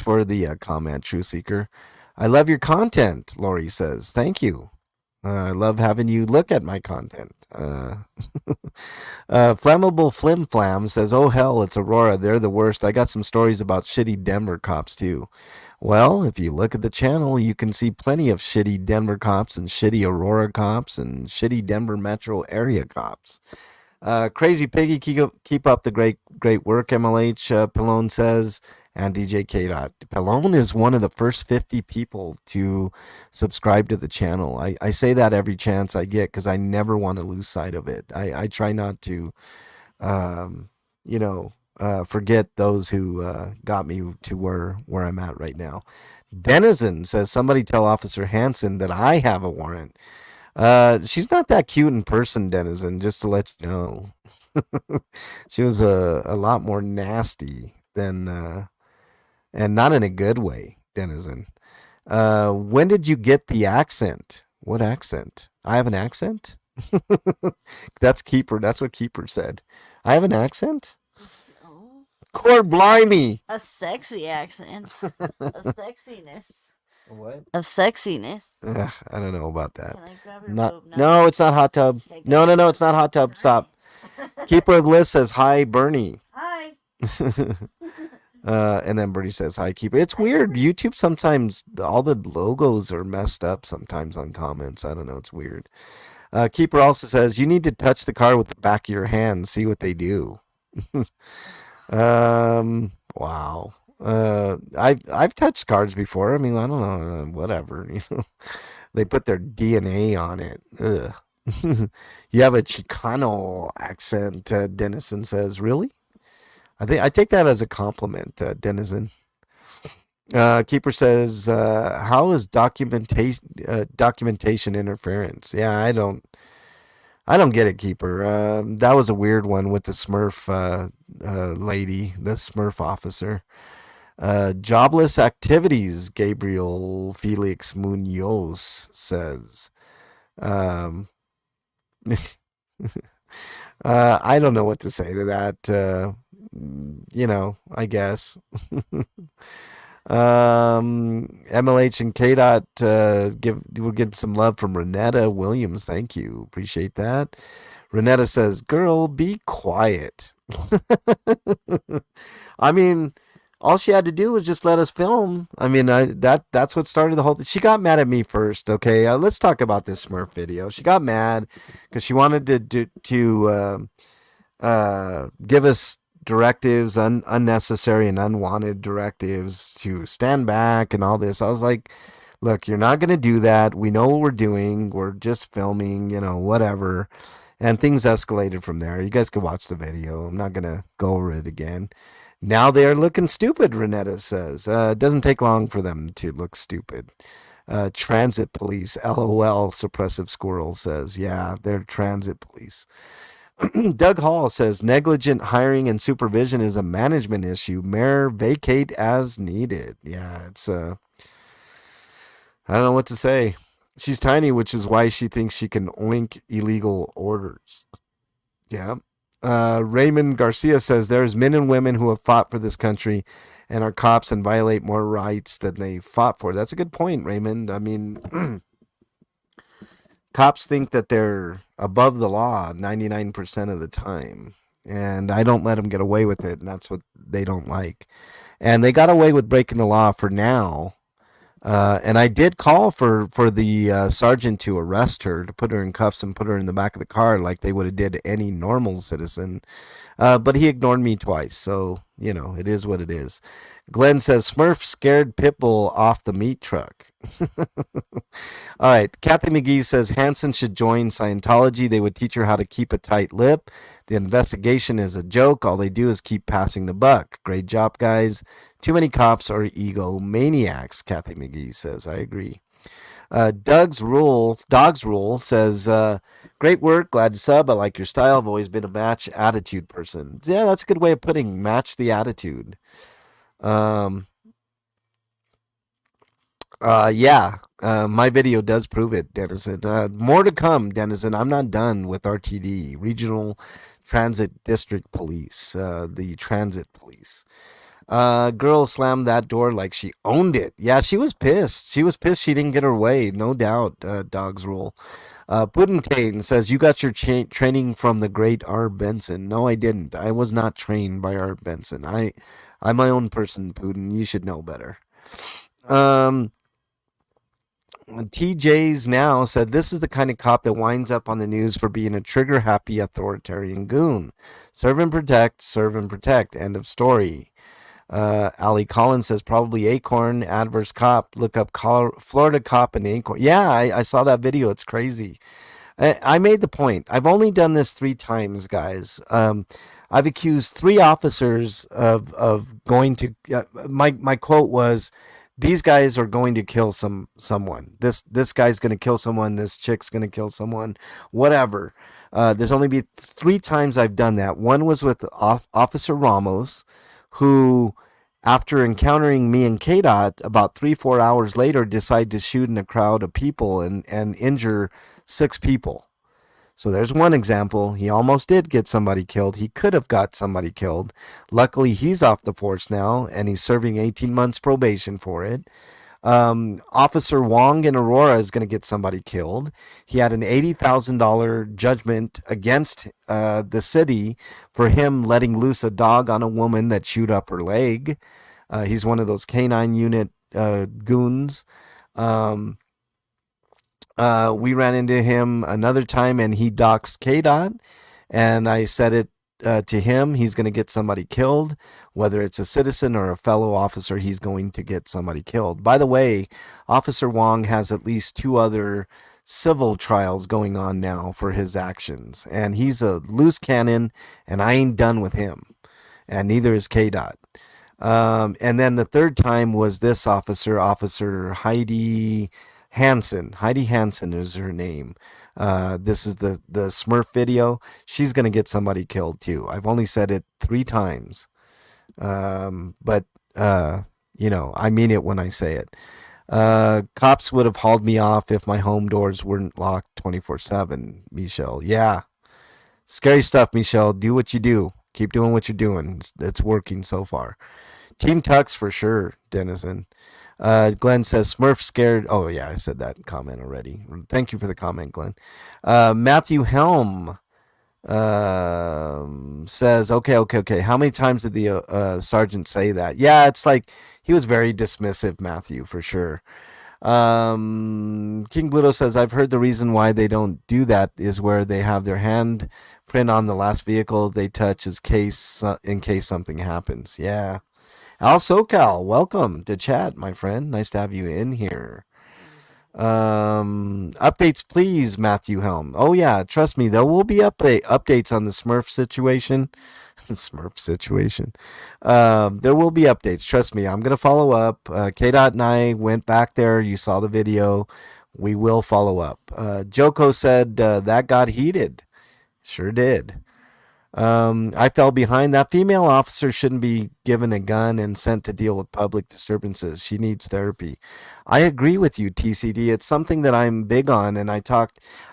for the comment, Truth Seeker. I love your content, Lori says. Thank you. I love having you look at my content. Flammable Flim Flam says, oh hell, it's Aurora. They're the worst. I got some stories about shitty Denver cops too. Well, if you look at the channel, you can see plenty of shitty Denver cops and shitty Aurora cops and shitty Denver metro area cops. Crazy Piggy, keep up the great work, MLH, Pallone says. And DJ K. Pallone is one of the first 50 people to subscribe to the channel. I say that every chance I get because I never want to lose sight of it. I try not to, forget those who got me to where I'm at right now. Denizen says, somebody tell Officer Hanson that I have a warrant. She's not that cute in person, Denizen, just to let you know. She was a lot more nasty than and not in a good way, Denizen. When did you get the accent? What accent? I have an accent? That's Keeper. That's what Keeper said. I have an accent? Oh. Cord blimey. A sexy accent. Of sexiness. What? Of sexiness. I don't know about that. Can I grab your boob now? No, it's not hot tub. Okay, No, it's not hot tub. Stop. Keeper of the list says, hi, Bernie. Hi. And then Bernie says, hi, Keeper. It's weird. YouTube sometimes, all the logos are messed up sometimes on comments. I don't know. It's weird. Keeper also says, you need to touch the car with the back of your hand. See what they do. Wow. I've touched cards before. I mean, I don't know. Whatever. They put their DNA on it. Ugh. You have a Chicano accent, Dennison says. Really? I take that as a compliment, Denizen. Keeper says, how is documentation interference? Yeah, I don't get it, Keeper. That was a weird one with the Smurf lady, the Smurf officer. Jobless activities, Gabriel Felix Munoz says. I don't know what to say to that. I guess. MLH and K Dot we're getting some love from Renetta Williams. Thank you, appreciate that. Renetta says, "Girl, be quiet." I mean, all she had to do was just let us film. I mean, that's what started the whole thing. She got mad at me first. Okay, let's talk about this Smurf video. She got mad because she wanted to give us directives, unnecessary and unwanted directives to stand back and all this. I was like, look, you're not going to do that. We know what we're doing. We're just filming, whatever. And things escalated from there. You guys can watch the video. I'm not going to go over it again. Now they are looking stupid, Renetta says. It doesn't take long for them to look stupid. Transit police, LOL, suppressive squirrel says. Yeah, they're transit police. Doug Hall says negligent hiring and supervision is a management issue. Mayor vacate as needed. Yeah, it's I don't know what to say. She's tiny, which is why she thinks she can oink illegal orders. Yeah. Raymond Garcia says there's men and women who have fought for this country and are cops and violate more rights than they fought for. That's a good point, Raymond. I mean, cops think that they're above the law 99% of the time. And I don't let them get away with it. And that's what they don't like. And they got away with breaking the law for now. And I did call for the sergeant to arrest her, to put her in cuffs and put her in the back of the car like they would have did any normal citizen. But he ignored me twice. So, it is what it is. Glenn says Smurf scared Pitbull off the meat truck. All right. Kathy McGee says Hanson should join Scientology. They would teach her how to keep a tight lip. The investigation is a joke. All they do is keep passing the buck. Great job, guys. Too many cops are egomaniacs, Kathy McGee says. I agree. Dogs Rule says, great work. Glad to sub. I like your style. I've always been a match attitude person. Yeah, that's a good way of putting match the attitude. Yeah. My video does prove it, Denizen. More to come, Denizen. I'm not done with RTD, Regional Transit District Police, the Transit Police. Girl slammed that door like she owned it. Yeah, she was pissed. She was pissed she didn't get her way, no doubt. Dogs Rule. Puddintain says, you got your training from the great R. Benson. No, I didn't. I was not trained by R. Benson. I'm my own person, Putin. You should know better. TJ's Now said, this is the kind of cop that winds up on the news for being a trigger-happy authoritarian goon. Serve and protect. End of story. Ali Collins says, probably Acorn, adverse cop. Look up Florida cop and Acorn. Yeah, I saw that video. It's crazy. I made the point. I've only done this 3 times, guys. I've accused 3 officers of going to. My quote was, these guys are going to kill someone. This guy's going to kill someone. This chick's going to kill someone. Whatever. There's only been 3 times I've done that. One was with Officer Ramos, who, after encountering me and KDOT, about 3-4 hours later, decided to shoot in a crowd of people and injure 6 people. So there's one example. He almost did get somebody killed. He could have got somebody killed. Luckily, he's off the force now, and he's serving 18 months probation for it. Officer Wong in Aurora is going to get somebody killed. He had an $80,000 judgment against the city for him letting loose a dog on a woman that chewed up her leg. He's one of those canine unit goons. We ran into him another time, and he doxed KDOT, and I said it to him. He's going to get somebody killed, whether it's a citizen or a fellow officer. He's going to get somebody killed. By the way, Officer Wong has at least 2 other civil trials going on now for his actions, and he's a loose cannon, and I ain't done with him, and neither is KDOT. And then the 3rd time was this Officer Heidi Hansen. Heidi Hansen is her name. This is the Smurf video. She's going to get somebody killed too. I've only said it 3 times. But I mean it when I say it. Cops would have hauled me off if my home doors weren't locked 24/7, Michelle. Yeah. Scary stuff, Michelle. Do what you do. Keep doing what you're doing. It's working so far. Team Tux for sure, Dennison. Glenn says Smurf scared. Oh yeah, I said that comment already. Thank you for the comment, Glenn. Matthew Helm says, okay. How many times did the sergeant say that? Yeah, it's like he was very dismissive, Matthew, for sure. King Bluto says, I've heard the reason why they don't do that is where they have their hand print on the last vehicle they touch in case something happens. Yeah. Al SoCal, welcome to chat, my friend. Nice to have you in here. Updates, please, Matthew Helm. Oh yeah, trust me, there will be updates on the Smurf situation. The Smurf situation. There will be updates. Trust me, I'm gonna follow up. K. Dot and I went back there. You saw the video. We will follow up. Joko said that got heated. Sure did. I fell behind. That female officer shouldn't be given a gun and sent to deal with public disturbances. She needs therapy. I agree with you, TCD. It's something that I'm big on, and I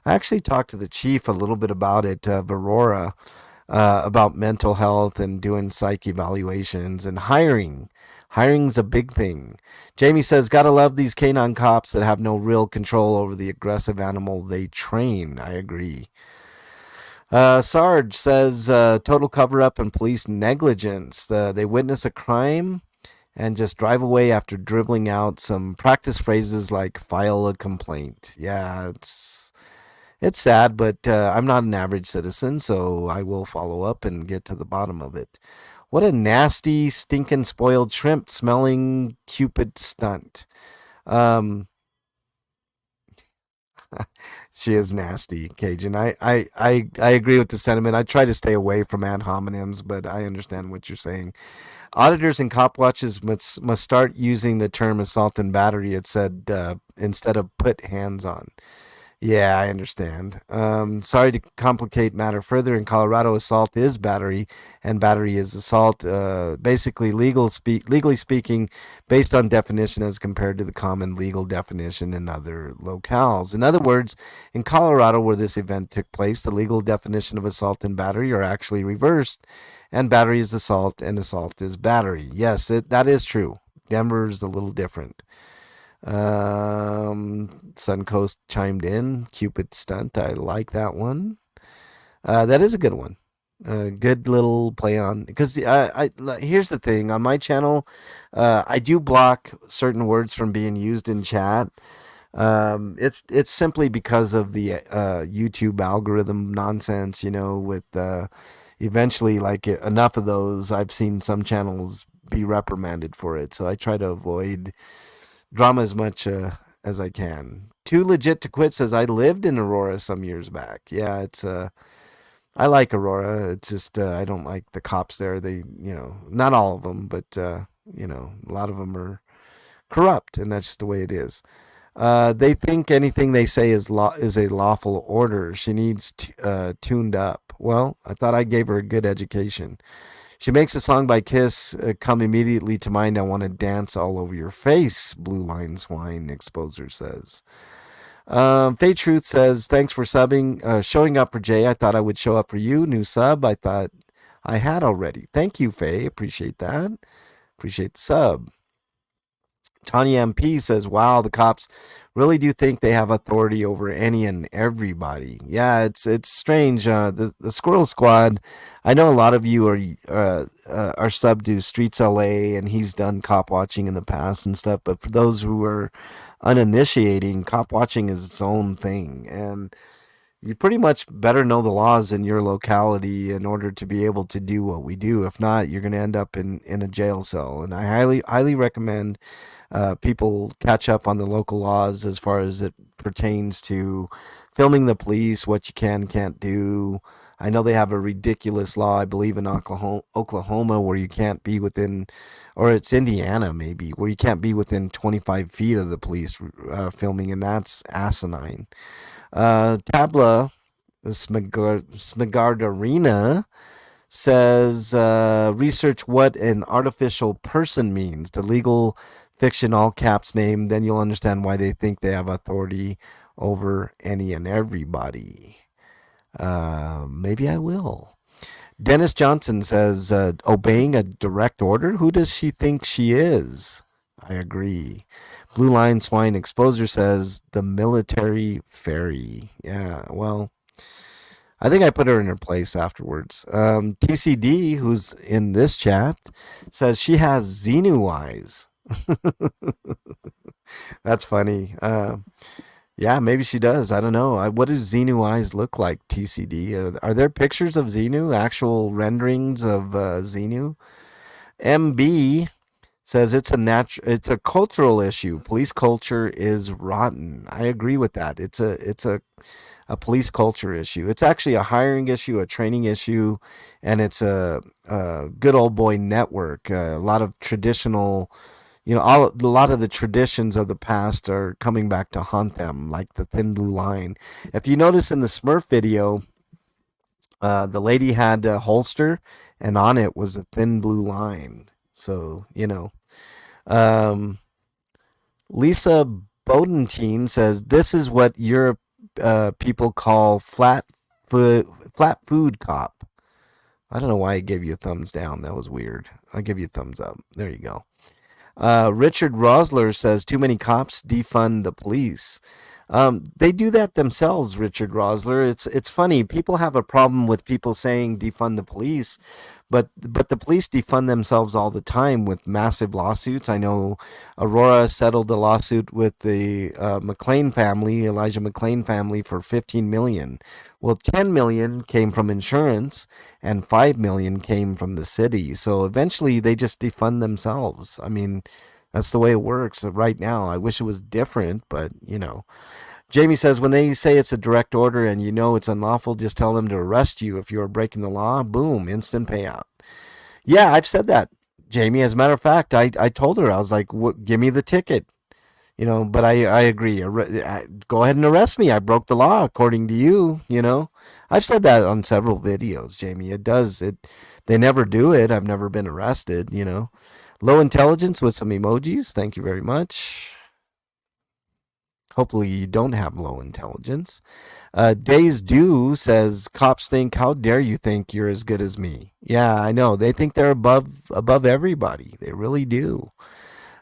actually talked to the chief a little bit about it, Aurora, about mental health and doing psych evaluations and hiring. Hiring's a big thing. Jamie says, gotta love these canine cops that have no real control over the aggressive animal they train. I agree. Sarge says total cover up and police negligence. They witness a crime and just drive away after dribbling out some practice phrases like file a complaint. Yeah, it's sad, but I'm not an average citizen, so I will follow up and get to the bottom of it. What a nasty, stinking, spoiled shrimp smelling Cupid stunt. Um, She is nasty, Cajun. I agree with the sentiment. I try to stay away from ad hominems, but I understand what you're saying. Auditors and cop watches must start using the term assault and battery. It said instead of put hands on. Yeah, I understand. Sorry to complicate matter further. In Colorado, assault is battery, and battery is assault. Basically, legally speaking, based on definition as compared to the common legal definition in other locales. In other words, in Colorado, where this event took place, the legal definition of assault and battery are actually reversed, and battery is assault, and assault is battery. Yes, that is true. Denver's a little different. Suncoast chimed in. Cupid stunt. I like that one. That is a good one. Good little play on because here's the thing on my channel, I do block certain words from being used in chat. It's simply because of the YouTube algorithm nonsense. With eventually like enough of those, I've seen some channels be reprimanded for it. So I try to avoid drama as much as I can. Too legit to quit says I lived in Aurora some years back. Yeah, it's I like Aurora. It's just I don't like the cops there. They, not all of them, but a lot of them are corrupt, and that's just the way it is. They think anything they say is a lawful order. She needs tuned up. Well, I thought I gave her a good education. She makes a song by Kiss come immediately to mind. I want to dance all over your face, Blue Line Swine Exposer says. Fate Truth says, thanks for showing up for Jay. I thought I would show up for you. New sub. I thought I had already. Thank you, Faye. Appreciate that. Appreciate the sub. Tanya MP says, wow, the cops really do think they have authority over any and everybody. Yeah, it's strange. The Squirrel Squad, I know a lot of you are sub to Streets LA, and he's done cop watching in the past and stuff. But for those who are uninitiating, cop watching is its own thing, and you pretty much better know the laws in your locality in order to be able to do what we do. If not, you're going to end up in a jail cell. And I highly recommend people catch up on the local laws as far as it pertains to filming the police, what you can't do. I know they have a ridiculous law, I believe, in Oklahoma where you can't be within, or it's Indiana maybe, where you can't be within 25 feet of the police filming, and that's asinine. Tabla Smigardarina says, research what an artificial person means. The legal fiction all caps name, then you'll understand why they think they have authority over any and everybody. Maybe I will. Dennis Johnson says, obeying a direct order? Who does she think she is? I agree. Blue Line Swine Exposure says, the military fairy. Yeah, well, I think I put her in her place afterwards. TCD, who's in this chat, says she has Xenu eyes. That's funny. Yeah, maybe she does. I don't know. What do Xenu eyes look like, TCD? Are there pictures of Xenu, actual renderings of Xenu? MB says it's a cultural issue. Police culture is rotten. I agree with that. It's a police culture issue. It's actually a hiring issue, a training issue, and it's a good old boy network. A lot of traditional, a lot of the traditions of the past are coming back to haunt them, like the thin blue line. If you notice in the Smurf video, the lady had a holster, and on it was a thin blue line. So um, Lisa Bodentine says this is what Europe people call flat food cop. I don't know why I gave you a thumbs down. That was weird. I'll give you a thumbs up. There you go. Richard Rosler says too many cops defund the police. They do that themselves, Richard Rosler. It's funny. People have a problem with people saying defund the police, but the police defund themselves all the time with massive lawsuits. I know Aurora settled a lawsuit with the McLean family, Elijah McLean family, for 15 million. Well, 10 million came from insurance, and 5 million came from the city. So eventually, they just defund themselves. I mean, that's the way it works right now. I wish it was different, but Jamie says when they say it's a direct order and it's unlawful, just tell them to arrest you if you are breaking the law. Boom, instant payout. Yeah, I've said that, Jamie. As a matter of fact, I told her, I was like, give me the ticket. But I agree. Go ahead and arrest me. I broke the law according to you. I've said that on several videos, Jamie. They never do it. I've never been arrested. Low intelligence with some emojis. Thank you very much. Hopefully you don't have low intelligence. Days Do says cops think, how dare you think you're as good as me? Yeah, I know. They think they're above everybody. They really do.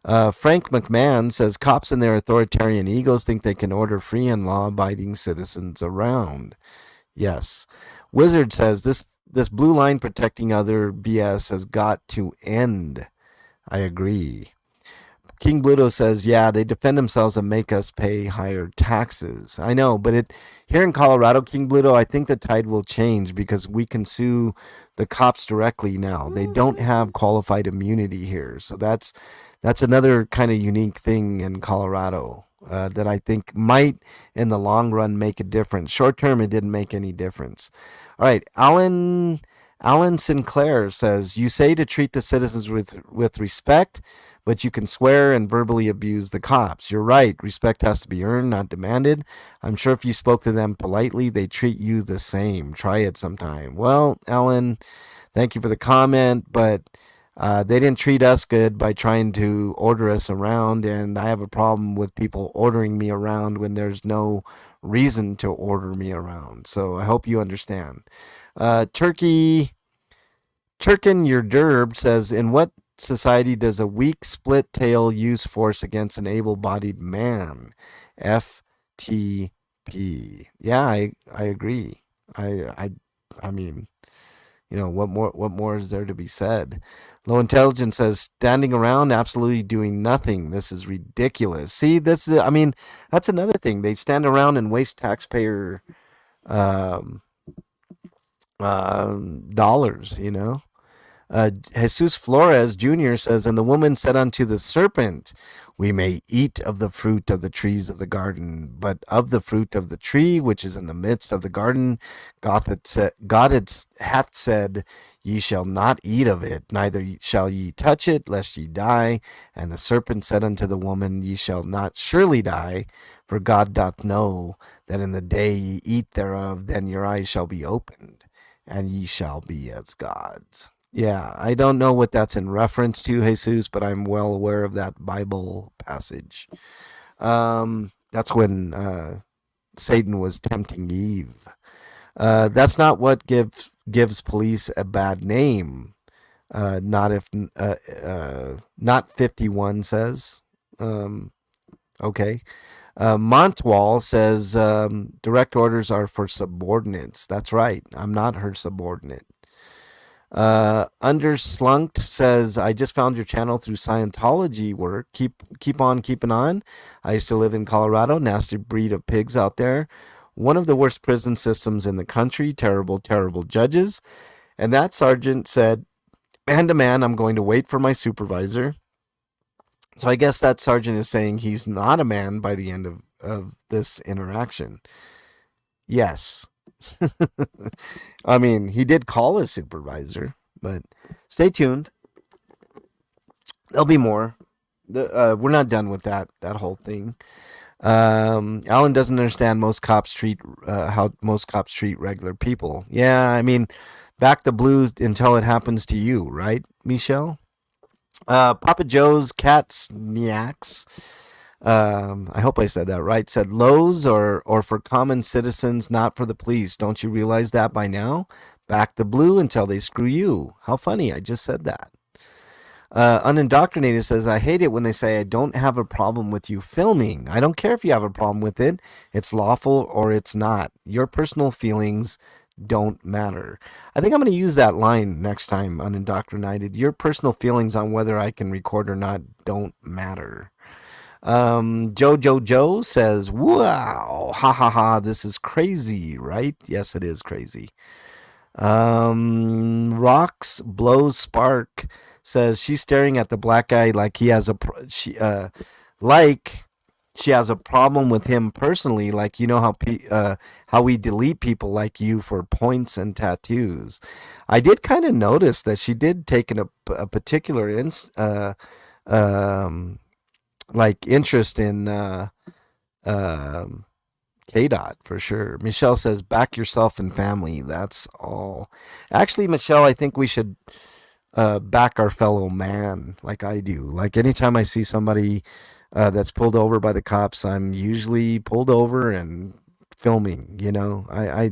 Frank McMahon says cops and their authoritarian egos think they can order free and law-abiding citizens around. Yes. Wizard says this blue line protecting other BS has got to end. I agree. King Bluto says, yeah, they defend themselves and make us pay higher taxes. I know, but here in Colorado, King Bluto, I think the tide will change because we can sue the cops directly now. They don't have qualified immunity here. So that's another kind of unique thing in Colorado that I think might, in the long run, make a difference. Short term, it didn't make any difference. All right, Alan Sinclair says, you say to treat the citizens with respect, but you can swear and verbally abuse the cops. You're right. Respect has to be earned, not demanded. I'm sure if you spoke to them politely, they treat you the same. Try it sometime. Well, Alan, thank you for the comment, but they didn't treat us good by trying to order us around, and I have a problem with people ordering me around when there's no reason to order me around. So I hope you understand. Turkin, your derb says, in what society does a weak split tail use force against an able-bodied man? FTP. Yeah, I agree. I mean, what more is there to be said? Low intelligence says standing around absolutely doing nothing. This is ridiculous. See, that's another thing. They stand around and waste taxpayer dollars. Jesus Flores Jr. says, and the woman said unto the serpent, we may eat of the fruit of the trees of the garden, but of the fruit of the tree which is in the midst of the garden, God hath said, ye shall not eat of it, neither shall ye touch it, lest ye die. And the serpent said unto the woman, ye shall not surely die, for God doth know that in the day ye eat thereof, then your eyes shall be opened, and ye shall be as gods. Yeah, I don't know what that's in reference to, Jesus, but I'm well aware of that Bible passage. That's when Satan was tempting Eve. That's not what gives police a bad name. Not if not 51 says. Okay. Montwall says direct orders are for subordinates. That's right. I'm not her subordinate. Underslunked says, I just found your channel through Scientology work. Keep on keeping on. I used to live in Colorado. Nasty breed of pigs out there. One of the worst prison systems in the country. Terrible, terrible judges. And that sergeant said, man to man, I'm going to wait for my supervisor. So I guess that sergeant is saying he's not a man by the end of this interaction. Yes. I mean, he did call his supervisor, but stay tuned. There'll be more. We're not done with that whole thing. Alan doesn't understand how most cops treat regular people. Yeah, I mean, back the blues until it happens to you, right, Michelle? Papa Joe's Cats Nyaks. I hope I said that right. Said Lowe's or for common citizens, not for the police. Don't you realize that by now? Back the blue until they screw you. How funny! I just said that. Unindoctrinated says, I hate it when they say I don't have a problem with you filming. I don't care if you have a problem with it. It's lawful or it's not. Your personal feelings don't matter. I think I'm going to use that line next time, Unindoctrinated. Your personal feelings on whether I can record or not don't matter. Joe says, wow, ha ha ha, this is crazy, right? Yes, it is crazy. Rocks Blows Spark says she's staring at the black guy like he has she has a problem with him personally, like you know how we delete people like you for points and tattoos. I did kind of notice that she did take a particular interest in KDOT for sure. Michelle says, back yourself and family. That's all. Actually, Michelle, I think we should back our fellow man like I do. Like anytime I see somebody that's pulled over by the cops, I'm usually pulled over and filming. You know, I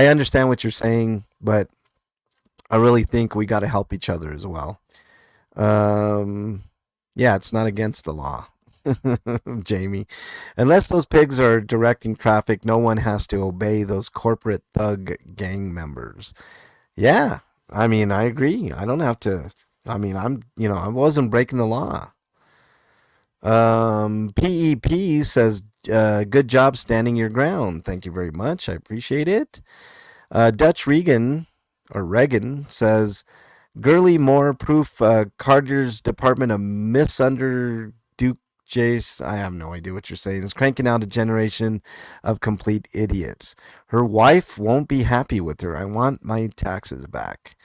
understand what you're saying, but I really think we got to help each other as well. Yeah, it's not against the law. Jamie. Unless those pigs are directing traffic, no one has to obey those corporate thug gang members. Yeah, I mean, I agree. I don't have to. I mean, I wasn't breaking the law. PEP says, good job standing your ground. Thank you very much. I appreciate it. Dutch Regan says, Gurley more proof Carter's Department of Duke Jace. I have no idea what you're saying. Is cranking out a generation of complete idiots. Her wife won't be happy with her. I want my taxes back.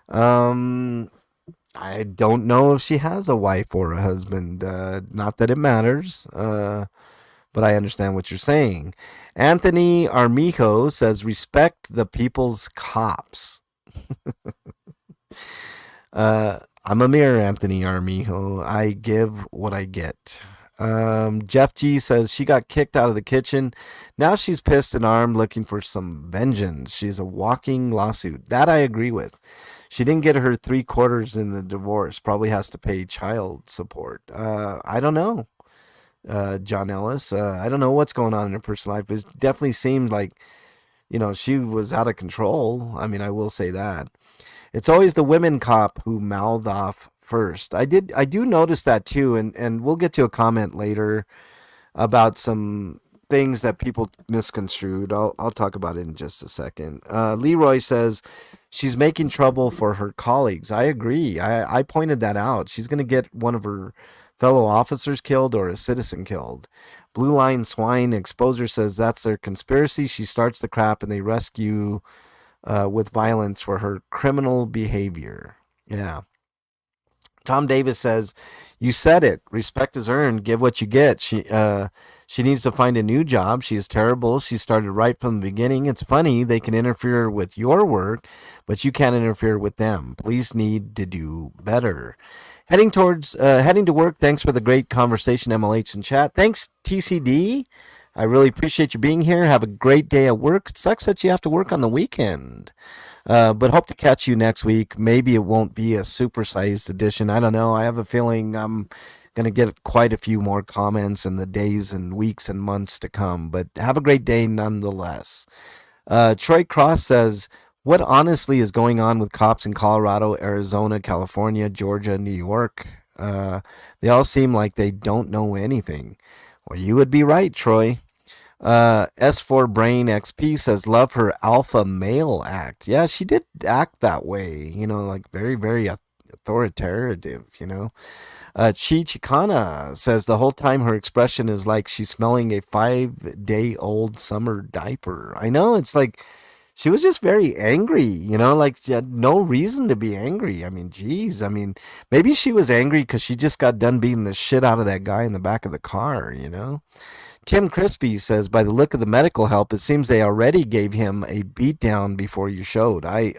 I don't know if she has a wife or a husband. Not that it matters. But I understand what you're saying. Anthony Armijo says, respect the people's cops. I'm a mirror, Anthony Armijo. I give what I get. Jeff G says she got kicked out of the kitchen. Now she's pissed and armed looking for some vengeance. She's a walking lawsuit. That I agree with. She didn't get her 3/4 in the divorce. Probably has to pay child support. I don't know. John Ellis. I don't know what's going on in her personal life. It definitely seemed like, she was out of control. I mean, I will say that. It's always the women cop who mouth off first. I do notice that too, and we'll get to a comment later about some things that people misconstrued. I'll talk about it in just a second. Leroy says she's making trouble for her colleagues. I agree. I pointed that out. She's going to get one of her fellow officers killed or a citizen killed. Blue Line Swine Exposure says that's their conspiracy. She starts the crap and they rescue with violence for her criminal behavior. Yeah. Tom Davis says, you said it. Respect is earned. Give what you get. She needs to find a new job. She is terrible. She started right from the beginning. It's funny. They can interfere with your work, but you can't interfere with them. Police need to do better. Heading to work. Thanks for the great conversation, MLH in chat. Thanks, TCD. I really appreciate you being here. Have a great day at work. It sucks that you have to work on the weekend. But hope to catch you next week. Maybe it won't be a supersized edition. I don't know. I have a feeling I'm going to get quite a few more comments in the days and weeks and months to come. But have a great day nonetheless. Troy Cross says, what honestly is going on with cops in Colorado, Arizona, California, Georgia, New York? They all seem like they don't know anything. Well, you would be right, Troy. S4 Brain XP says, love her alpha male act. Yeah, she did act that way, like very, very authoritative, Chi Chicana says the whole time her expression is like she's smelling a 5-day-old summer diaper. I know, it's like she was just very angry, like she had no reason to be angry. I mean, geez, maybe she was angry because she just got done beating the shit out of that guy in the back of the car. Tim Crispy says, by the look of the medical help, it seems they already gave him a beatdown before you showed. I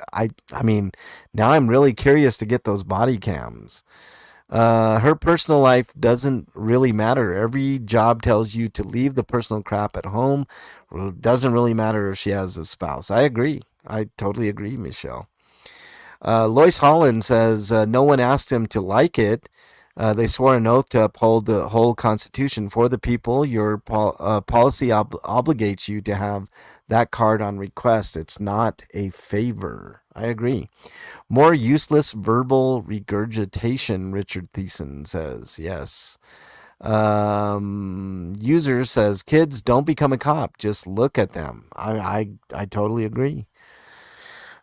mean, now I'm really curious to get those body cams. Her personal life doesn't really matter. Every job tells you to leave the personal crap at home. It doesn't really matter if she has a spouse. I agree. I totally agree, Michelle. Lois Holland says, no one asked him to like it. They swore an oath to uphold the whole Constitution for the people. Your policy obligates you to have that card on request. It's not a favor. I agree. More useless verbal regurgitation, Richard Thiessen says. Yes. User says, kids, don't become a cop. Just look at them. I totally agree.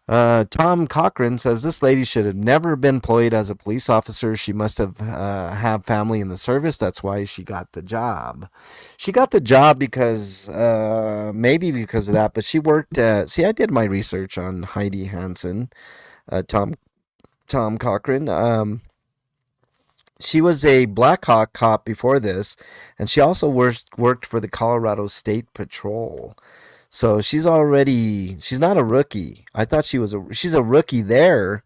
Tom Cochran says this lady should have never been employed as a police officer. She must have family in the service. That's why she got the job. She got the job because maybe because of that. But she worked. See, I did my research on Heidi Hansen. Tom Cochran. She was a Black Hawk cop before this, and she also worked for the Colorado State Patrol. So she's not a rookie. I thought she's a rookie there,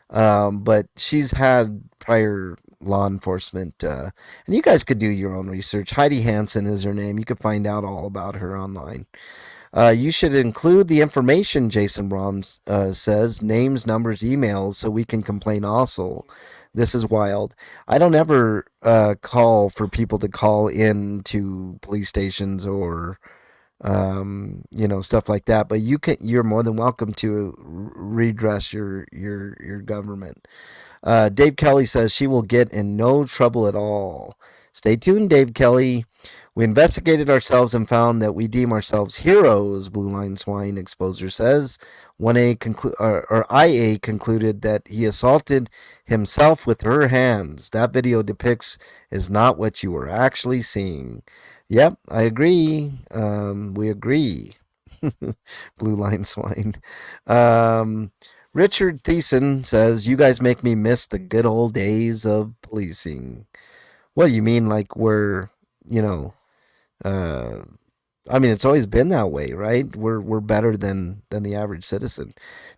but she's had prior law enforcement. And you guys could do your own research. Heidi Hansen is her name. You could find out all about her online. You should include the information, Jason Broms says, names, numbers, emails, so we can complain also. This is wild. I don't ever call for people to call in to police stations or stuff like that. But you're more than welcome to redress your government. Dave Kelly says she will get in no trouble at all. Stay tuned, Dave Kelly. We investigated ourselves and found that we deem ourselves heroes, Blue Line Swine Exposer says. 1A IA concluded that he assaulted himself with her hands. That video depicts is not what you were actually seeing. Yep, I agree. We agree. Blue Line Swine. Richard Thiessen says, you guys make me miss the good old days of policing. What do you mean, like we're, it's always been that way, right? We're better than the average citizen.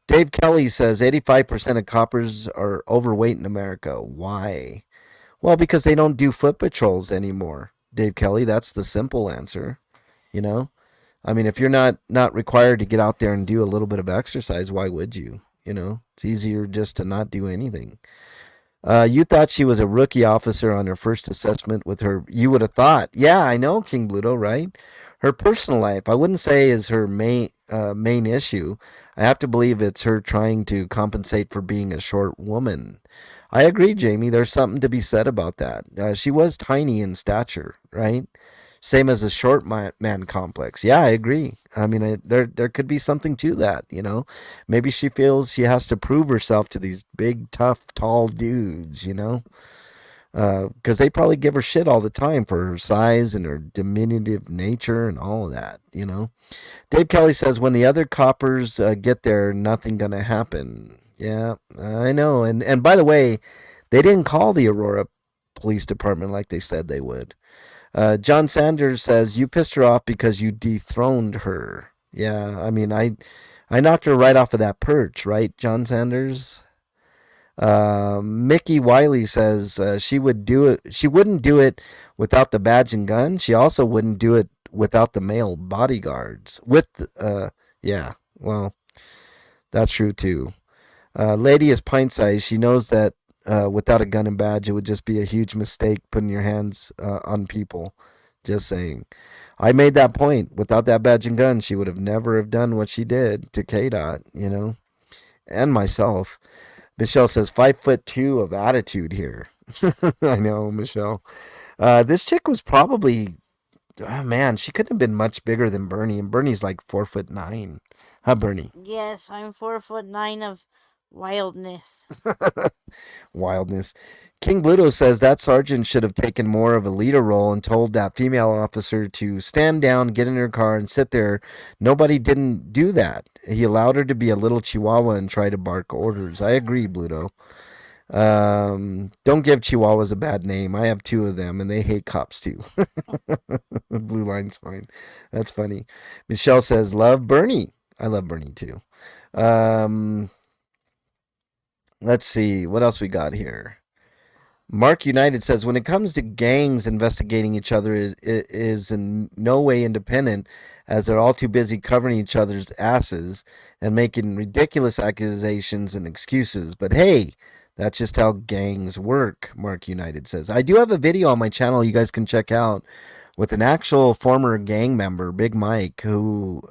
Dave Kelly says 85% of coppers are overweight in America. Why? Well, because they don't do foot patrols anymore. Dave Kelly, that's the simple answer. If you're not required to get out there and do a little bit of exercise, why would you? It's easier just to not do anything. You thought she was a rookie officer on her first assessment with her. You would have thought. Yeah, I know, King Bluto, right? Her personal life, I wouldn't say is her main issue. I have to believe it's her trying to compensate for being a short woman. I agree, Jamie. There's something to be said about that. She was tiny in stature, right? Same as the short man complex. Yeah, I agree. There could be something to that, Maybe she feels she has to prove herself to these big, tough, tall dudes, because they probably give her shit all the time for her size and her diminutive nature and all of that, Dave Kelly says, when the other coppers get there, nothing gonna happen. Yeah, I know. And by the way, they didn't call the Aurora Police Department like they said they would. John Sanders says, you pissed her off because you dethroned her. Yeah, I knocked her right off of that perch, right, John Sanders? Mickey Wiley says she would do it. She wouldn't do it without the badge and gun. She also wouldn't do it without the male bodyguards. Yeah, well, That's true too. Lady is pint sized. She knows that without a gun and badge, it would just be a huge mistake putting your hands on people. Just saying. I made that point. Without that badge and gun, she would have never have done what she did to KDOT, and myself. Michelle says 5'2" of attitude here. I know, Michelle. This chick was probably, oh man, she couldn't have been much bigger than Bernie, and Bernie's like 4'9". Huh, Bernie? Yes, I'm 4'9" of wildness. Wildness. King Bluto says that sergeant should have taken more of a leader role and told that female officer to stand down, get in her car, and sit there. Nobody didn't do that. He allowed her to be a little chihuahua and try to bark orders. I agree, Bluto. Don't give chihuahuas a bad name. I have 2 of them, and they hate cops too. Blue line's fine. That's funny. Michelle says, love Bernie. I love Bernie too. Let's see. What else we got here? Mark United says, when it comes to gangs investigating each other is in no way independent, as they're all too busy covering each other's asses and making ridiculous accusations and excuses. But hey, that's just how gangs work, Mark United says. I do have a video on my channel you guys can check out with an actual former gang member, Big Mike, who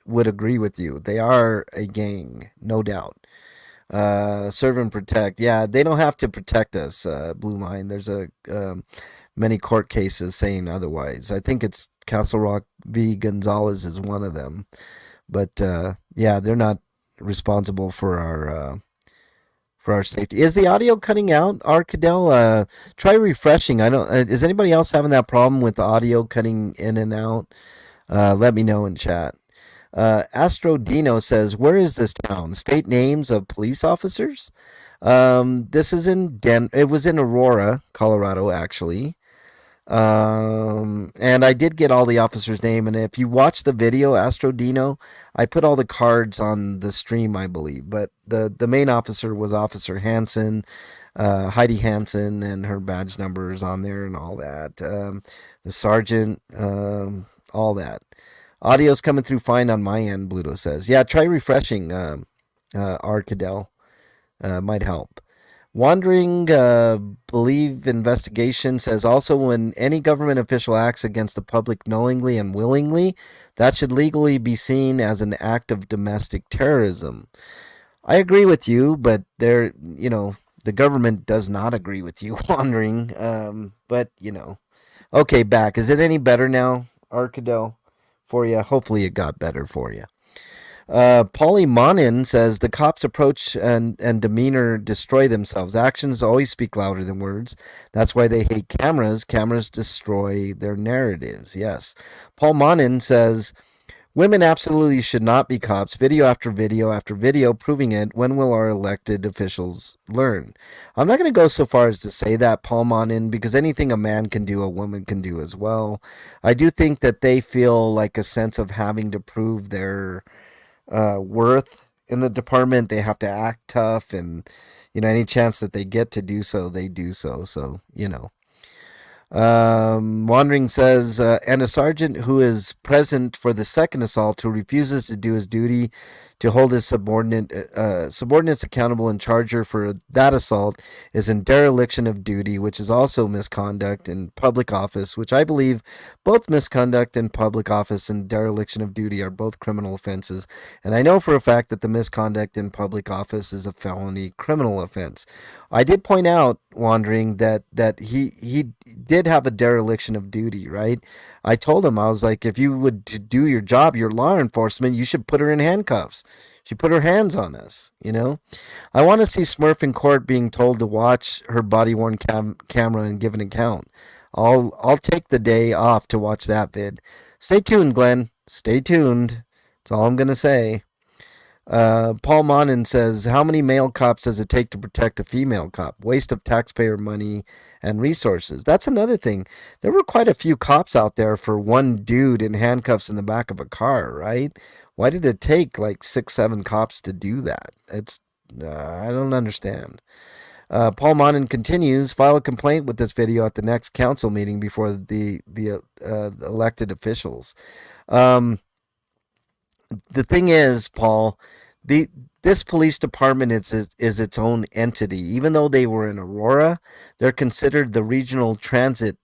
would agree with you. They are a gang, no doubt. Serve and protect. Yeah, they don't have to protect us, Blue Line. There's many court cases saying otherwise. I think it's Castle Rock v. Gonzalez is one of them. But yeah, they're not responsible for our safety. Is the audio cutting out, Arcadell? Try refreshing. I don't. Is anybody else having that problem with the audio cutting in and out? Let me know in chat. Astro Dino says, where is this town? State names of police officers? This is in it was in Aurora, Colorado, actually. And I did get all the officers' name. And if you watch the video, Astro Dino, I put all the cards on the stream, I believe. But the main officer was Officer Hansen, Heidi Hansen, and her badge number is on there and all that. The sergeant, all that. Audio's coming through fine on my end, Bluto says. Yeah, try refreshing, Arcadell. Might help. Wandering Believe Investigation says also when any government official acts against the public knowingly and willingly, that should legally be seen as an act of domestic terrorism. I agree with you, but the government does not agree with you, Wandering. But, Okay, back. Is it any better now, Arcadell? For you. Hopefully it got better for you. Paulie Monin says the cops' approach and demeanor destroy themselves. Actions always speak louder than words. That's why they hate cameras. Cameras destroy their narratives. Yes. Paul Monin says women absolutely should not be cops. Video after video after video proving it. When will our elected officials learn? I'm not going to go so far as to say that, Paul Monin, because anything a man can do, a woman can do as well. I do think that they feel like a sense of having to prove their worth in the department. They have to act tough, and any chance that they get to do so, they do so. So Wandering says, and a sergeant who is present for the second assault who refuses to do his duty to hold his subordinates accountable and charge her for that assault is in dereliction of duty, which is also misconduct in public office, which I believe both misconduct in public office and dereliction of duty are both criminal offenses. And I know for a fact that the misconduct in public office is a felony criminal offense. I did point out, Wandering, that he did have a dereliction of duty, right? I told him, I was like, if you would do your job, your law enforcement, you should put her in handcuffs. She put her hands on us, I want to see Smurf in court being told to watch her body-worn camera and give an account. I'll take the day off to watch that vid. Stay tuned, Glenn. Stay tuned. That's all I'm going to say. Paul Monin says, how many male cops does it take to protect a female cop? Waste of taxpayer money and resources. That's another thing. There were quite a few cops out there for one dude in handcuffs in the back of a car, right? Why did it take like 6, 7 cops to do that? I don't understand. Paul Monin continues, file a complaint with this video at the next council meeting before the elected officials. The thing is, Paul, the this police department is its own entity. Even though they were in Aurora, they're considered the regional transit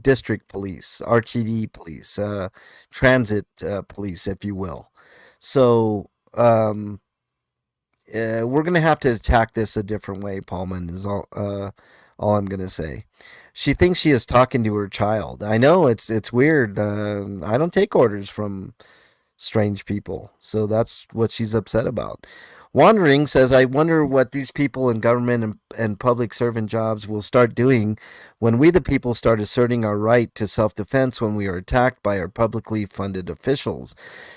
district police, RTD police, transit police, if you will. So we're gonna have to attack this a different way. Paulman is all I'm gonna say. She thinks she is talking to her child. I know it's weird. I don't take orders from strange people. So that's what she's upset about. Wandering says, I wonder what these people in government and public servant jobs will start doing when we, the people, start asserting our right to self defense when we are attacked by our publicly funded officials.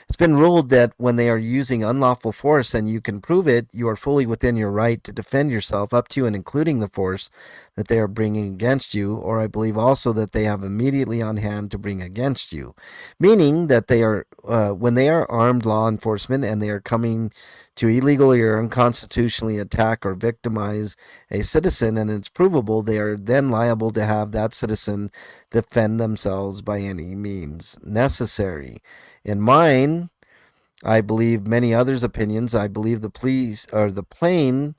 It's been ruled that when they are using unlawful force and you can prove it, you are fully within your right to defend yourself up to and including the force that they are bringing against you, or I believe also that they have immediately on hand to bring against you, meaning that they are when they are armed law enforcement and they are coming to illegally or unconstitutionally attack or victimize a citizen and it's provable, they are then liable to have that citizen defend themselves by any means necessary. In mine, I believe many others' opinions, I believe the police or the plain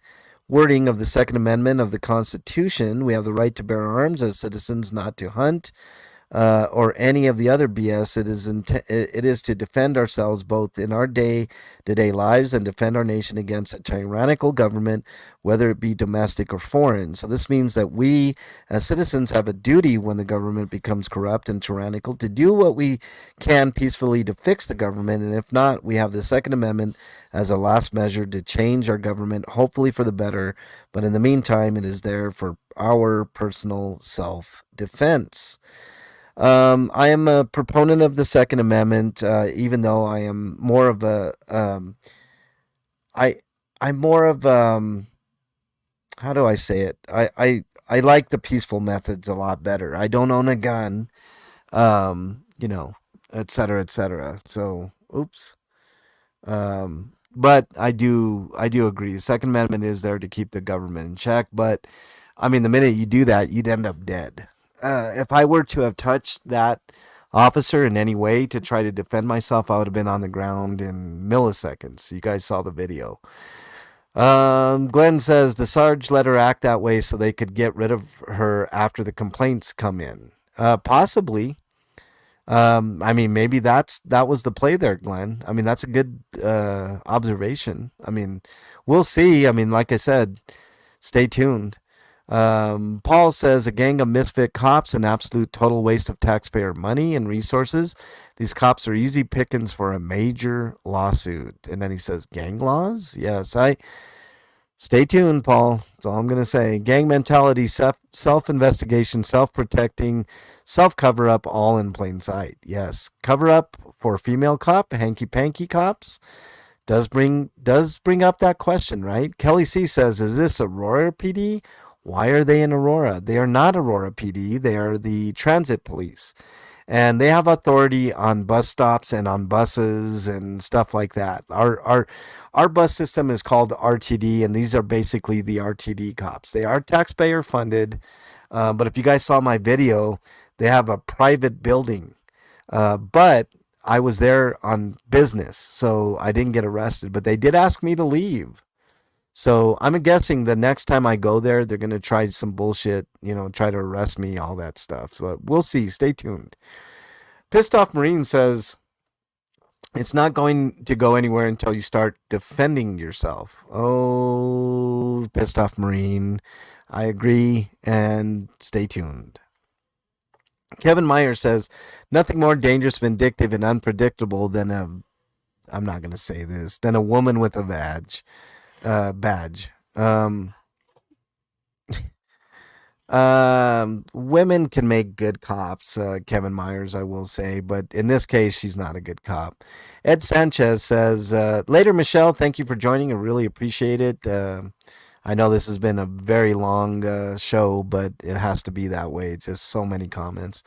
wording of the Second Amendment of the Constitution. We have the right to bear arms as citizens, not to hunt, or any of the other BS. It is to defend ourselves both in our day-to-day lives and defend our nation against a tyrannical government, whether it be domestic or foreign. So this means that we as citizens have a duty when the government becomes corrupt and tyrannical to do what we can peacefully to fix the government, and if not, we have the Second Amendment as a last measure to change our government, hopefully for the better, but in the meantime, it is there for our personal self-defense. I am a proponent of the Second Amendment, even though I am more of a I I'm more of how do I say it? I like the peaceful methods a lot better. I don't own a gun, you know, et cetera, et cetera. So, oops. But I do agree. The Second Amendment is there to keep the government in check. But I mean, the minute you do that, you'd end up dead. If I were to have touched that officer in any way to try to defend myself, I would have been on the ground in milliseconds. You guys saw the video. Glenn says the Sarge let her act that way so they could get rid of her after the complaints come in. Possibly. I mean, maybe that was the play there, Glenn. I mean, that's a good observation. I mean, we'll see. I mean, like I said, stay tuned. Paul says a gang of misfit cops, an absolute total waste of taxpayer money and resources. These cops are easy pickings for a major lawsuit. And then he says, gang laws? Yes, I stay tuned, Paul. That's all I'm going to say. Gang mentality, self investigation, self protecting, self cover up, all in plain sight. Yes, cover up for female cop, hanky panky cops. Does bring up that question, right? Kelly C says, "Is this Aurora PD? Why are they in Aurora? They are not Aurora PD. They are the transit police, and they have authority on bus stops and on buses and stuff like that. Our bus system is called RTD, and these are basically the RTD cops. They are taxpayer funded, but if you guys saw my video, they have a private building. But I was there on business, so I didn't get arrested. But they did ask me to leave. So I'm guessing the next time I go there, they're gonna try some bullshit, try to arrest me, all that stuff. But we'll see. Stay tuned. Pissed Off Marine says it's not going to go anywhere until you start defending yourself. Oh, Pissed Off Marine. I agree, and stay tuned. Kevin Meyer says nothing more dangerous, vindictive, and unpredictable than I'm not going to say this, than a woman with a badge. Women can make good cops, Kevin Myers, I will say, but in this case, she's not a good cop. Ed Sanchez says, later, Michelle, thank you for joining. I really appreciate it. I know this has been a very long show, but it has to be that way. Just so many comments.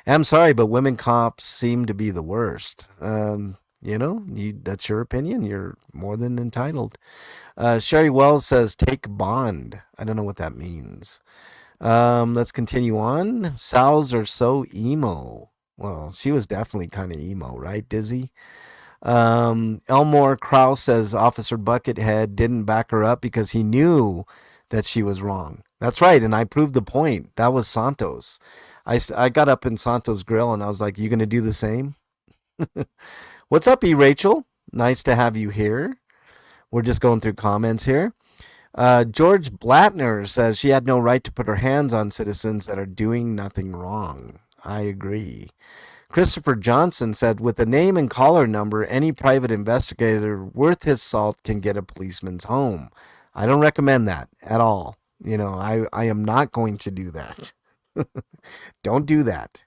And I'm sorry, but women cops seem to be the worst. That's your opinion. You're more than entitled. Sherry Wells says, take bond. I don't know what that means. Let's continue on. Sows are so emo. Well, she was definitely kind of emo, right, Dizzy? Elmore Krause says Officer Buckethead didn't back her up because he knew that she was wrong. That's right, and I proved the point. That was Santos. I got up in Santos' grill and I was like, "You gonna do the same?" What's up, E. Rachel? Nice to have you here. We're just going through comments here. George Blattner says she had no right to put her hands on citizens that are doing nothing wrong. I agree. Christopher Johnson said, with a name and caller number, any private investigator worth his salt can get a policeman's home. I don't recommend that at all. I am not going to do that. Don't do that.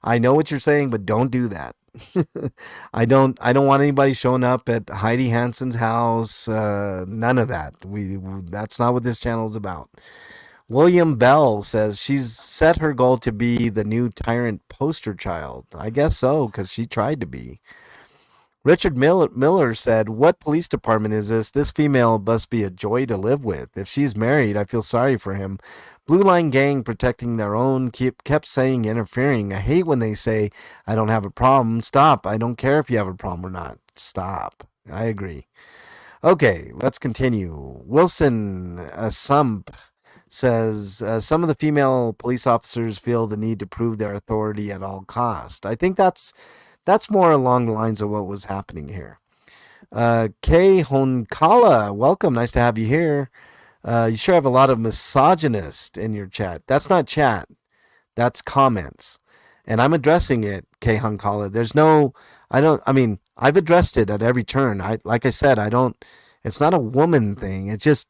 I know what you're saying, but don't do that. I don't want anybody showing up at Heidi Hansen's house. None of that. That's not what this channel is about. William Bell says she's set her goal to be the new tyrant poster child. I guess so, because she tried to be. Richard Miller said, what police department is this? This female must be a joy to live with. If she's married, I feel sorry for him. Blue Line Gang protecting their own kept saying interfering. I hate when they say, I don't have a problem. Stop. I don't care if you have a problem or not. Stop. I agree. Okay, let's continue. Wilson Sump says some of the female police officers feel the need to prove their authority at all cost. I think that's more along the lines of what was happening here. Kay Honkala, welcome. Nice to have you here. You sure have a lot of misogynist in your chat. That's not chat. That's comments. And I'm addressing it, Kay Honkala. I've addressed it at every turn. Like I said, it's not a woman thing. It's just,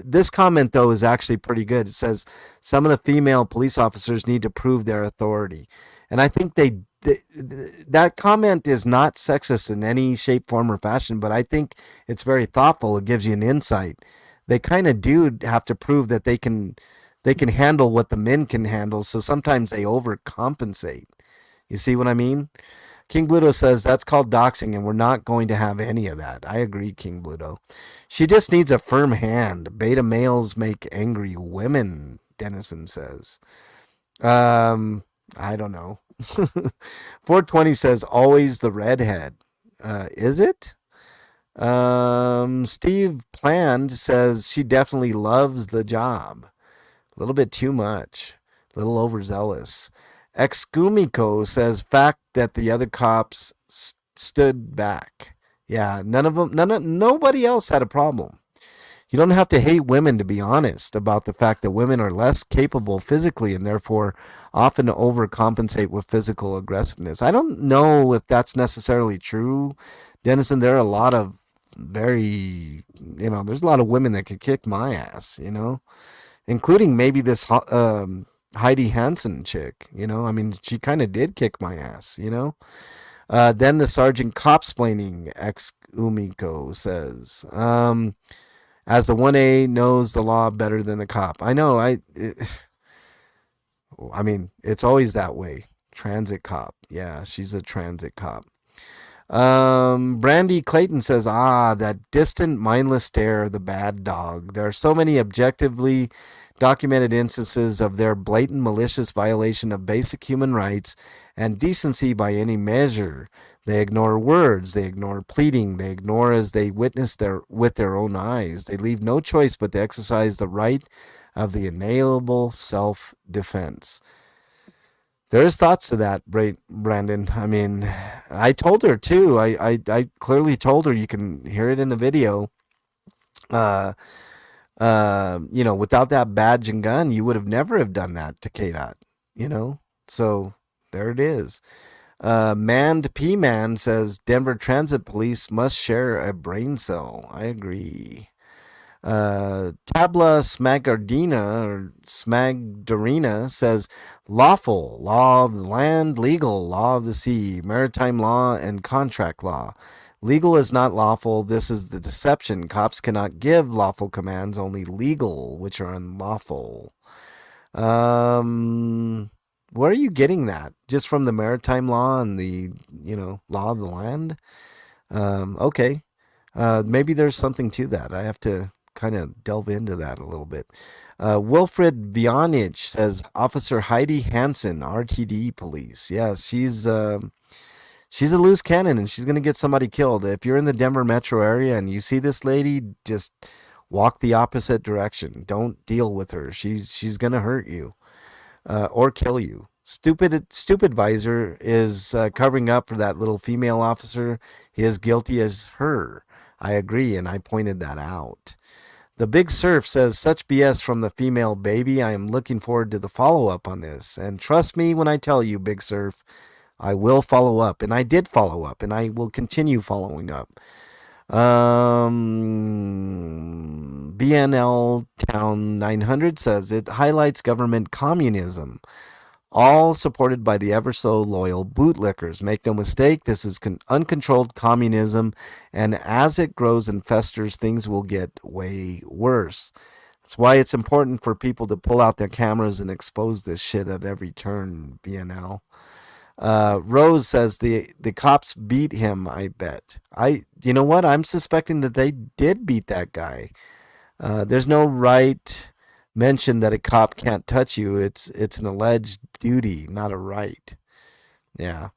this comment, though, is actually pretty good. It says, some of the female police officers need to prove their authority. And I think that comment is not sexist in any shape, form, or fashion, but I think it's very thoughtful. It gives you an insight. They kind of do have to prove that they can handle what the men can handle, so sometimes they overcompensate. You see what I mean? King Bluto says that's called doxing, and we're not going to have any of that. I agree, King Bluto. She just needs a firm hand. Beta males make angry women, Dennison says. I don't know. 420 says always the redhead. Is it? Steve Pland says she definitely loves the job. A little bit too much. A little overzealous. Excumiko says fact that the other cops stood back. Yeah, nobody else had a problem. You don't have to hate women to be honest about the fact that women are less capable physically and therefore often overcompensate with physical aggressiveness. I don't know if that's necessarily true, Dennison. There are a lot of there's a lot of women that could kick my ass, including maybe this Heidi Hansen chick, she kind of did kick my ass, Then the sergeant copsplaining, ex Umiko says, as the 1A knows the law better than the cop. I know, it's always that way. Transit cop. Yeah, she's a transit cop. Brandy Clayton says, that distant, mindless stare of the bad dog. There are so many objectively documented instances of their blatant, malicious violation of basic human rights and decency by any measure. They ignore words, they ignore pleading, they ignore as they witness with their own eyes. They leave no choice but to exercise the right of the inalienable self-defense. There's thoughts to that, Brandon. I told her too. I clearly told her, you can hear it in the video. Without that badge and gun, you would have never have done that to KDOT, So there it is. Manned P-Man says Denver Transit Police must share a brain cell. I agree. Tabla Smagdarina says lawful, law of the land, legal, law of the sea, maritime law, and contract law. Legal is not lawful. This is the deception. Cops cannot give lawful commands, only legal, which are unlawful. Where are you getting that? Just from the maritime law and the, law of the land? Okay. Maybe there's something to that. I have to kind of delve into that a little bit. Wilfred Vianich says Officer Heidi Hansen, RTD Police. Yes, She's a loose cannon and she's going to get somebody killed. If you're in the Denver metro area and you see this lady, just walk the opposite direction. Don't deal with her. She's going to hurt you or kill you. Stupid visor is covering up for that little female officer. He is guilty as her. I agree, and I pointed that out. The Big Surf says, such BS from the female baby. I am looking forward to the follow up on this. And trust me when I tell you, Big Surf, I will follow up. And I did follow up, and I will continue following up. BNL Town 900 says, it highlights government communism, all supported by the ever so loyal bootlickers. Make no mistake, this is uncontrolled communism, and as it grows and festers, things will get way worse. That's why it's important for people to pull out their cameras and expose this shit at every turn, BNL. Rose says the cops beat him, I bet. You know what? I'm suspecting that they did beat that guy. There's no right mention that a cop can't touch you. It's an alleged duty, not a right. Yeah.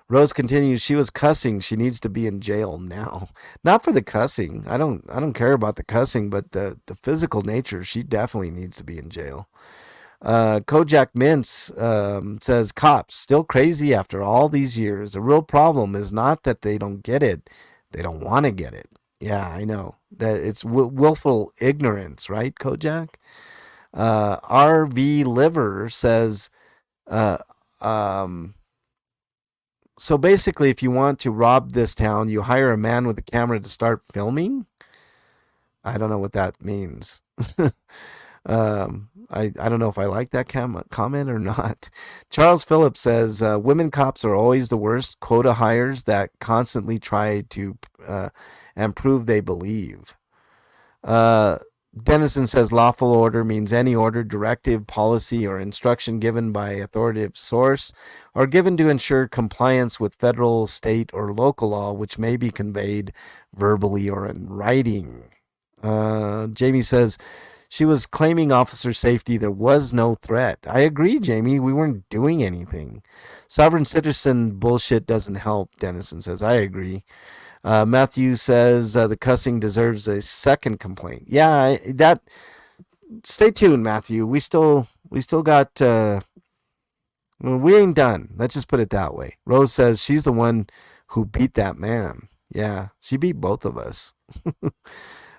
Rose continues, she was cussing. She needs to be in jail now. Not for the cussing. I don't care about the cussing, but the physical nature, she definitely needs to be in jail. Kojak Mintz says, cops still crazy after all these years. The real problem is not that they don't get it. They don't want to get it. Yeah, I know. That it's willful ignorance, right, Kojak? RV Liver says, uh, um, so basically, if you want to rob this town, you hire a man with a camera to start filming. I don't know what that means. I don't know if I like that comment or not. Charles Phillips says, women cops are always the worst. Quota hires that constantly try to and prove they believe. Dennison says lawful order means any order, directive, policy, or instruction given by authoritative source or given to ensure compliance with federal, state, or local law, which may be conveyed verbally or in writing. Jamie says she was claiming officer safety. There was no threat. I agree, Jamie. We weren't doing anything. Sovereign citizen bullshit doesn't help, Dennison says. I agree. Matthew says the cussing deserves a second complaint. Yeah, that. Stay tuned, Matthew. We still got. We ain't done. Let's just put it that way. Rose says she's the one who beat that man. Yeah, she beat both of us.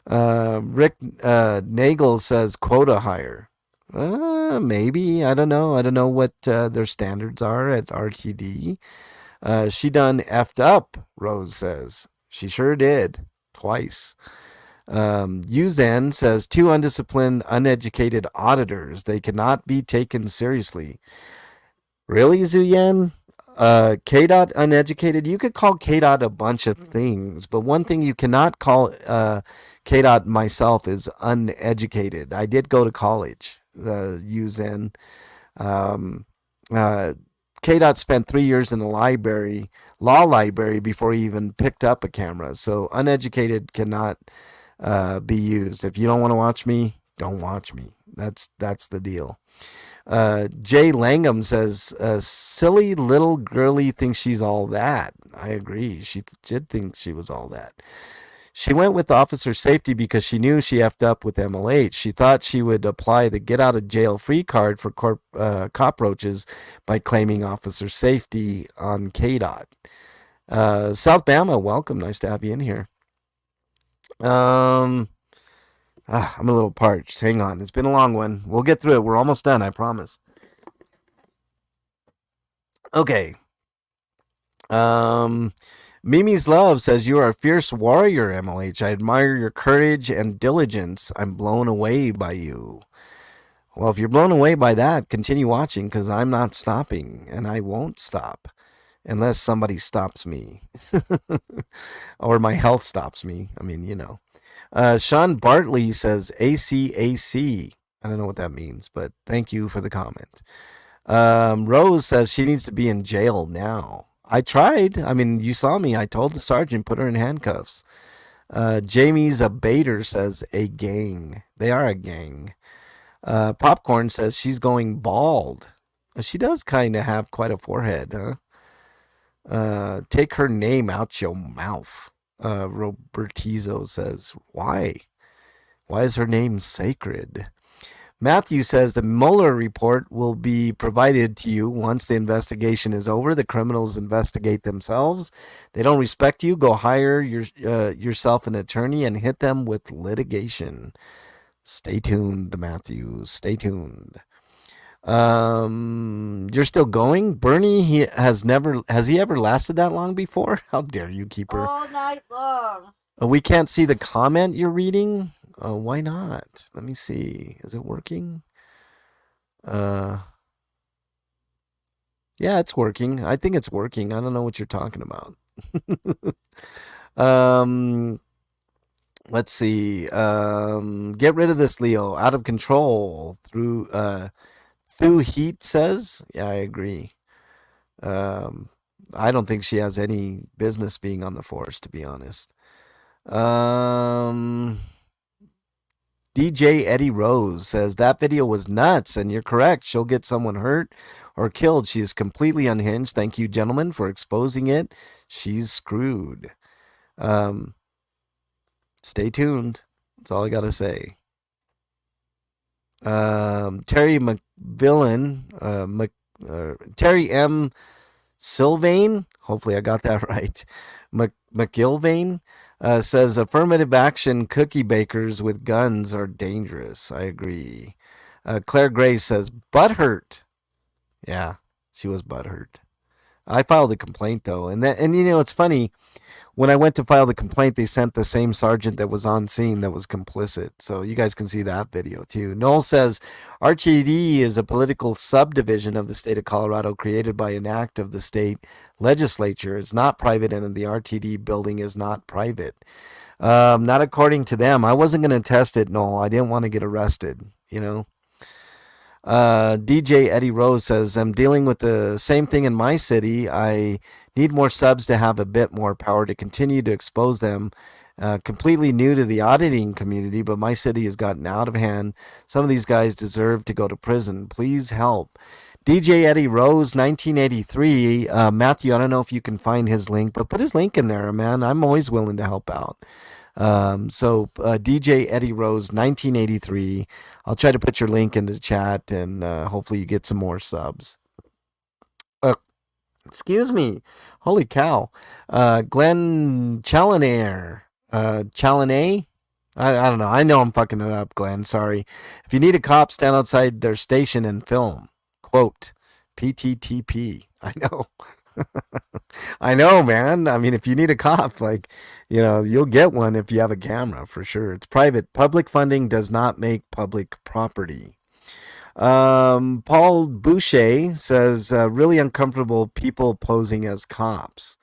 Rick Nagel says quota hire. Maybe. I don't know. I don't know what their standards are at RTD. She done effed up, Rose says. She sure did. Twice. Uzen says, two undisciplined, uneducated auditors. They cannot be taken seriously. Really, Zuyen? KDOT uneducated? You could call KDOT a bunch of things, but one thing you cannot call KDOT myself is uneducated. I did go to college, Uzen. KDOT spent 3 years in the law library, before he even picked up a camera. So uneducated cannot be used. If you don't want to watch me, don't watch me. That's the deal. Jay Langham says, silly little girly thinks she's all that. I agree. She did think she was all that. She went with officer safety because she knew she effed up with MLH. She thought she would apply the get out of jail free card for cockroaches by claiming officer safety on KDOT. South Bama, welcome. Nice to have you in here. I'm a little parched. Hang on. It's been a long one. We'll get through it. We're almost done, I promise. Okay. Mimi's Love says, you are a fierce warrior, MLH. I admire your courage and diligence. I'm blown away by you. Well, if you're blown away by that, continue watching, because I'm not stopping, and I won't stop unless somebody stops me or my health stops me. I mean, you know. Sean Bartley says ACAC. I don't know what that means, but thank you for the comment. Rose says she needs to be in jail now. I tried. I mean, you saw me. I told the sergeant, put her in handcuffs. Jamie's a baiter says a gang. They are a gang. Popcorn says she's going bald. She does kind of have quite a forehead, huh? Take her name out your mouth. Robertizo says, why? Why is her name sacred? Matthew says the Mueller report will be provided to you once the investigation is over. The criminals investigate themselves. They don't respect you. Go hire yourself an attorney and hit them with litigation. Stay tuned, Matthew. Stay tuned. You're still going, Bernie. Has he ever lasted that long before? How dare you, keeper? All night long. We can't see the comment you're reading. Why not? Let me see. Is it working? Yeah, it's working. I think it's working. I don't know what you're talking about. Let's see. Get rid of this, Leo. Out of control. Through heat says. Yeah, I agree. I don't think she has any business being on the force, to be honest. DJ Eddie Rose says that video was nuts, and you're correct. She'll get someone hurt or killed. She is completely unhinged. Thank you, gentlemen, for exposing it. She's screwed. Stay tuned. That's all I gotta say. Terry McVillan, Terry M. Sylvain, hopefully I got that right. McIlvain says affirmative action cookie bakers with guns are dangerous. I agree. Claire Gray says butthurt. Yeah, she was butthurt. I filed a complaint though, and it's funny. When I went to file the complaint, they sent the same sergeant that was on scene that was complicit. So you guys can see that video too. Noel says RTD is a political subdivision of the state of Colorado created by an act of the state legislature. It's not private, and the RTD building is not private. Not according to them. I wasn't going to test it, Noel. I didn't want to get arrested, DJ Eddie Rose says, I'm dealing with the same thing in my city. I need more subs to have a bit more power to continue to expose them. Completely new to the auditing community, but my city has gotten out of hand. Some of these guys deserve to go to prison. Please help. DJ Eddie Rose, 1983. Matthew, I don't know if you can find his link, but put his link in there, man. I'm always willing to help out. DJ Eddie Rose, 1983. I'll try to put your link in the chat, and hopefully you get some more subs. Excuse me. Holy cow. Glenn Challonair. Challonair? I don't know. I know I'm fucking it up, Glenn. Sorry. If you need a cop, stand outside their station and film. Quote, PTTP. I know. I know, man. I mean, if you need a cop, you'll get one if you have a camera, for sure. It's private. Public funding does not make public property. Paul Boucher says, really uncomfortable people posing as cops.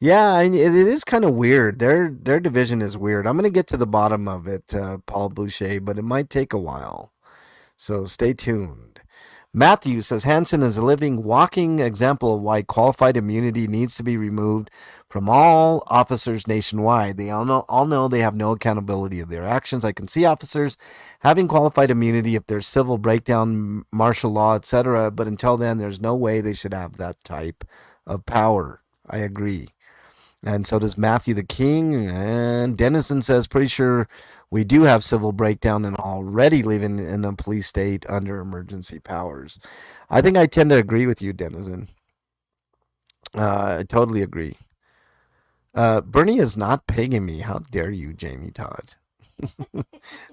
Yeah, it is kind of weird. Their division is weird. I'm going to get to the bottom of it, Paul Boucher, but it might take a while. So stay tuned. Matthew says Hansen is a living, walking example of why qualified immunity needs to be removed from all officers nationwide. They all know they have no accountability of their actions. I can see officers having qualified immunity if there's civil breakdown, martial law, etc. But until then, there's no way they should have that type of power. I agree. And so does Matthew the King. And Dennison says, pretty sure we do have civil breakdown and already living in a police state under emergency powers. I think I tend to agree with you, Dennison. I totally agree. Bernie is not paying me. How dare you, Jamie Todd?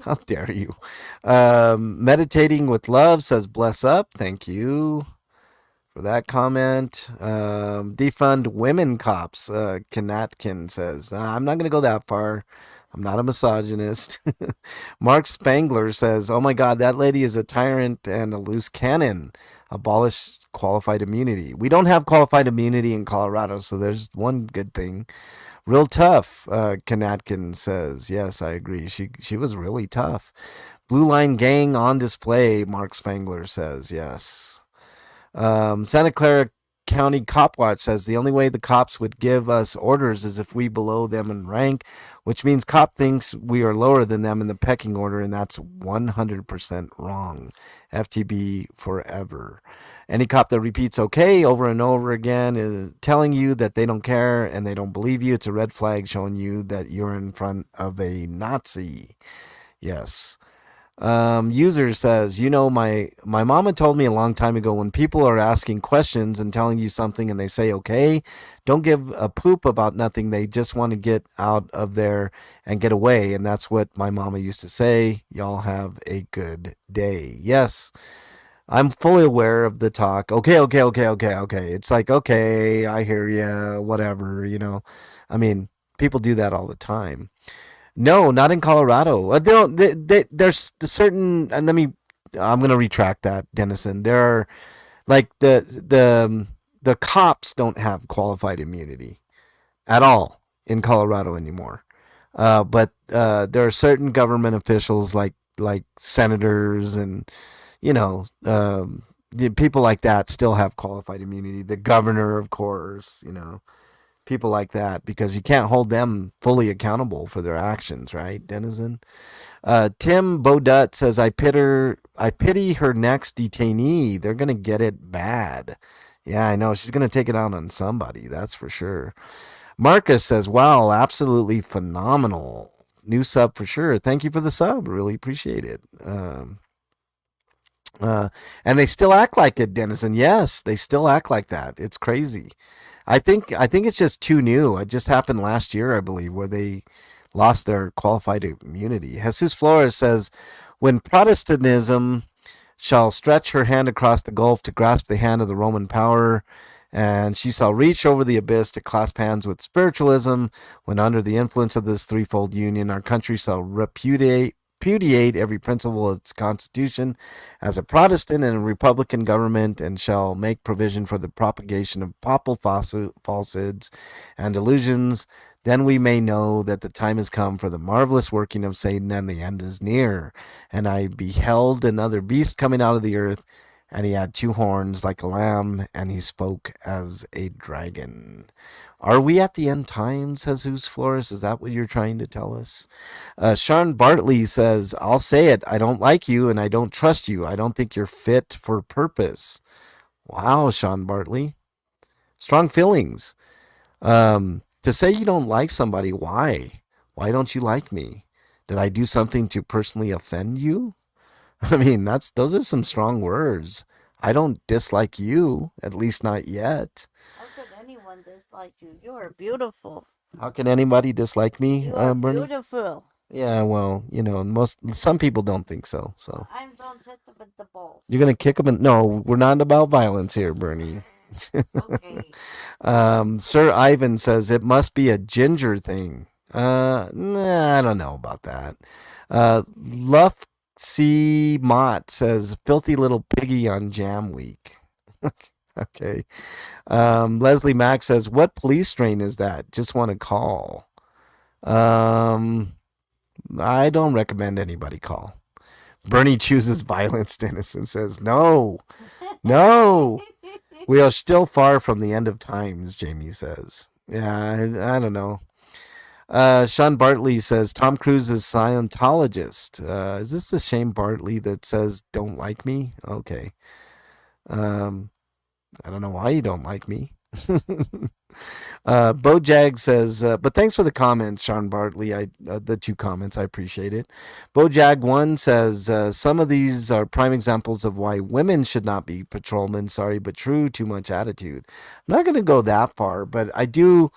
How dare you? Meditating with Love says, bless up. Thank you for that comment. Defund women cops. Kanatkin says, I'm not going to go that far. I'm not a misogynist. Mark Spangler says, oh my God, that lady is a tyrant and a loose cannon. Abolish qualified immunity. We don't have qualified immunity in Colorado, so there's one good thing. Real tough, Kanatkin says. Yes, I agree. She was really tough. Blue Line Gang on display, Mark Spangler says. Yes. Santa Clara County Cop Watch says the only way the cops would give us orders is if we below them in rank, which means cop thinks we are lower than them in the pecking order, and that's 100% wrong. FTB forever. Any cop that repeats okay over and over again is telling you that they don't care and they don't believe you. It's a red flag showing you that you're in front of a Nazi. Yes. User says, my mama told me a long time ago when people are asking questions and telling you something and they say, okay, don't give a poop about nothing. They just want to get out of there and get away. And that's what my mama used to say. Y'all have a good day. Yes. I'm fully aware of the talk. Okay, okay, okay, okay, okay. It's like, okay, I hear you, whatever. I mean, people do that all the time. No, not in Colorado. They don't, there's certain, and I'm going to retract that, Dennison. There are, like, the cops don't have qualified immunity at all in Colorado anymore. But there are certain government officials like senators and, the people like that still have qualified immunity. The governor, of course, people like that, because you can't hold them fully accountable for their actions, right, Denizen? Tim Bodut says, I pity her next detainee. They're gonna get it bad. Yeah, I know. She's gonna take it out on somebody, that's for sure. Marcus says, wow, absolutely phenomenal. New sub for sure. Thank you for the sub. Really appreciate it. And they still act like it, Denizen. Yes, they still act like that. It's crazy. I think it's just too new. It just happened last year, I believe, where they lost their qualified immunity. Jesus Flores says, when Protestantism shall stretch her hand across the gulf to grasp the hand of the Roman power, and she shall reach over the abyss to clasp hands with spiritualism, when under the influence of this threefold union, our country shall repudiate every principle of its constitution as a Protestant and a Republican government, and shall make provision for the propagation of papal falsehoods and delusions, then we may know that the time has come for the marvelous working of Satan, and the end is near. And I beheld another beast coming out of the earth, and he had two horns like a lamb, and he spoke as a dragon. Are we at the end times, Jesus Flores? Is that what you're trying to tell us? Sean Bartley says, I'll say it. I don't like you and I don't trust you. I don't think you're fit for purpose. Wow, Sean Bartley. Strong feelings. To say you don't like somebody, why? Why don't you like me? Did I do something to personally offend you? I mean, those are some strong words. I don't dislike you, at least not yet. How could anyone dislike you? You are beautiful. How can anybody dislike me, You are Bernie? beautiful. Yeah, well, some people don't think so. So I'm don't hit them with the balls. you're gonna kick them in? No, we're not about violence here, Bernie. Okay. Sir Ivan says it must be a ginger thing. Nah, I don't know about that. Luff C. Mott says filthy little piggy on Jam Week. Okay. Leslie Mack says, what police strain is that? Just want to call. I don't recommend anybody call. Bernie chooses violence, Dennison says, no. We are still far from the end of times, Jamie says. Yeah, I don't know. Sean Bartley says, Tom Cruise is Scientologist. Is this the Shane Bartley that says, don't like me? Okay. I don't know why you don't like me. Bojag says, but thanks for the comments, Sean Bartley. The two comments, I appreciate it. Bojag1 says, some of these are prime examples of why women should not be patrolmen. Sorry, but true. Too much attitude. I'm not going to go that far, but I do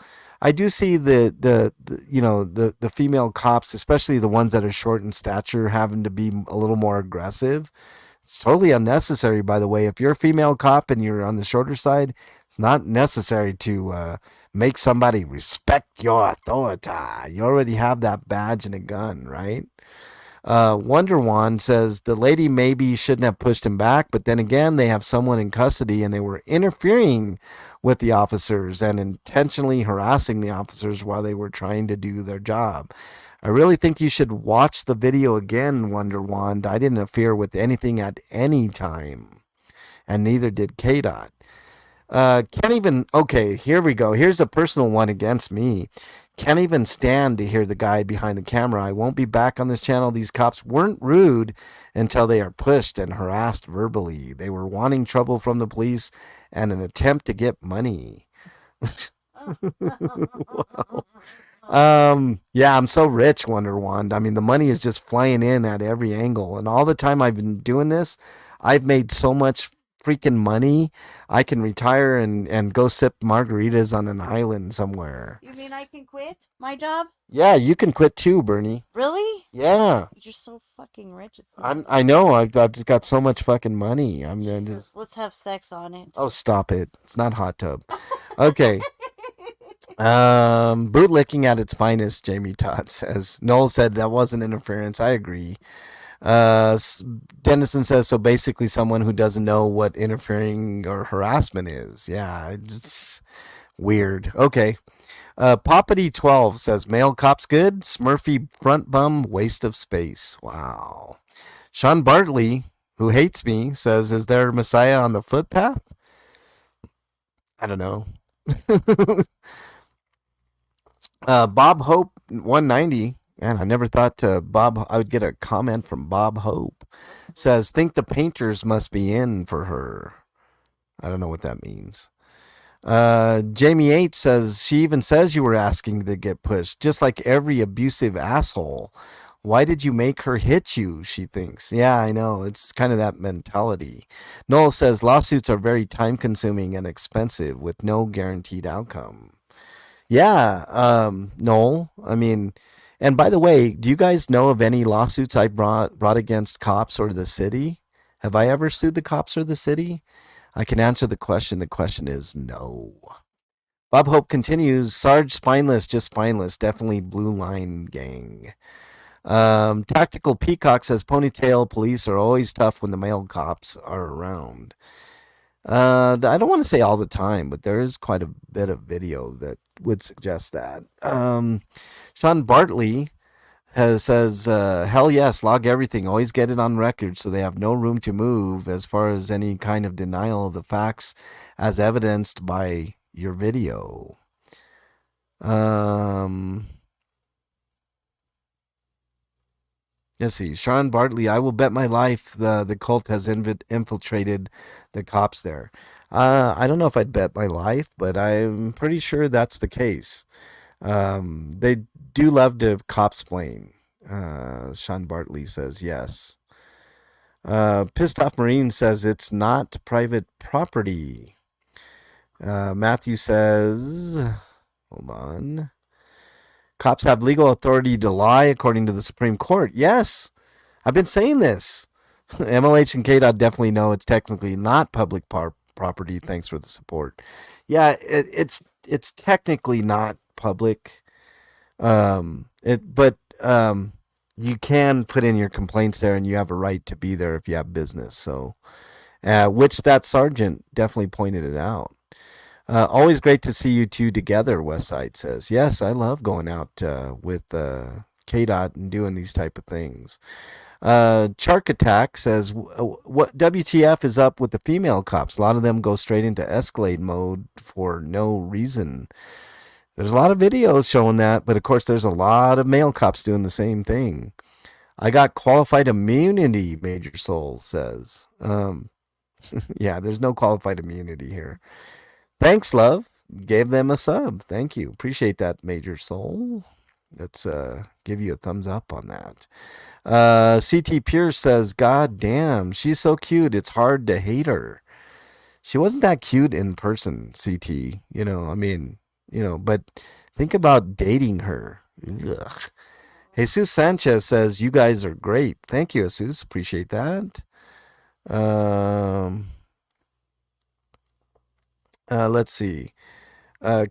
see the female cops, especially the ones that are short in stature, having to be a little more aggressive. It's totally unnecessary, by the way. If you're a female cop and you're on the shorter side, it's not necessary to make somebody respect your authority. You already have that badge and a gun, right? Wonder Wand says the lady maybe shouldn't have pushed him back, but then again, they have someone in custody and they were interfering with the officers and intentionally harassing the officers while they were trying to do their job. I really think you should watch the video again, Wonder Wand. I didn't interfere with anything at any time, and neither did KDOT. Can't even. Okay, here we go. Here's a personal one against me. Can't even stand to hear the guy behind the camera. I won't be back on this channel. These cops weren't rude until they are pushed and harassed verbally. They were wanting trouble from the police and an attempt to get money. Yeah, I'm so rich, Wonder Wand. I mean, the money is just flying in at every angle. And all the time I've been doing this, I've made so much freaking money. I can retire and go sip margaritas on an island somewhere. You mean I can quit my job? Yeah, you can quit too, Bernie. Really? Yeah. You're so fucking rich. It's not I know. I've just got so much fucking money. I'm gonna Jesus, just. let's have sex on it. Oh, stop it. It's not hot tub. Okay. Bootlicking at its finest, Jamie Todd says. Noel said that wasn't interference. I agree. Dennison says, so basically someone who doesn't know what interfering or harassment is. Yeah, it's weird. Okay. Poppity12 says, male cops good, Smurfy front bum, waste of space. Wow. Sean Bartley, who hates me, says, is there a Messiah on the footpath? I don't know. Bob Hope 190. Man, I never thought Bob I would get a comment from Bob Hope. Says, think the painters must be in for her. I don't know what that means. Jamie H says, she even says you were asking to get pushed, just like every abusive asshole. Why did you make her hit you? She thinks. Yeah, I know. It's kind of that mentality. Noel says, lawsuits are very time consuming and expensive with no guaranteed outcome. Yeah, Noel. I mean, and by the way, do you guys know of any lawsuits I brought against cops or the city? Have I ever sued the cops or the city? I can answer the question. The question is no. Bob Hope continues. Sarge spineless, just spineless. Definitely blue line gang. Tactical Peacock says ponytail police are always tough when the male cops are around. I don't want to say all the time, but there is quite a bit of video that would suggest that. Sean Bartley says, hell yes, log everything. Always get it on record so they have no room to move as far as any kind of denial of the facts as evidenced by your video. Let's see. Sean Bartley, I will bet my life the cult has infiltrated the cops there. I don't know if I'd bet my life, but I'm pretty sure that's the case. They do love to cop-splain. Sean Bartley says yes. Pissed Off Marine says it's not private property. Matthew says, hold on. Cops have legal authority to lie according to the Supreme Court. Yes, I've been saying this. MLH and KDOT definitely know it's technically not public property. Thanks for the support. Yeah, it's technically not public. But you can put in your complaints there, and you have a right to be there if you have business. So, which that sergeant definitely pointed it out. Always great to see you two together, Westside says. Yes, I love going out with KDOT and doing these type of things. Chark Attack says, what WTF is up with the female cops? A lot of them go straight into escalade mode for no reason. There's a lot of videos showing that, but of course there's a lot of male cops doing the same thing. I got qualified immunity, Major Soul says. Yeah, there's no qualified immunity here. Thanks, love. Gave them a sub. Thank you. Appreciate that, Major Soul. Let's give you a thumbs up on that. CT Pierce says, God damn, she's so cute. It's hard to hate her. She wasn't that cute in person, CT. You know, I mean, you know, but think about dating her. Ugh. Jesus Sanchez says, you guys are great. Thank you, Jesus. Appreciate that. Let's see.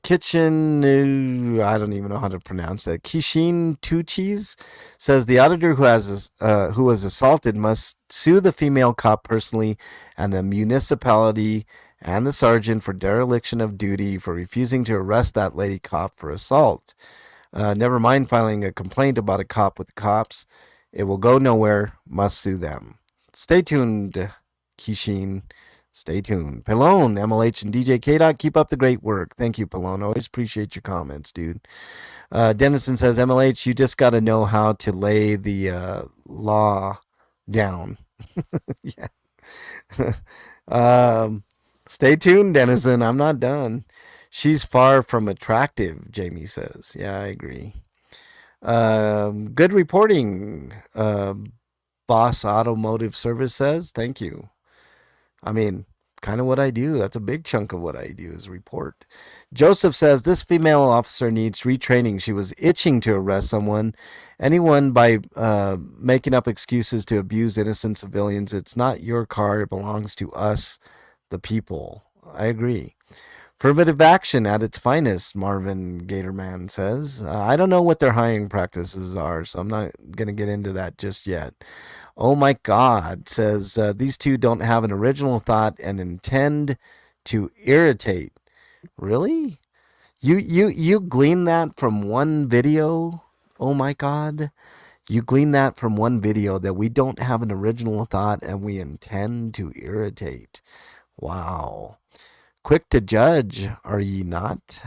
Kitchen, I don't even know how to pronounce that. Kishin Tuchis says the auditor who was assaulted must sue the female cop personally and the municipality and the sergeant for dereliction of duty for refusing to arrest that lady cop for assault. Never mind filing a complaint about a cop with the cops. It will go nowhere. Must sue them. Stay tuned, Kishin. Stay tuned. Pelone, MLH, and DJ K. Keep up the great work. Thank you, Pelone. Always appreciate your comments, dude. Dennison says, MLH, you just got to know how to lay the law down. Yeah. Stay tuned, Dennison. I'm not done. She's far from attractive, Jamie says. Yeah, I agree. Good reporting, Boss Automotive Service says. Thank you. I mean, kind of what I do. That's a big chunk of what I do is report. Joseph says this female officer needs retraining. She was itching to arrest anyone by making up excuses to abuse innocent civilians. It's not your car. It belongs to us, the people. I agree. Affirmative action at its finest, Marvin Gatorman says. I don't know what their hiring practices are, so I'm not going to get into that just yet. Oh my God, says these two don't have an original thought and intend to irritate. Really? You glean that from one video? Oh my God. You glean that from one video that we don't have an original thought and we intend to irritate. Wow. Quick to judge, are ye not?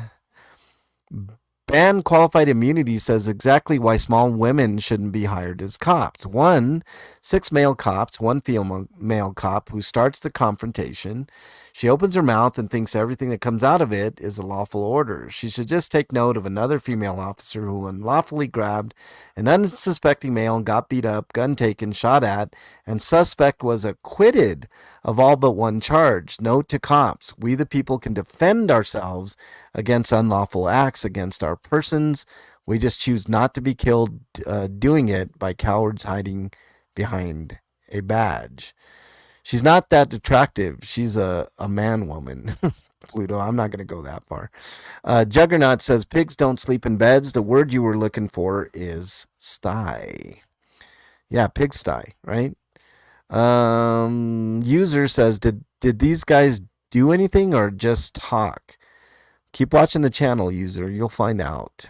Ban qualified immunity says exactly why small women shouldn't be hired as cops. 1, 6 male cops, 1 female cop who starts the confrontation. She opens her mouth and thinks everything that comes out of it is a lawful order. She should just take note of another female officer who unlawfully grabbed an unsuspecting male and got beat up, gun taken, shot at, and suspect was acquitted of all but one charge. Note to cops, we the people can defend ourselves against unlawful acts against our persons. We just choose not to be killed doing it by cowards hiding behind a badge. She's not that attractive. She's a man woman. Pluto, I'm not going to go that far. Juggernaut says pigs don't sleep in beds. The word you were looking for is sty. Yeah, pigsty, right? User says, did these guys do anything or just talk? Keep watching the channel, user. You'll find out.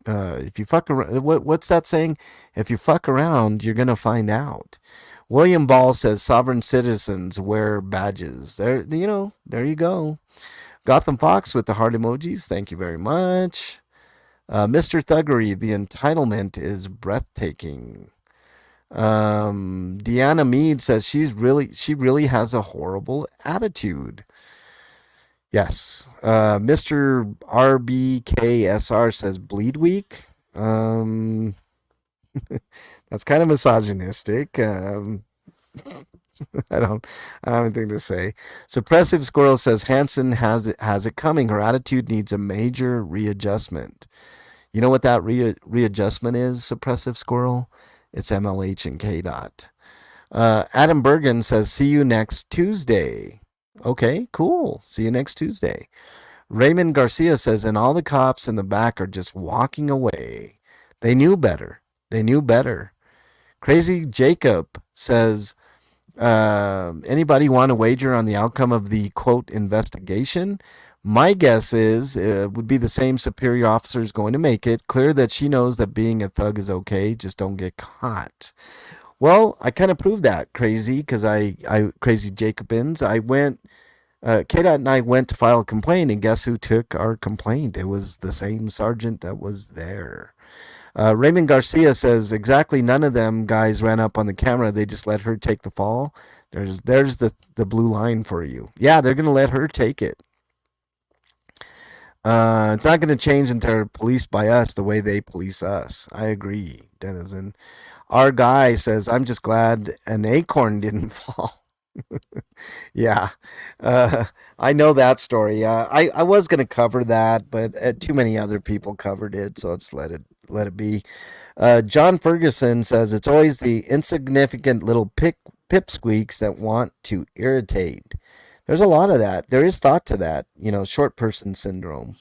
If you fuck around, what's that saying? If you fuck around, you're gonna find out. William Ball says sovereign citizens wear badges. There you go. Gotham Fox with the heart emojis. Thank you very much. Mr. Thuggery, the entitlement is breathtaking. Deanna Mead says she really has a horrible attitude. Yes. Mr. RBKSR says bleed week. That's kind of misogynistic. I don't have anything to say. Suppressive Squirrel says Hanson has it coming. Her attitude needs a major readjustment. You know what that readjustment is, Suppressive Squirrel? It's MLH and K. Adam Bergen says, see you next Tuesday. Okay, cool. See you next Tuesday. Raymond Garcia says, and all the cops in the back are just walking away. They knew better. Crazy Jacob says, anybody want to wager on the outcome of the, quote, investigation? My guess is it would be the same superior officer is going to make it clear that she knows that being a thug is okay, just don't get caught. Well, I kind of proved that, Crazy, because I Crazy Jacobins. I went, K-Dot and I went to file a complaint, and guess who took our complaint? It was the same sergeant that was there. Raymond Garcia says, exactly none of them guys ran up on the camera. They just let her take the fall. There's the blue line for you. Yeah, they're going to let her take it. It's not going to change until they're policed by us the way they police us. I agree, Denizen. Our guy says, I'm just glad an acorn didn't fall. Yeah, I know that story. I was going to cover that, but too many other people covered it, so let's let it be. John Ferguson says, it's always the insignificant little pipsqueaks that want to irritate. There's a lot of that. There is thought to that, short person syndrome.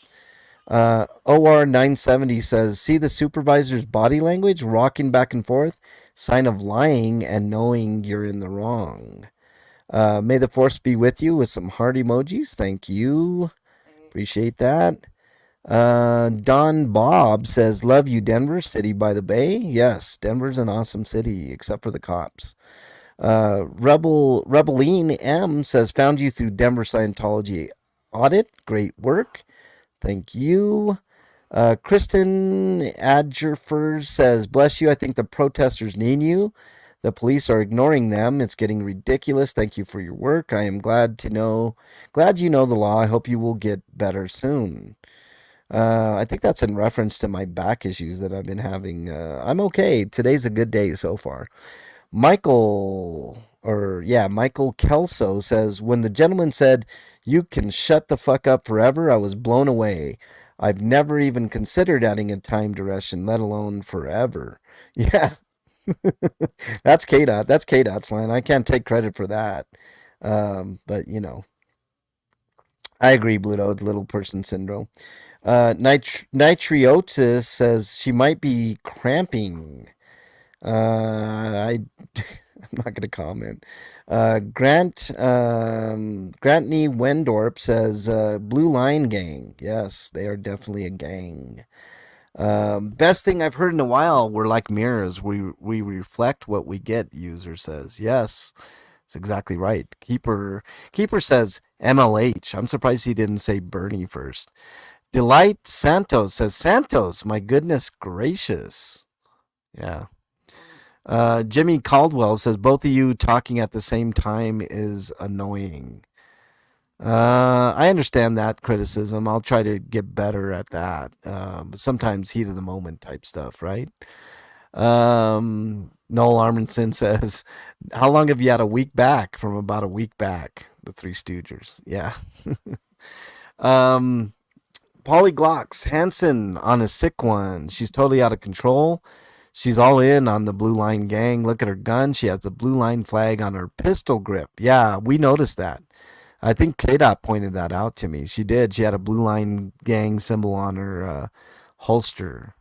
OR 970 says, see the supervisor's body language, rocking back and forth, sign of lying and knowing you're in the wrong. May the force be with you with some heart emojis. Thank you. Appreciate that. Don Bob says, love you, Denver, city by the bay. Yes, Denver's an awesome city, except for the cops. Rebeline M says, found you through Denver Scientology audit. Great work. Thank you. Kristen Adjerfers says, bless you. I think the protesters need you. The police are ignoring them. It's getting ridiculous. Thank you for your work. I am glad you know the law. I hope you will get better soon. I think that's in reference to my back issues that I've been having. I'm okay. Today's a good day so far. Michael Kelso says, when the gentleman said, you can shut the fuck up forever, I was blown away. I've never even considered adding a time duration, let alone forever. Yeah, that's KDOT. That's KDOT's line. I can't take credit for that. But, I agree, Bluto, little person syndrome. Nitriotis says she might be cramping. I'm not going to comment. Grantney Wendorp says Blue Line Gang. Yes, they are definitely a gang. Best thing I've heard in a while. We're like mirrors. We reflect what we get. User says yes. That's exactly right. Keeper says MLH. I'm surprised he didn't say Bernie first. Delight Santos says Santos. My goodness gracious. Yeah. Jimmy Caldwell says both of you talking at the same time is annoying. I understand that criticism. I'll try to get better at that. But sometimes heat of the moment type stuff, right? Noel Arminson says, how long have you had a week back? From about a week back. The Three Stooges. Yeah. Polyglocks, Hanson on a sick one. She's totally out of control. She's all in on the Blue Line Gang. Look at her gun. She has the Blue Line flag on her pistol grip. Yeah, we noticed that. I think KDOT pointed that out to me. She did. She had a Blue Line Gang symbol on her holster,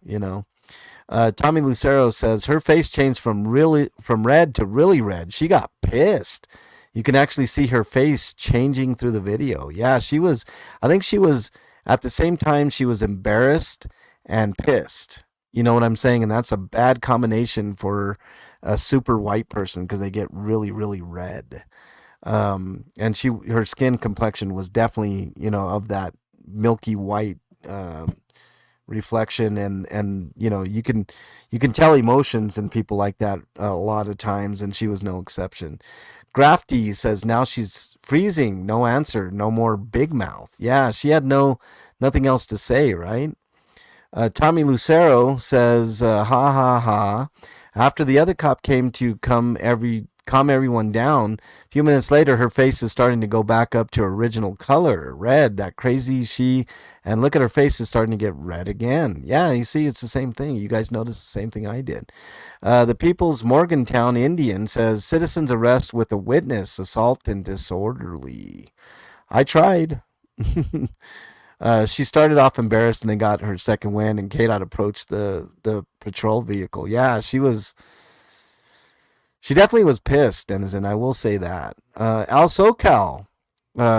Tommy Lucero says her face changed from red to really red. She got pissed. You can actually see her face changing through the video. Yeah, I think she was, at the same time, she was embarrassed and pissed. You know what I'm saying? And that's a bad combination for a super white person because they get really, really red. And her skin complexion was definitely, of that milky white reflection, and you can tell emotions in people like that a lot of times, and she was no exception. Grafty says now she's freezing. No answer. No more big mouth. Yeah, she had nothing else to say, right? Tommy Lucero says, ha ha ha. After the other cop came to calm everyone down, a few minutes later, her face is starting to go back up to her original color, red, that crazy and look at her face is starting to get red again. Yeah, you see, it's the same thing. You guys noticed the same thing I did. The People's Morgantown Indian says, citizens arrest with a witness, assault and disorderly. I tried. She started off embarrassed and then got her second win, and KDOT approached the patrol vehicle. Yeah, she definitely was pissed, Denizen. I will say that. Al SoCal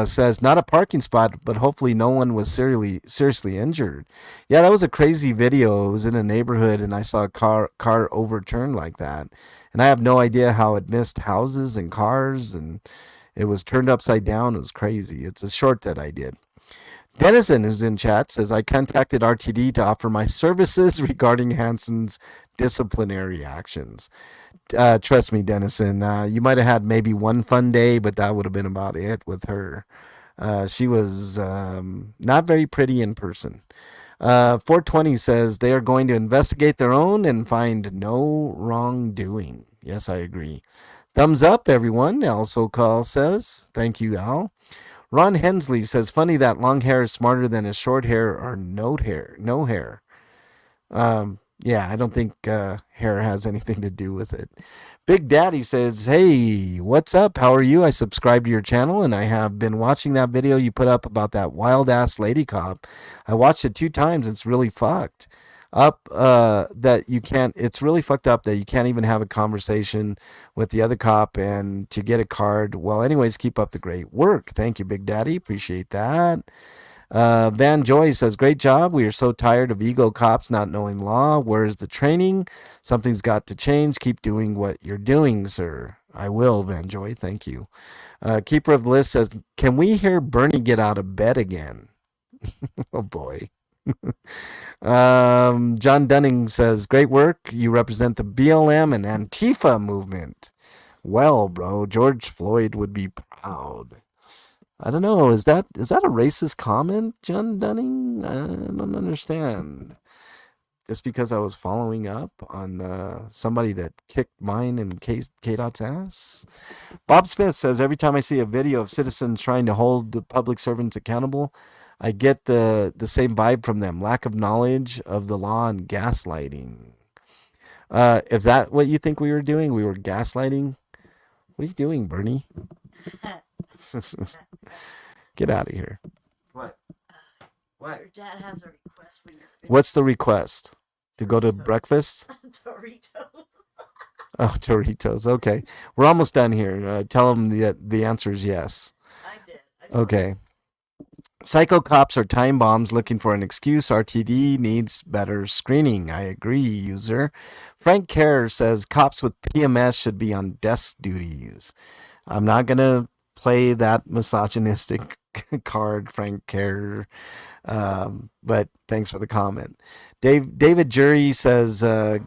says, not a parking spot, but hopefully no one was seriously injured. Yeah, that was a crazy video. It was in a neighborhood, and I saw a car overturned like that. And I have no idea how it missed houses and cars, and it was turned upside down. It was crazy. It's a short that I did. Denizen, who's in chat, says, I contacted RTD to offer my services regarding Hanson's disciplinary actions. Trust me, Denizen, you might have had maybe one fun day, but that would have been about it with her. She was not very pretty in person. 420 says they are going to investigate their own and find no wrongdoing. Yes, I agree. Thumbs up, everyone. Al SoCal says. Thank you, Al. Ron Hensley says, funny that long hair is smarter than his short hair or no hair. Yeah, I don't think hair has anything to do with it. Big Daddy says, hey, what's up? How are you? I subscribed to your channel, and I have been watching that video you put up about that wild-ass lady cop. I watched it 2 times. It's really fucked up it's really fucked up that you can't even have a conversation with the other cop and to get a card. Well, anyways, keep up the great work. Thank you, Big Daddy. Appreciate that. Van Joy says, great job. We are so tired of ego cops not knowing law. Where's the training? Something's got to change. Keep doing what you're doing, sir. I will, Vanjoy. Thank you. Keeper of the List says, can we hear Bernie get out of bed again? Oh, boy. John Dunning says, great work. You represent the BLM and Antifa movement. Well, bro, George Floyd would be proud. I don't know. Is that a racist comment, John Dunning? I don't understand. Just because I was following up on somebody that kicked mine and K-Dot's ass? Bob Smith says, every time I see a video of citizens trying to hold the public servants accountable, I get the same vibe from them. Lack of knowledge of the law and gaslighting. Is that what you think we were doing? We were gaslighting? What are you doing, Bernie? Get out of here. What? Your dad has a request when you're finished. What's the request? To go to breakfast? Doritos. Oh, Doritos. Okay. We're almost done here. Tell them the answer is yes. I did. Okay. Psycho cops are time bombs looking for an excuse. RTD needs better screening. I agree, user. Frank Kerr says cops with PMS should be on desk duties. I'm not going to play that misogynistic card, Frank Kerr. But thanks for the comment. David Jury says,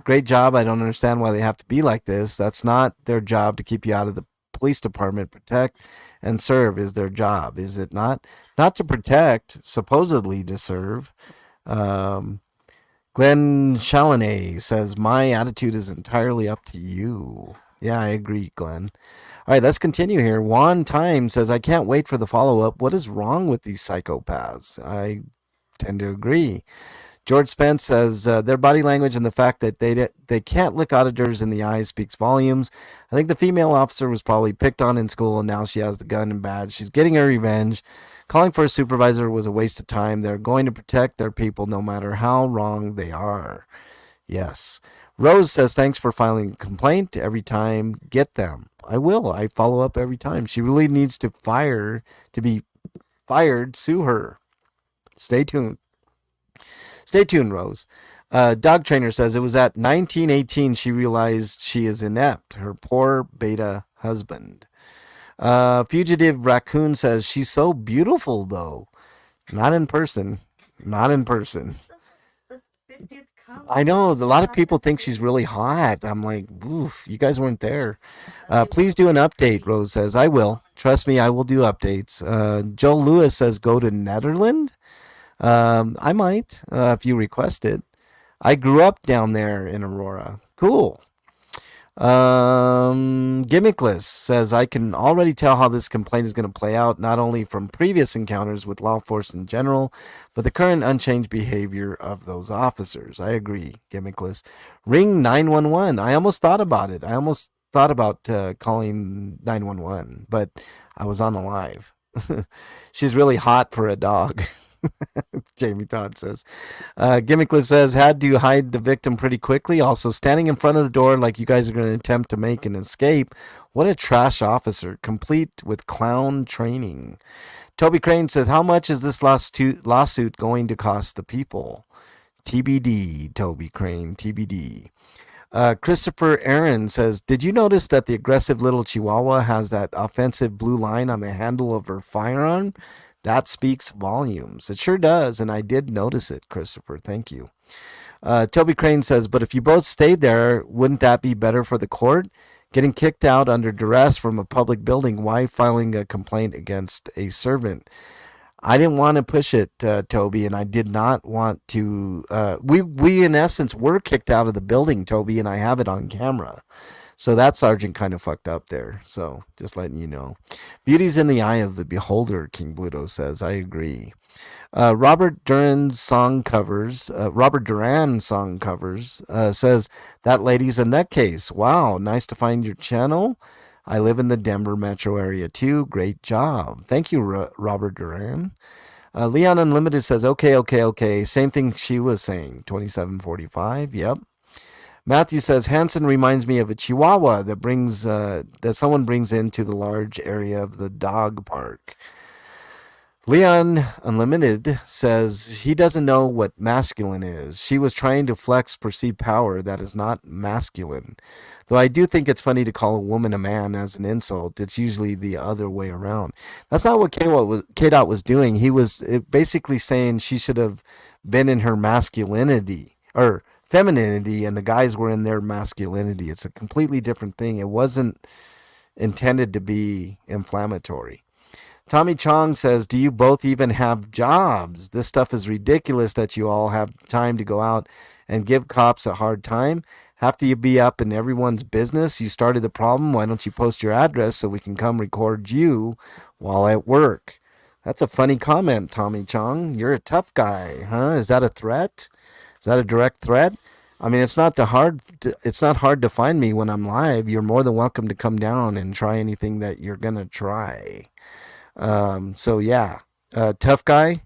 great job. I don't understand why they have to be like this. That's not their job to keep you out of the police department. Protect and serve is their job, is it not? Not to protect, supposedly to serve. Glenn Chalonnet says, my attitude is entirely up to you. Yeah, I agree, Glenn. All right, let's continue here. Juan Time says, I can't wait for the follow-up. What is wrong with these psychopaths? I tend to agree. George Spence says, their body language and the fact that they can't look auditors in the eyes speaks volumes. I think the female officer was probably picked on in school, and now she has the gun and badge. She's getting her revenge. Calling for a supervisor was a waste of time. They're going to protect their people no matter how wrong they are. Yes. Rose says, thanks for filing a complaint. Every time, get them. I will. I follow up every time. She really needs to be fired. Sue her. Stay tuned. Stay tuned, Rose. Dog Trainer says, it was at 1918 she realized she is inept. Her poor beta husband. Fugitive Raccoon says, she's so beautiful, though. Not in person. Not in person. I know. A lot of people think she's really hot. I'm like, oof, you guys weren't there. Please do an update, Rose says. I will. Trust me, I will do updates. Joe Lewis says, go to Netherlands. I might, if you request it. I grew up down there in Aurora. Cool. Gimmickless says, I can already tell how this complaint is going to play out, not only from previous encounters with law enforcement in general, but the current unchanged behavior of those officers. I agree, Gimmickless. Ring 911. I almost thought about it. I almost thought about calling 911, but I was on a live. She's really hot for a dog. Jamie Todd says. Gimmickless says, had to hide the victim pretty quickly. Also, standing in front of the door like you guys are going to attempt to make an escape. What a trash officer, complete with clown training. Toby Crane says, how much is this lawsuit going to cost the people? TBD, Toby Crane, TBD. Christopher Aaron says, did you notice that the aggressive little Chihuahua has that offensive blue line on the handle of her firearm? That speaks volumes. It sure does, and I did notice it, Christopher. Thank you. Toby Crane says, but if you both stayed there, wouldn't that be better for the court? Getting kicked out under duress from a public building, why filing a complaint against a servant? I didn't want to push it, Toby, and I did not want to. We in essence were kicked out of the building, Toby, and I have it on camera. So that sergeant kind of fucked up there. So just letting you know. Beauty's in the eye of the beholder, King Bluto says. I agree. Robert Duran's song covers says, that lady's a nutcase. Wow, nice to find your channel. I live in the Denver metro area too. Great job. Thank you, Robert Duran. Leon Unlimited says, okay. Same thing she was saying. 2745. Yep. Matthew says, Hanson reminds me of a Chihuahua that someone brings into the large area of the dog park. Leon Unlimited says he doesn't know what masculine is. She was trying to flex perceived power that is not masculine. Though I do think it's funny to call a woman a man as an insult. It's usually the other way around. That's not what K-Dot was doing. He was basically saying she should have been in her masculinity or femininity and the guys were in their masculinity. It's a completely different thing. It wasn't intended to be inflammatory. Tommy Chong says, do you both even have jobs? This stuff is ridiculous that you all have time to go out and give cops a hard time. Have to you be up in everyone's business? You started the problem. Why don't you post your address so we can come record you while at work? That's a funny comment, Tommy Chong. You're a tough guy, huh? Is that a threat? Is that a direct threat? I mean, it's not hard to find me when I'm live. You're more than welcome to come down and try anything that you're gonna try. So yeah, tough guy,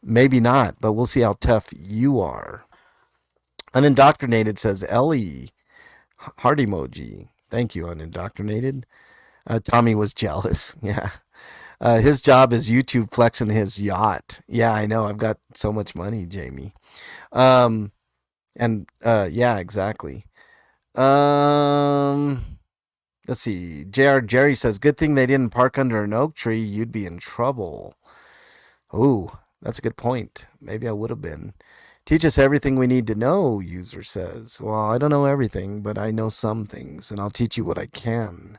maybe not, but we'll see how tough you are. Unindoctrinated says Ellie, heart emoji. Thank you, unindoctrinated. Tommy was jealous. Yeah. His job is YouTube flexing his yacht. Yeah, I know. I've got so much money, Jamie. Um, and yeah, exactly. Um, let's see. JR Jerry says, good thing they didn't park under an oak tree. You'd be in trouble. Ooh, that's a good point. Maybe I would have been. Teach us everything we need to know, user says. Well, I don't know everything, but I know some things, and I'll teach you what I can.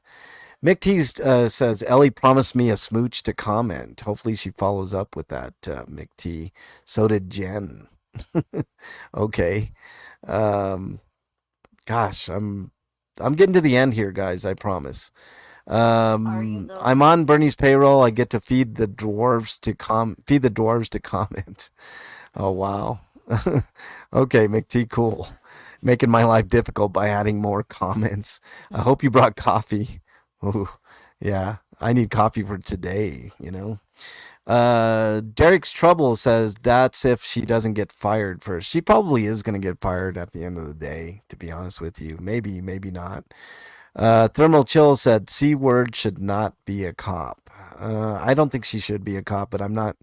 Mick T says, Ellie promised me a smooch to comment. Hopefully she follows up with that, Mick T. So did Jen. Okay. Um, gosh, I'm getting to the end here, guys, I promise. Are you though? I'm on Bernie's payroll. I get to feed the dwarves to comment. Oh wow. Okay, McT, cool. Making my life difficult by adding more comments. I hope you brought coffee. Ooh, yeah, I need coffee for today, you know. Derek's Trouble says that's if she doesn't get fired first. She probably is going to get fired at the end of the day, to be honest with you. Maybe, maybe not. Thermal Chill said C word should not be a cop. I don't think she should be a cop, but I'm not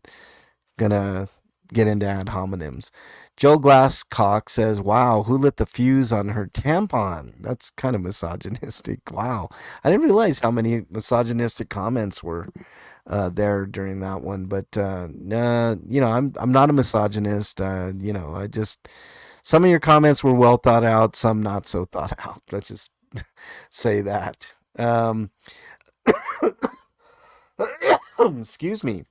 gonna get into ad hominems. Joe Glasscock says, wow, who lit the fuse on her tampon? That's kind of misogynistic. Wow. I didn't realize how many misogynistic comments were there during that one. But, you know, I'm not a misogynist. You know, I just, some of your comments were well thought out, some not so thought out. Let's just say that. Excuse me.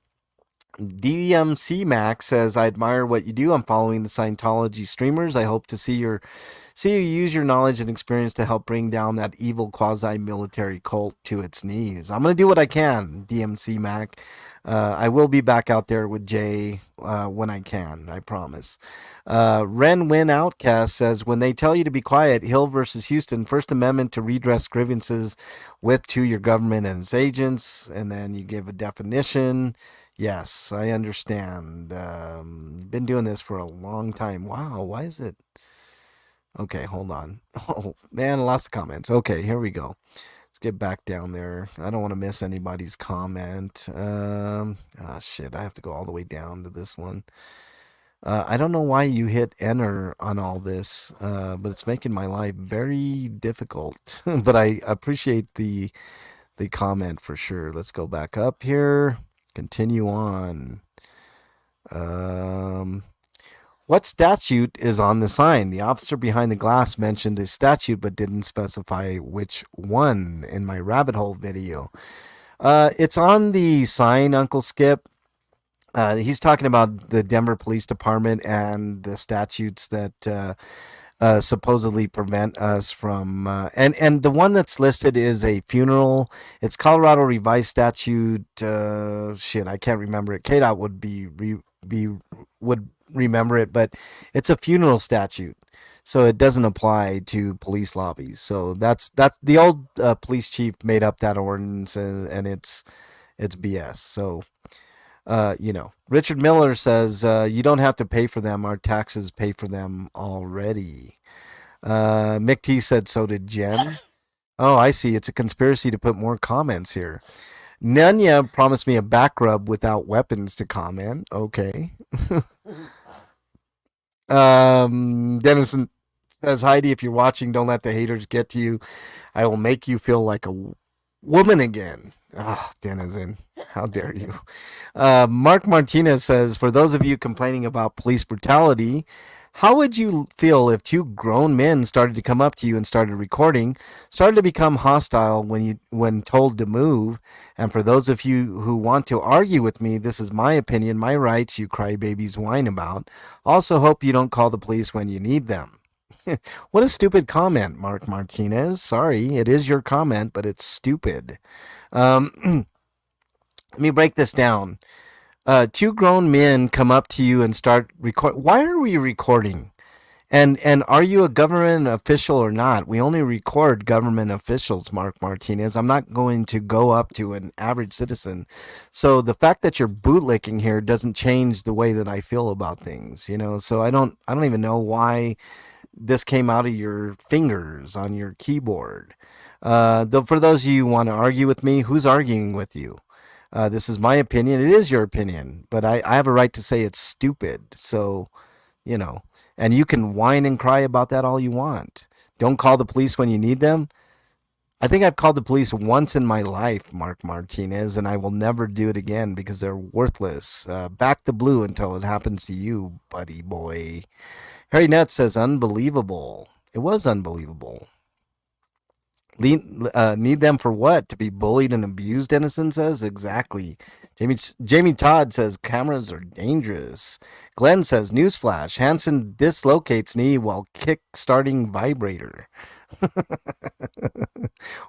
DMC Max says, I admire what you do. I'm following the Scientology streamers. I hope to see you use your knowledge and experience to help bring down that evil quasi-military cult to its knees. I'm going to do what I can, DMC Mac. I will be back out there with Jay when I can, I promise. Ren Win Outcast says, when they tell you to be quiet, Hill versus Houston, First Amendment to redress grievances with to your government and its agents, and then you give a definition. Yes, I understand. Been doing this for a long time. Wow, why is it? Okay, hold on. Oh, man, lots of comments. Okay, here we go. Let's get back down there. I don't want to miss anybody's comment. Shit, I have to go all the way down to this one. I don't know why you hit enter on all this, but it's making my life very difficult. But I appreciate the comment for sure. Let's go back up here. Continue on. Um, what statute is on the sign? The officer behind the glass mentioned a statute but didn't specify which one in my rabbit hole video. It's on the sign, Uncle Skip. He's talking about the Denver Police Department and the statutes that supposedly prevent us from and the one that's listed is a funeral. It's Colorado Revised Statute. Shit, I can't remember it. KDOT would remember it, but it's a funeral statute, so it doesn't apply to police lobbies. So that's the old police chief made up that ordinance, and it's BS. So you know, Richard Miller says, you don't have to pay for them. Our taxes pay for them already. Mick T said, so did Jen. Oh, I see. It's a conspiracy to put more comments here. Nanya promised me a back rub without weapons to comment. Okay. Dennison says, Heidi, if you're watching, don't let the haters get to you. I will make you feel like a woman again. Ah, Denizen, how dare you? Mark Martinez says, for those of you complaining about police brutality, how would you feel if two grown men started to come up to you and started recording, started to become hostile when told to move? And for those of you who want to argue with me, this is my opinion, my rights. You crybabies whine about. Also, hope you don't call the police when you need them. What a stupid comment, Mark Martinez. Sorry, it is your comment, but it's stupid. Let me break this down. Two grown men come up to you and start record. Why are we recording? And are you a government official or not? We only record government officials, Mark Martinez. I'm not going to go up to an average citizen. So the fact that you're bootlicking here doesn't change the way that I feel about things, you know. So I don't even know why this came out of your fingers on your keyboard. For those of you who want to argue with me, who's arguing with you? This is my opinion. It is your opinion, but I have a right to say it's stupid. So, you know, and you can whine and cry about that all you want. Don't call the police when you need them. I think I've called the police once in my life, Mark Martinez, and I will never do it again because they're worthless. Back the blue until it happens to you, buddy boy. Harry Nutt says, unbelievable. It was unbelievable. Need them for what? To be bullied and abused, Dennison says? Exactly. Jamie Todd says, cameras are dangerous. Glenn says, newsflash, Hansen dislocates knee while kick-starting vibrator.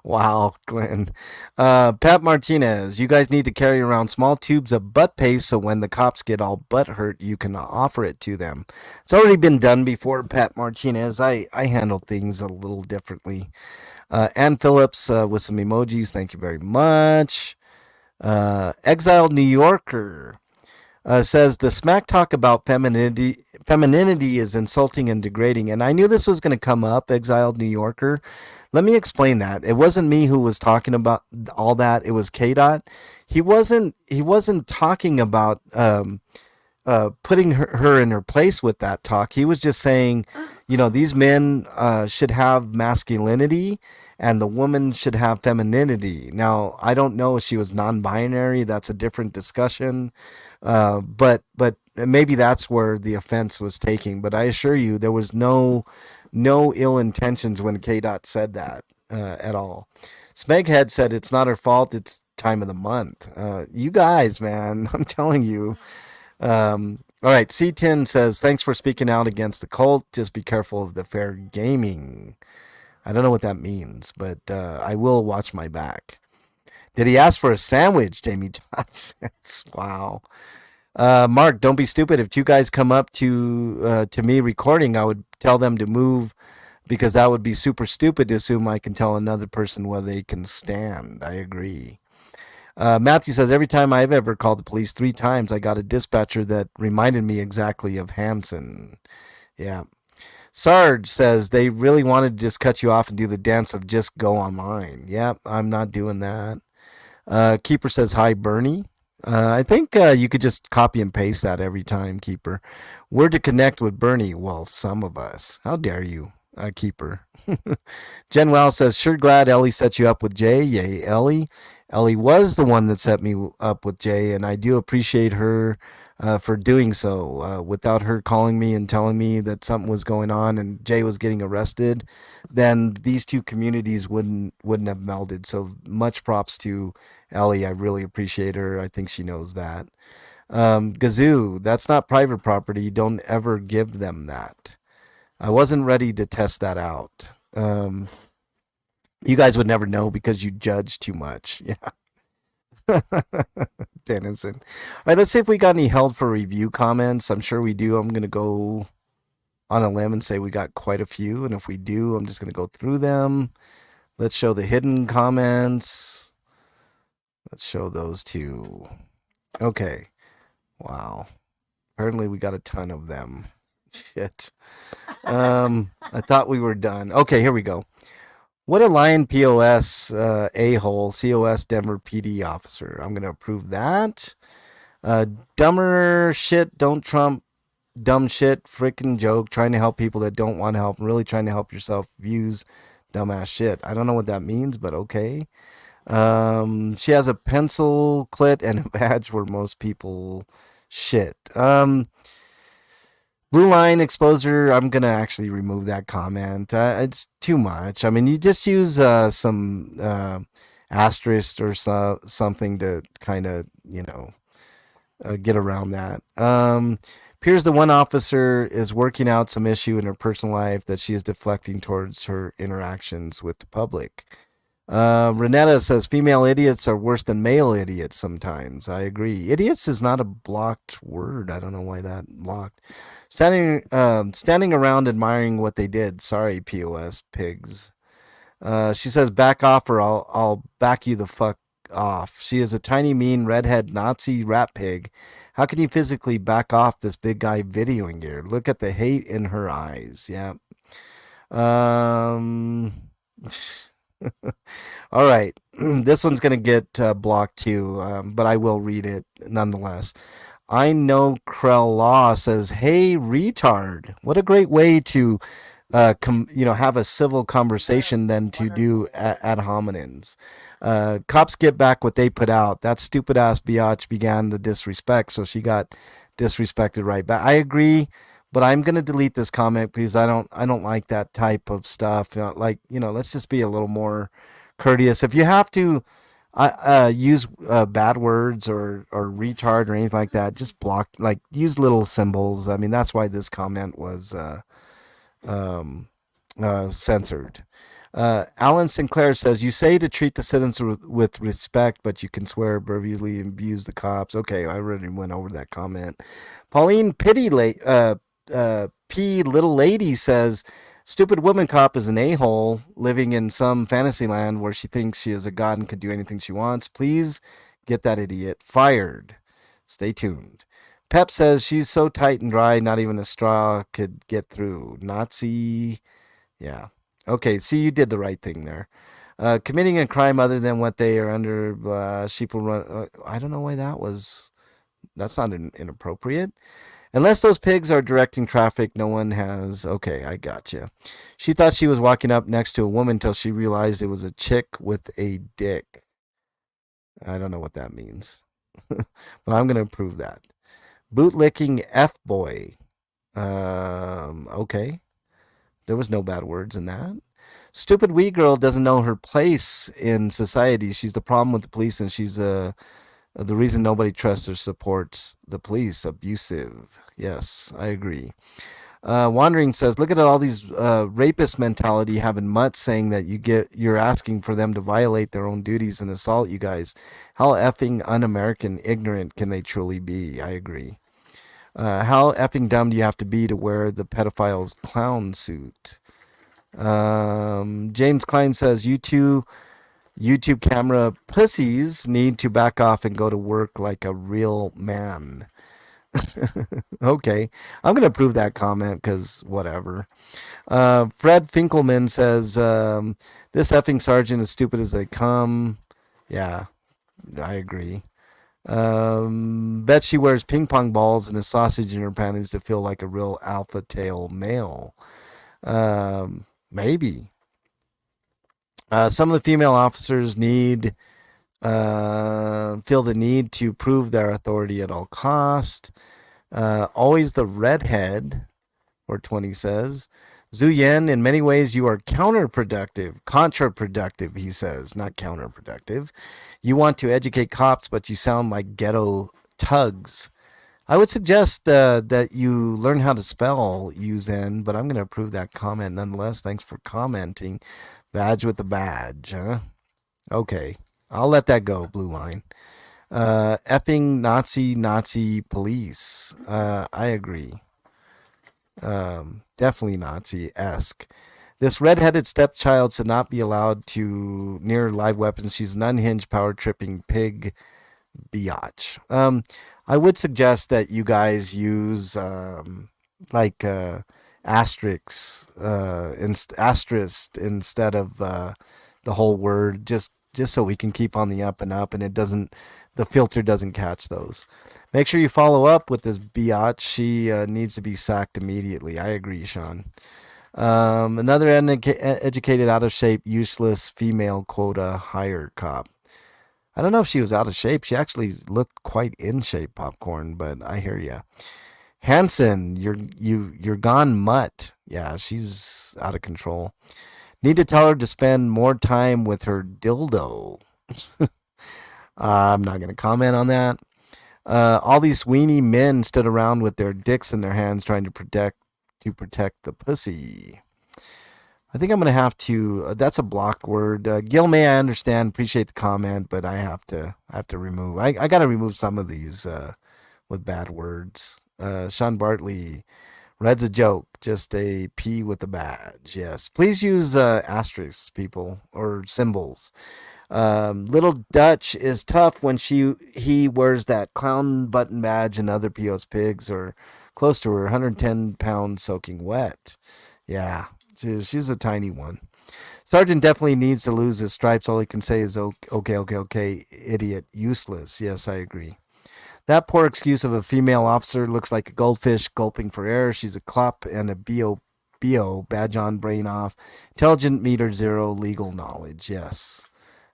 Wow, Glenn. Pat Martinez, you guys need to carry around small tubes of butt paste so when the cops get all butt hurt, you can offer it to them. It's already been done before, Pat Martinez. I handle things a little differently. Ann Phillips with some emojis. Thank you very much. Exiled New Yorker says the smack talk about femininity is insulting and degrading. And I knew this was going to come up, Exiled New Yorker. Let me explain that. It wasn't me who was talking about all that. It was K Dot. He wasn't talking about putting her in her place with that talk. He was just saying, you know, these men should have masculinity and the woman should have femininity. Now, I don't know if she was non-binary. That's a different discussion. But maybe that's where the offense was taking. But I assure you, there was no ill intentions when K Dot said that at all. Smeghead said it's not her fault. It's time of the month. You guys, man, I'm telling you. All right, C10 says, thanks for speaking out against the cult. Just be careful of the fair gaming. I don't know what that means, but I will watch my back. Did he ask for a sandwich? Jamie Todd says, wow. Mark, don't be stupid. If two guys come up to me recording, I would tell them to move because that would be super stupid to assume I can tell another person whether they can stand. I agree. Matthew says, every time I've ever called the police 3 times, I got a dispatcher that reminded me exactly of Hansen. Yeah. Sarge says, they really wanted to just cut you off and do the dance of just go online. Yep, I'm not doing that. Keeper says, hi, Bernie. I think you could just copy and paste that every time, Keeper. Where to connect with Bernie? Well, some of us. How dare you, Keeper. Jen Wells says, sure glad Ellie set you up with Jay. Yay, Ellie. Ellie was the one that set me up with Jay, and I do appreciate her for doing so. Without her calling me and telling me that something was going on and Jay was getting arrested, then these two communities wouldn't have melded. So much props to Ellie. I really appreciate her. I think she knows that. Gazoo, that's not private property. Don't ever give them that. I wasn't ready to test that out. You guys would never know because you judge too much. Yeah. Dennison. All right, let's see if we got any held for review comments. I'm sure we do. I'm going to go on a limb and say we got quite a few. And if we do, I'm just going to go through them. Let's show the hidden comments. Let's show those two. Okay. Wow. Apparently we got a ton of them. Shit. I thought we were done. Okay, here we go. What a lion POS a-hole, COS Denver PD officer. I'm going to approve that. Uh, Dumber shit, don't trump dumb shit, freaking joke, trying to help people that don't want help, and really trying to help yourself, views dumbass shit. I don't know what that means, but okay. She has a pencil clit and a badge where most people shit. Blue line exposure, I'm gonna actually remove that comment. It's too much. I mean, you just use some asterisk or something to kind of, get around that. Appears the one officer is working out some issue in her personal life that she is deflecting towards her interactions with the public. Renetta says female idiots are worse than male idiots sometimes. I agree. Idiots is not a blocked word. I don't know why that blocked. Standing around admiring what they did. Sorry, POS pigs. She says back off or I'll back you the fuck off. She is a tiny, mean, redhead Nazi rat pig. How can you physically back off this big guy videoing you? Look at the hate in her eyes. Yeah. Um. All right. This one's going to get blocked too, but I will read it nonetheless. I know Krell Law says, "Hey, retard! What a great way to, have a civil conversation than to do ad hominems. Cops get back what they put out. That stupid ass biatch began the disrespect, so she got disrespected right back. I agree, but I'm gonna delete this comment because I don't like that type of stuff. Let's just be a little more courteous. If you have to use bad words or retard or anything like that, just block. Like use little symbols. I mean, that's why this comment was um, censored. Alan Sinclair says, "You say to treat the citizens with respect, but you can swear verbally and abuse the cops." Okay, I already went over that comment. Pauline P. Little Lady says, "Stupid woman cop is an a-hole living in some fantasy land where she thinks she is a god and could do anything she wants. Please get that idiot fired." Stay tuned. Pep says she's so tight and dry, not even a straw could get through. Nazi. Yeah. Okay, see, you did the right thing there. Committing a crime other than what they are under, sheep will run. I don't know why that was. That's not inappropriate. Unless those pigs are directing traffic, no one has. Okay, I got you. She thought she was walking up next to a woman till she realized it was a chick with a dick. I don't know what that means, but I'm going to prove that. Bootlicking F boy. Okay. There was no bad words in that. Stupid wee girl doesn't know her place in society. She's the problem with the police, and she's the reason nobody trusts or supports the police. Abusive. Yes, I agree. Wandering says, "Look at all these rapist mentality having mutts saying that you're asking for them to violate their own duties and assault you guys. How effing un-American ignorant can they truly be?" I agree. How effing dumb do you have to be to wear the pedophile's clown suit? James Klein says, "You two YouTube camera pussies need to back off and go to work like a real man." Okay, I'm gonna approve that comment because whatever. Fred Finkelman says, "This effing sergeant is stupid as they come." Yeah, I agree. Bet she wears ping pong balls and a sausage in her panties to feel like a real alpha tail male. Maybe. Some of the female officers feel the need to prove their authority at all cost. Always the redhead, or 20 says. Zhu Yan, in many ways, you are contraproductive, he says, not counterproductive. You want to educate cops, but you sound like ghetto tugs. I would suggest that you learn how to spell Zen, but I'm going to approve that comment nonetheless. Thanks for commenting. Badge with the badge, huh? Okay, I'll let that go, Blue Line. Effing Nazi police. I agree. Definitely Nazi-esque. This red-headed stepchild should not be allowed to near live weapons. She's an unhinged, power-tripping pig biatch. I would suggest that you guys use like asterisk instead of the whole word, just so we can keep on the up and up, and the filter doesn't catch those. Make sure you follow up with this biatch. She needs to be sacked immediately. I agree, Sean. Another educated, out of shape, useless female quota hire cop. I don't know if she was out of shape. She actually looked quite in shape, Popcorn, but I hear ya. Hanson, you're gone mutt. Yeah, she's out of control. Need to tell her to spend more time with her dildo. I'm not going to comment on that. All these weenie men stood around with their dicks in their hands trying to protect the pussy. I think I'm going to have to. That's a blocked word. Gil May, I understand. Appreciate the comment, but I have to remove. I got to remove some of these with bad words. Sean Bartley, red's a joke. Just a P with a badge. Yes. Please use asterisks, people, or symbols. Little Dutch is tough when he wears that clown button badge and other PO's pigs are close to her, 110 pounds soaking wet. Yeah, she's a tiny one. Sergeant definitely needs to lose his stripes. All he can say is okay, idiot, useless. Yes, I agree. That poor excuse of a female officer looks like a goldfish gulping for air. She's a clop and a BO, badge on, brain off. Intelligent, meter zero, legal knowledge. Yes,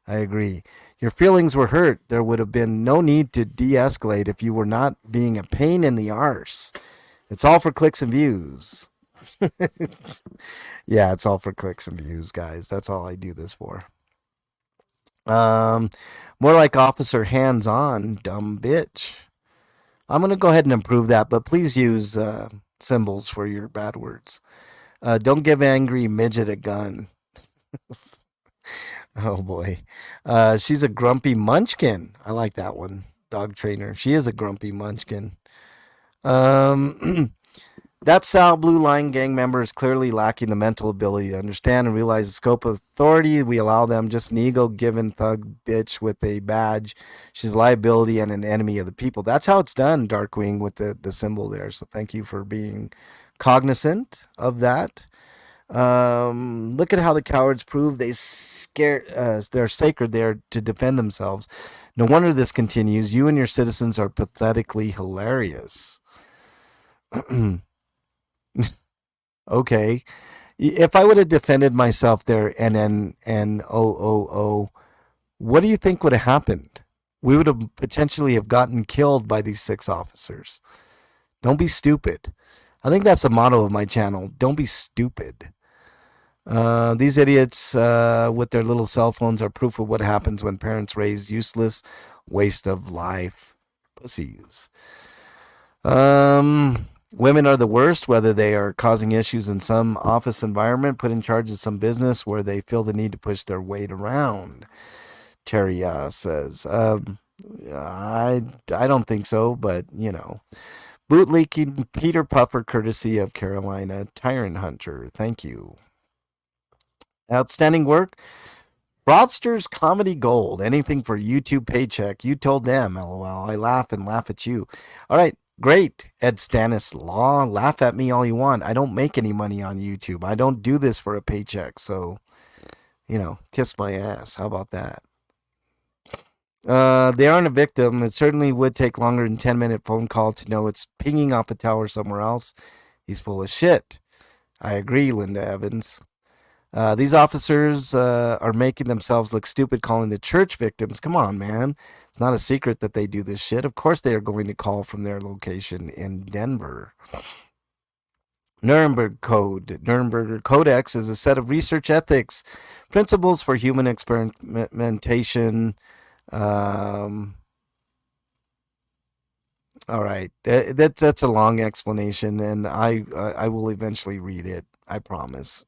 I agree. Your feelings were hurt. There would have been no need to de-escalate if you were not being a pain in the arse. It's all for clicks and views. Yeah, it's all for clicks and views, guys. That's all I do this for. Um, More like officer hands-on, dumb bitch. I'm gonna go ahead and improve that, but please use symbols for your bad words. Don't give angry midget a gun. Oh boy, she's a grumpy munchkin. I like that one. Dog trainer. She is a grumpy munchkin. Um, That Sal Blue Line gang member is clearly lacking the mental ability to understand and realize the scope of authority we allow them. Just an ego-given thug bitch with a badge. She's a liability and an enemy of the people. That's how it's done, Darkwing, with the symbol there. So thank you for being cognizant of that. Look at how the cowards prove they're sacred there to defend themselves. No wonder this continues. You and your citizens are pathetically hilarious. Okay. If I would have defended myself there, NNNOOO, what do you think would have happened? We would have potentially have gotten killed by these 6 officers. Don't be stupid. I think that's the motto of my channel. Don't be stupid. These idiots with their little cell phones are proof of what happens when parents raise useless waste of life pussies. Women are the worst, whether they are causing issues in some office environment, put in charge of some business where they feel the need to push their weight around. Terry says, I don't think so, but bootleaking Peter Puffer, courtesy of Carolina Tyrant Hunter. Thank you. Outstanding work. Fraudsters Comedy Gold. Anything for YouTube paycheck. You told them, LOL. I laugh and laugh at you. All right. Great, Ed Stanislaw. Laugh at me all you want. I don't make any money on YouTube. I don't do this for a paycheck. So, kiss my ass. How about that? They aren't a victim. It certainly would take longer than 10-minute phone call to know it's pinging off a tower somewhere else. He's full of shit. I agree, Linda Evans. These officers are making themselves look stupid calling the church victims. Come on, man. It's not a secret that they do this shit. Of course they are going to call from their location in Denver. Nuremberg Code. Nuremberg Codex is a set of research ethics, principles for human experimentation. All right. That's a long explanation, and I will eventually read it. I promise.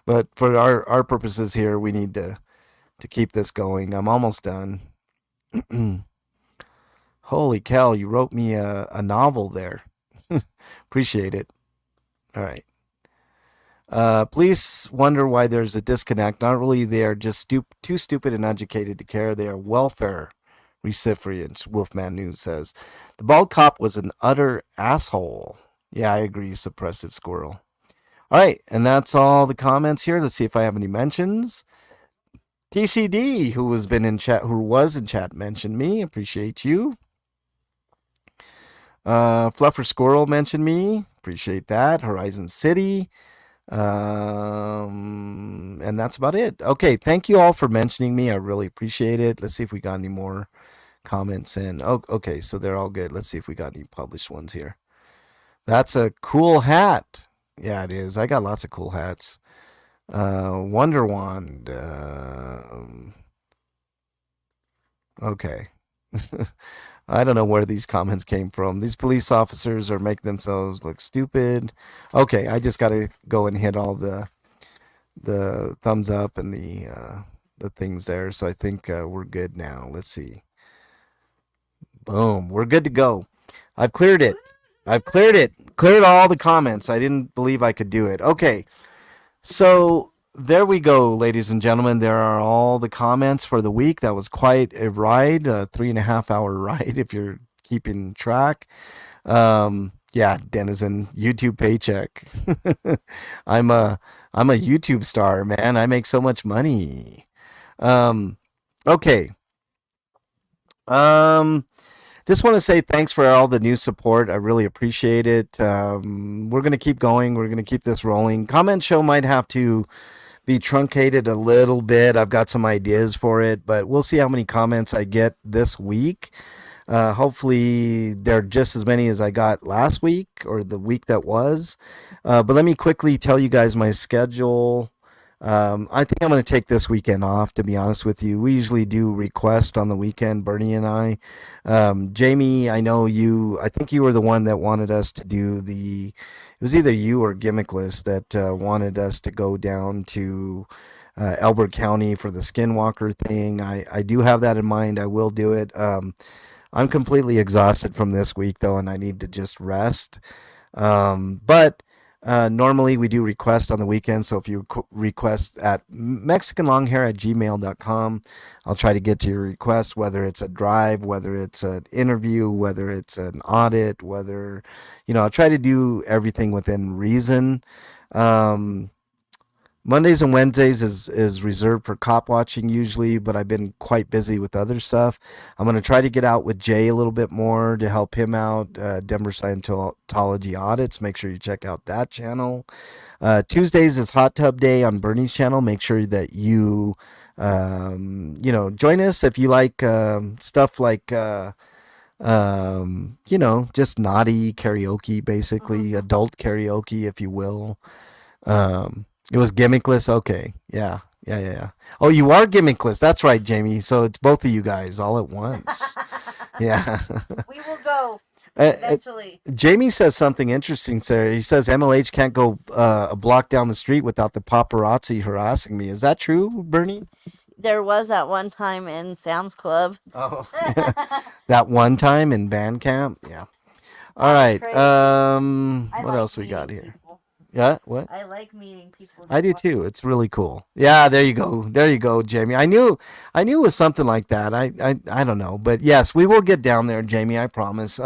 But for our purposes here, we need to keep this going. I'm almost done. Holy cow, you wrote me a novel there. Appreciate it. All right. Police wonder why there's a disconnect. Not really, they are just too stupid and uneducated to care. They are welfare recipients, Wolfman News says. The bald cop was an utter asshole. Yeah, I agree, suppressive squirrel. All right, and that's all the comments here. Let's see if I have any mentions. TCD, who was in chat, mentioned me. Appreciate you. Fluffer Squirrel mentioned me. Appreciate that. Horizon City. And that's about it. Okay, thank you all for mentioning me. I really appreciate it. Let's see if we got any more comments in. Oh, okay, so they're all good. Let's see if we got any published ones here. That's a cool hat. Yeah, it is. I got lots of cool hats. Wonder Wand. Okay. I don't know where these comments came from. These police officers are making themselves look stupid. Okay, I just got to go and hit all the thumbs up and the things there. So I think we're good now. Let's see. Boom. We're good to go. I've cleared it. Cleared all the comments. I didn't believe I could do it. Okay. So there we go, ladies and gentlemen. There are all the comments for the week. That was quite a ride, a 3.5 hour ride if you're keeping track. Yeah, Denizen, YouTube paycheck. I'm a YouTube star, man. I make so much money. Okay. Just want to say thanks for all the new support. I really appreciate it. We're going to keep going. We're going to keep this rolling. Comment show might have to be truncated a little bit. I've got some ideas for it, but we'll see how many comments I get this week. Hopefully, they're just as many as I got last week or the week that was. But let me quickly tell you guys my schedule. I think I'm going to take this weekend off, to be honest with you. We usually do request on the weekend, Bernie and I. Jamie, I think you were the one that wanted us to do it was either you or Gimmickless that wanted us to go down to Elbert County for the Skinwalker thing. I do have that in mind. I will do it. I'm completely exhausted from this week, though, and I need to just rest. But normally we do request on the weekend, so if you request at mexicanlonghair@gmail.com, I'll try to get to your request, whether it's a drive, whether it's an interview, whether it's an audit, whether, I'll try to do everything within reason. Mondays and Wednesdays is reserved for cop watching usually, but I've been quite busy with other stuff. I'm going to try to get out with Jay a little bit more to help him out. Denver Scientology Audits. Make sure you check out that channel. Tuesdays is Hot Tub Day on Bernie's channel. Make sure that you, join us if you like stuff like, just naughty karaoke, basically adult karaoke, if you will. It was gimmickless. Okay. Yeah. Oh, you are gimmickless. That's right, Jamie. So it's both of you guys all at once. Yeah. We will go eventually. Jamie says something interesting, Sarah. He says MLH can't go a block down the street without the paparazzi harassing me. Is that true, Bernie? There was at one time in Sam's Club. Oh. That one time in band camp? Yeah. All right. What else we got here? Yeah, what? I like meeting people. I do too. It's really cool. Yeah, there you go, Jamie. I knew it was something like that. I don't know, but yes, we will get down there, Jamie. I promise.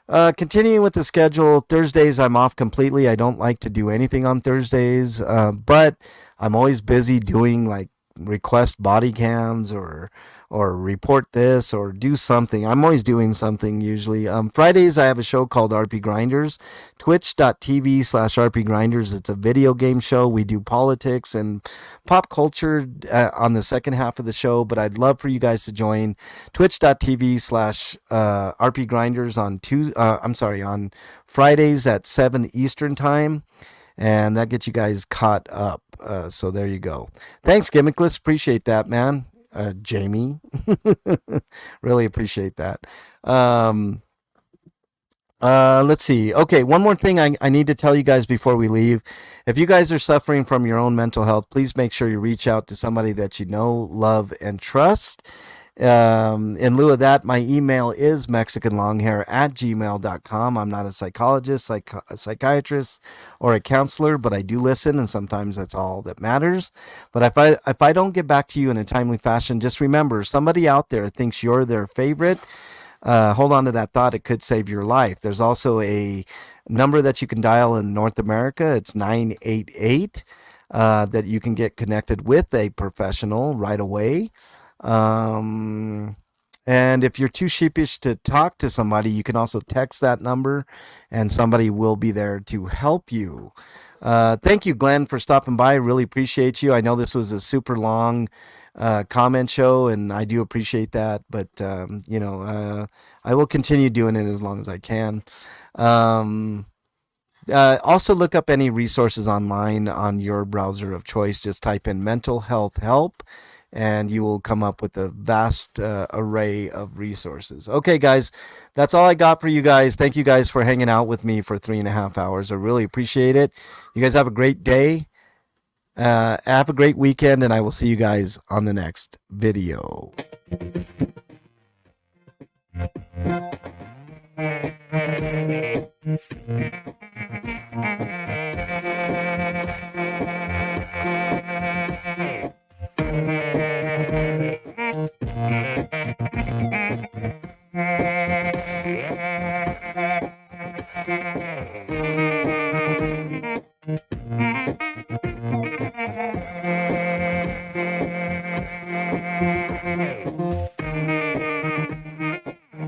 Continuing with the schedule, Thursdays I'm off completely. I don't like to do anything on Thursdays, but I'm always busy doing like request body cams or report this or do something. I'm always doing something usually. Fridays I have a show called RP Grinders, twitch.tv/RP Grinders. It's a video game show. We do politics and pop culture on the second half of the show, but I'd love for you guys to join twitch.tv/RP Grinders on Fridays at 7 Eastern time. And that gets you guys caught up. So there you go. Thanks, Gimmickless. Appreciate that, man. Jamie. Really appreciate that. Let's see. Okay, one more thing I need to tell you guys before we leave. If you guys are suffering from your own mental health, please make sure you reach out to somebody that you know, love, and trust. In lieu of that, my email is mexicanlonghair@gmail.com. I'm not a psychologist, a psychiatrist, or a counselor, but I do listen, and sometimes that's all that matters. But if I don't get back to you in a timely fashion, just remember, somebody out there thinks you're their favorite. hold on to that thought. It could save your life. There's also a number that you can dial in North America. It's 988 that you can get connected with a professional right away. Um, and if you're too sheepish to talk to somebody, you can also text that number and somebody will be there to help you. Thank you, Glenn, for stopping by. Really appreciate you. I know this was a super long comment show, and I do appreciate that. But, I will continue doing it as long as I can. Um, also, look up any resources online on your browser of choice. Just type in mental health help, and you will come up with a vast array of resources. Okay, guys, that's all I got for you guys. Thank you guys for hanging out with me for 3.5 hours. I really appreciate it. You guys have a great day. Have a great weekend, and I will see you guys on the next video.